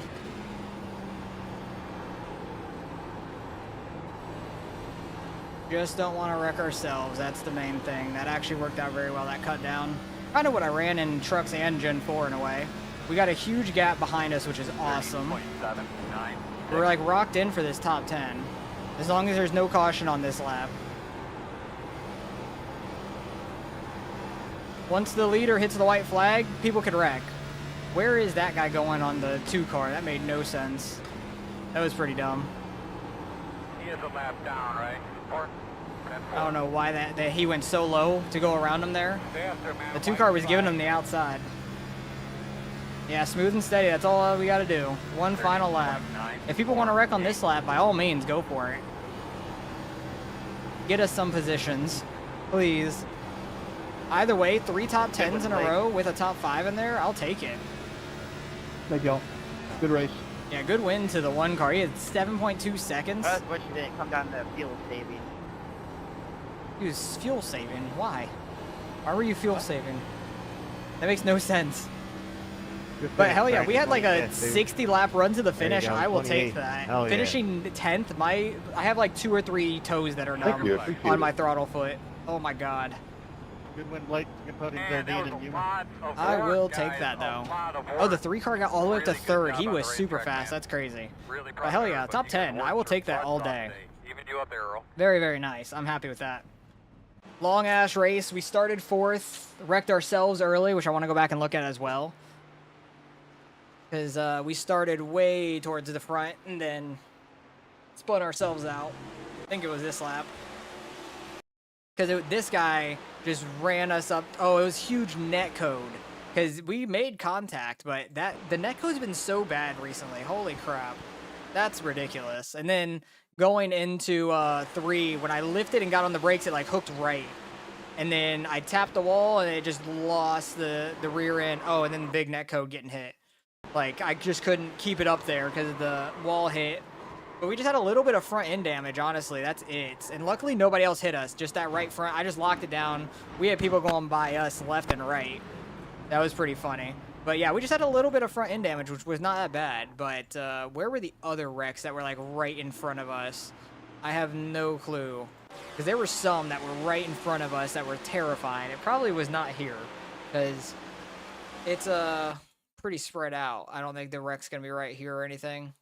Just don't want to wreck ourselves. That's the main thing. That actually worked out very well, that cut down. Kind of what I ran in trucks and Gen 4 in a way. We got a huge gap behind us, which is awesome. 30.79. We're like rocked in for this top 10. As long as there's no caution on this lap. Once the leader hits the white flag, people could wreck. Where is that guy going on the 2 car? That made no sense. That was pretty dumb. He is a lap down, right? Or, I don't know why that he went so low to go around him there. The 2 car was giving him the outside. Yeah, smooth and steady. That's all we got to do. One final lap. If people want to wreck on this lap, by all means, go for it. Get us some positions, please. Either way, 3 top 10s in a row with a top 5 in there, I'll take it. Thank y'all. Good race. Yeah, good win to the 1 car. He had 7.2 seconds. That's what you didn't come down to fuel saving. He was fuel saving. Why? Why were you fuel saving? That makes no sense. But hell yeah, we had like a 60 lap run to the finish. I will take that. Hell yeah. Finishing 10th, I have like 2 or 3 toes that are numb on my throttle foot. Oh my god. Good win, Blake. Good podium there, Dean and you. I will take that though. Oh, the 3 car got all the way up to 3rd. He was super fast. That's crazy. But hell yeah, top 10. I will take that all day. Even you up there, Earl. Very, very nice. I'm happy with that. Long ass race. We started 4th, wrecked ourselves early, which I want to go back and look at as well. Because we started way towards the front and then spun ourselves out. I think it was this lap. Because this guy just ran us up. Oh, it was huge net code. Because we made contact, but the net code's been so bad recently. Holy crap. That's ridiculous. And then going into 3, when I lifted and got on the brakes, it like hooked right. And then I tapped the wall and it just lost the rear end. Oh, and then the big net code getting hit. Like, I just couldn't keep it up there because the wall hit. But we just had a little bit of front end damage, honestly. That's it. And luckily, nobody else hit us. Just that right front. I just locked it down. We had people going by us left and right. That was pretty funny. But yeah, we just had a little bit of front end damage, which was not that bad. But where were the other wrecks that were like right in front of us? I have no clue. Because there were some that were right in front of us that were terrifying. It probably was not here. Because it's pretty spread out. I don't think the wreck's going to be right here or anything.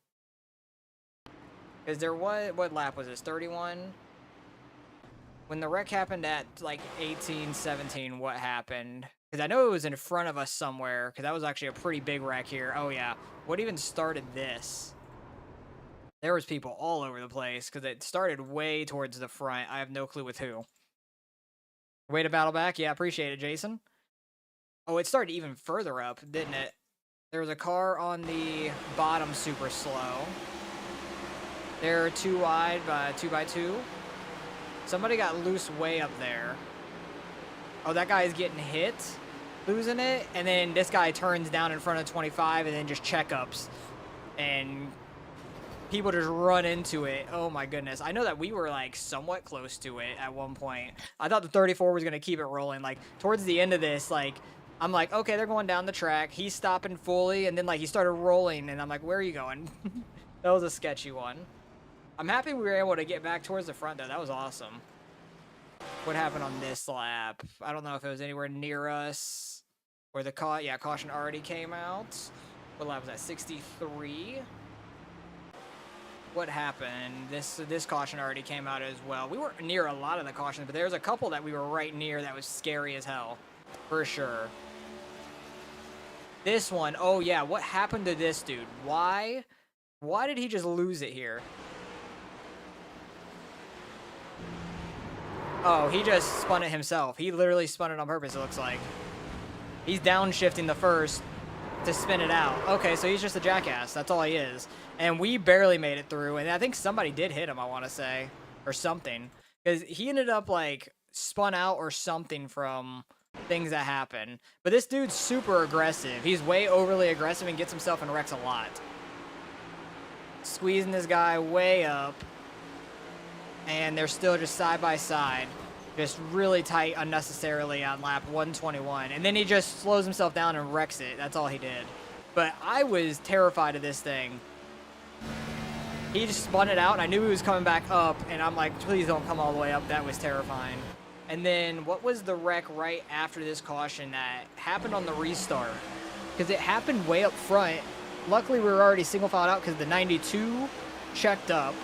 Because there was, what lap was this, 31? When the wreck happened at like 18, 17, what happened? Because I know it was in front of us somewhere, because that was actually a pretty big wreck here. Oh yeah, what even started this? There was people all over the place, because it started way towards the front. I have no clue with who. Way to battle back? Yeah, appreciate it, Jason. Oh, it started even further up, didn't it? There was a car on the bottom super slow. They're 2 wide by 2x2. Somebody got loose way up there. Oh, that guy is getting hit, losing it, and then this guy turns down in front of 25 and then just checkups. And people just run into it. Oh my goodness. I know that we were like somewhat close to it at one point. I thought the 34 was going to keep it rolling. Like towards the end of this, like I'm like, okay, they're going down the track. He's stopping fully, and then like he started rolling, and I'm like, where are you going? That was a sketchy one. I'm happy we were able to get back towards the front, though. That was awesome. What happened on this lap? I don't know if it was anywhere near us. Where the caution already came out. What lap was that? 63? what happened? This caution already came out as well. We weren't near a lot of the cautions, but there's a couple that we were right near that was scary as hell, for sure. This one, oh yeah, what happened to this dude? Why did he just lose it here? Oh, he just spun it himself. He literally spun it on purpose, it looks like. He's downshifting the first to spin it out. Okay, so he's just a jackass. That's all he is. And we barely made it through. And I think somebody did hit him, I want to say. Or something. Because he ended up, like, spun out or something from things that happen. But this dude's super aggressive. He's way overly aggressive and gets himself in wrecks a lot. Squeezing this guy way up. And they're still just side by side. Just really tight unnecessarily on lap 121. And then he just slows himself down and wrecks it. That's all he did. But I was terrified of this thing. He just spun it out, and I knew he was coming back up, and I'm like, please don't come all the way up. That was terrifying. And then what was the wreck right after this caution that happened on the restart? Because it happened way up front. Luckily, we were already single filed out because the 92 checked up.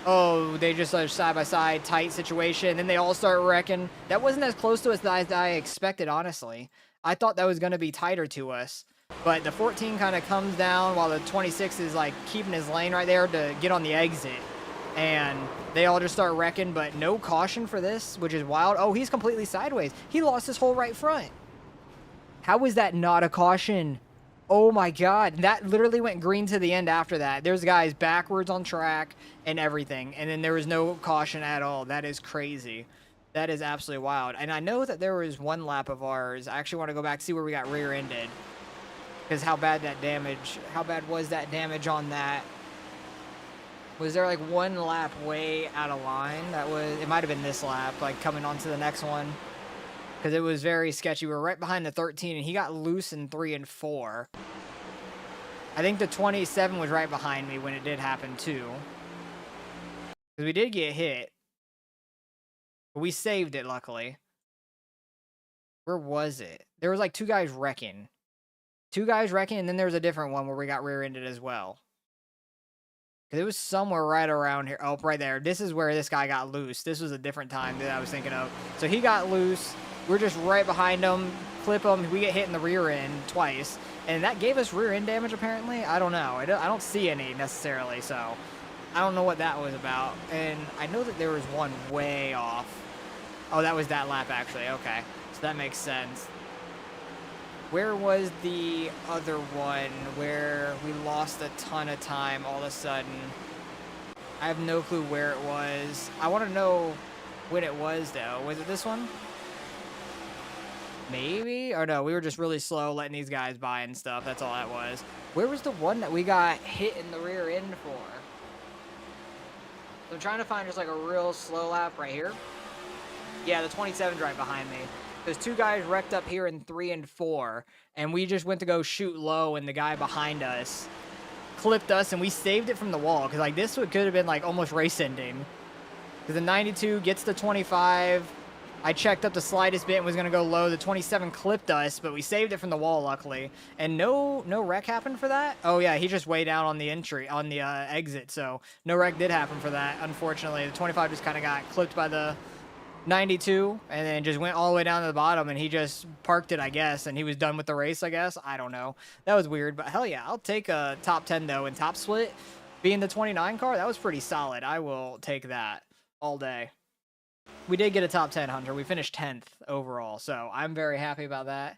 Oh, they just are side-by-side, tight situation. Then they all start wrecking. That wasn't as close to us as I expected, honestly. I thought that was going to be tighter to us. But the 14 kind of comes down while the 26 is, like, keeping his lane right there to get on the exit. And they all just start wrecking, but no caution for this, which is wild. Oh, he's completely sideways. He lost his whole right front. How is that not a caution? Oh my God, that literally went green to the end after that. There's guys backwards on track and everything, and then there was no caution at all. That is crazy. That is absolutely wild. And I know that there was one lap of ours. I actually want to go back and see where we got rear-ended. Because how bad was that damage on that? Was there like one lap way out of line? It might have been this lap, like coming on to the next one. Because it was very sketchy. We were right behind the 13, and he got loose in 3 and 4. I think the 27 was right behind me when it did happen, too. Because we did get hit. But we saved it, luckily. Where was it? There was like 2 guys wrecking. 2 guys wrecking, and then there was a different one where we got rear-ended as well. Because it was somewhere right around here. Oh, right there. This is where this guy got loose. This was a different time that I was thinking of. So he got loose. We're just right behind him, flip him, we get hit in the rear end twice, and that gave us rear end damage apparently. I don't know. I don't see any necessarily, so I don't know what that was about. And I know that there was one way off. Oh, that was that lap actually. Okay, so that makes sense. Where was the other one where we lost a ton of time all of a sudden? I have no clue where it was. I want to know when it was though. Was it this one? Maybe? Or no, we were just really slow letting these guys by and stuff. That's all that was. Where was the one that we got hit in the rear end for? So I'm trying to find just like a real slow lap right here. Yeah, the 27's right behind me. There's 2 guys wrecked up here in 3 and 4. And we just went to go shoot low, and the guy behind us clipped us, and we saved it from the wall. Because like this could have been like almost race ending. Because the 92 gets the 25. I checked up the slightest bit and was going to go low. The 27 clipped us, but we saved it from the wall, luckily. And no wreck happened for that? Oh, yeah, he just way down on the exit, so no wreck did happen for that, unfortunately. The 25 just kind of got clipped by the 92 and then just went all the way down to the bottom, and he just parked it, I guess, and he was done with the race, I guess. I don't know. That was weird, but hell yeah, I'll take a top 10, though, in top split. Being the 29 car, that was pretty solid. I will take that all day. We did get a top 10, Hunter. We finished 10th overall, so I'm very happy about that.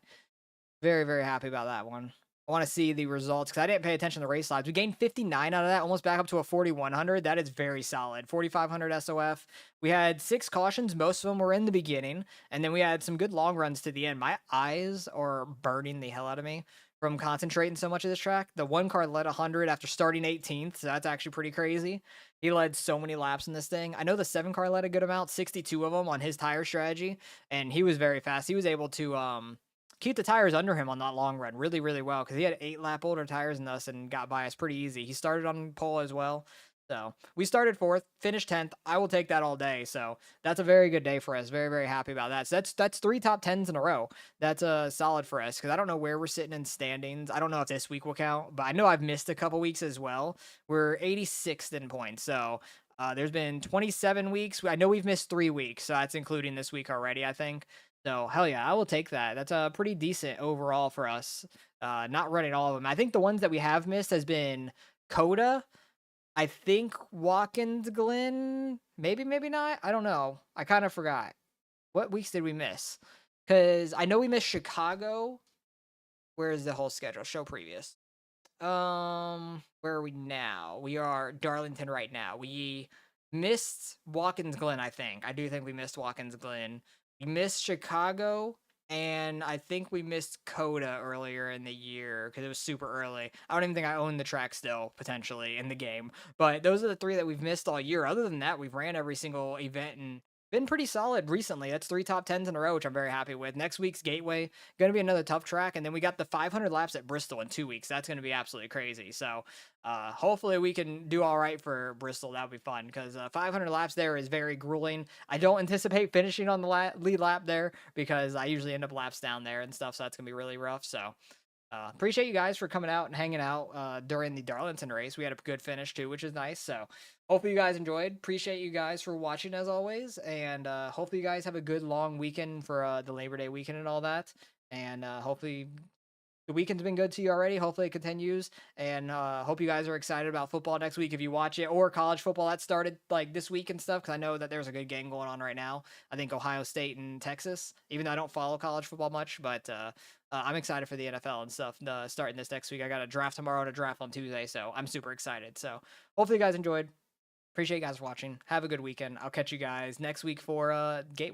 Very, very happy about that one. I want to see the results because I didn't pay attention to the race lives. We gained 59 out of that, almost back up to a 4,100. That is very solid. 4,500 SOF. We had 6 cautions. Most of them were in the beginning, and then we had some good long runs to the end. My eyes are burning the hell out of me from concentrating so much of this track. The one car led 100 after starting 18th, so that's actually pretty crazy. He led so many laps in this thing. I know the 7 car led a good amount, 62 of them on his tire strategy, and he was very fast. He was able to keep the tires under him on that long run really, really well because he had 8 lap older tires than us and got by us pretty easy. He started on pole as well, So we started 4th, finished 10th. I will take that all day. So that's a very good day for us. Very, very happy about that. So that's 3 top 10s in a row. That's solid for us because I don't know where we're sitting in standings. I don't know if this week will count, but I know I've missed a couple weeks as well. We're 86th in points. So there's been 27 weeks. I know we've missed 3 weeks, so that's including this week already, I think. So hell yeah, I will take that. That's pretty decent overall for us. Not running all of them. I think the ones that we have missed has been Coda. I think Watkins Glen, maybe not. I don't know. I kind of forgot. What weeks did we miss? Because I know we missed Chicago. Where is the whole schedule? Show previous. Where are we now? We are Darlington right now. We missed Watkins Glen, I think. I do think we missed Watkins Glen. We missed Chicago. And I think we missed Coda earlier in the year because it was super early. I don't even think I own the track still, potentially, in the game. But those are the 3 that we've missed all year. Other than that, we've ran every single event and been pretty solid recently. That's 3 top 10s in a row, which I'm very happy with. Next week's Gateway, going to be another tough track. And then we got the 500 laps at Bristol in 2 weeks. That's going to be absolutely crazy. So hopefully we can do all right for Bristol. That would be fun because 500 laps there is very grueling. I don't anticipate finishing on the lead lap there because I usually end up laps down there and stuff. So that's going to be really rough. So appreciate you guys for coming out and hanging out during the Darlington race. We had a good finish too, which is nice. So hopefully you guys enjoyed. Appreciate you guys for watching as always. And hopefully you guys have a good long weekend for the Labor Day weekend and all that. And hopefully the weekend's been good to you already. Hopefully it continues. And hope you guys are excited about football next week if you watch it, or college football that started like this week and stuff. Because I know that there's a good game going on right now. I think Ohio State and Texas, even though I don't follow college football much, but I'm excited for the NFL and stuff starting this next week. I got a draft tomorrow and a draft on Tuesday, so I'm super excited. So hopefully you guys enjoyed. Appreciate you guys watching. Have a good weekend. I'll catch you guys next week for Gateway.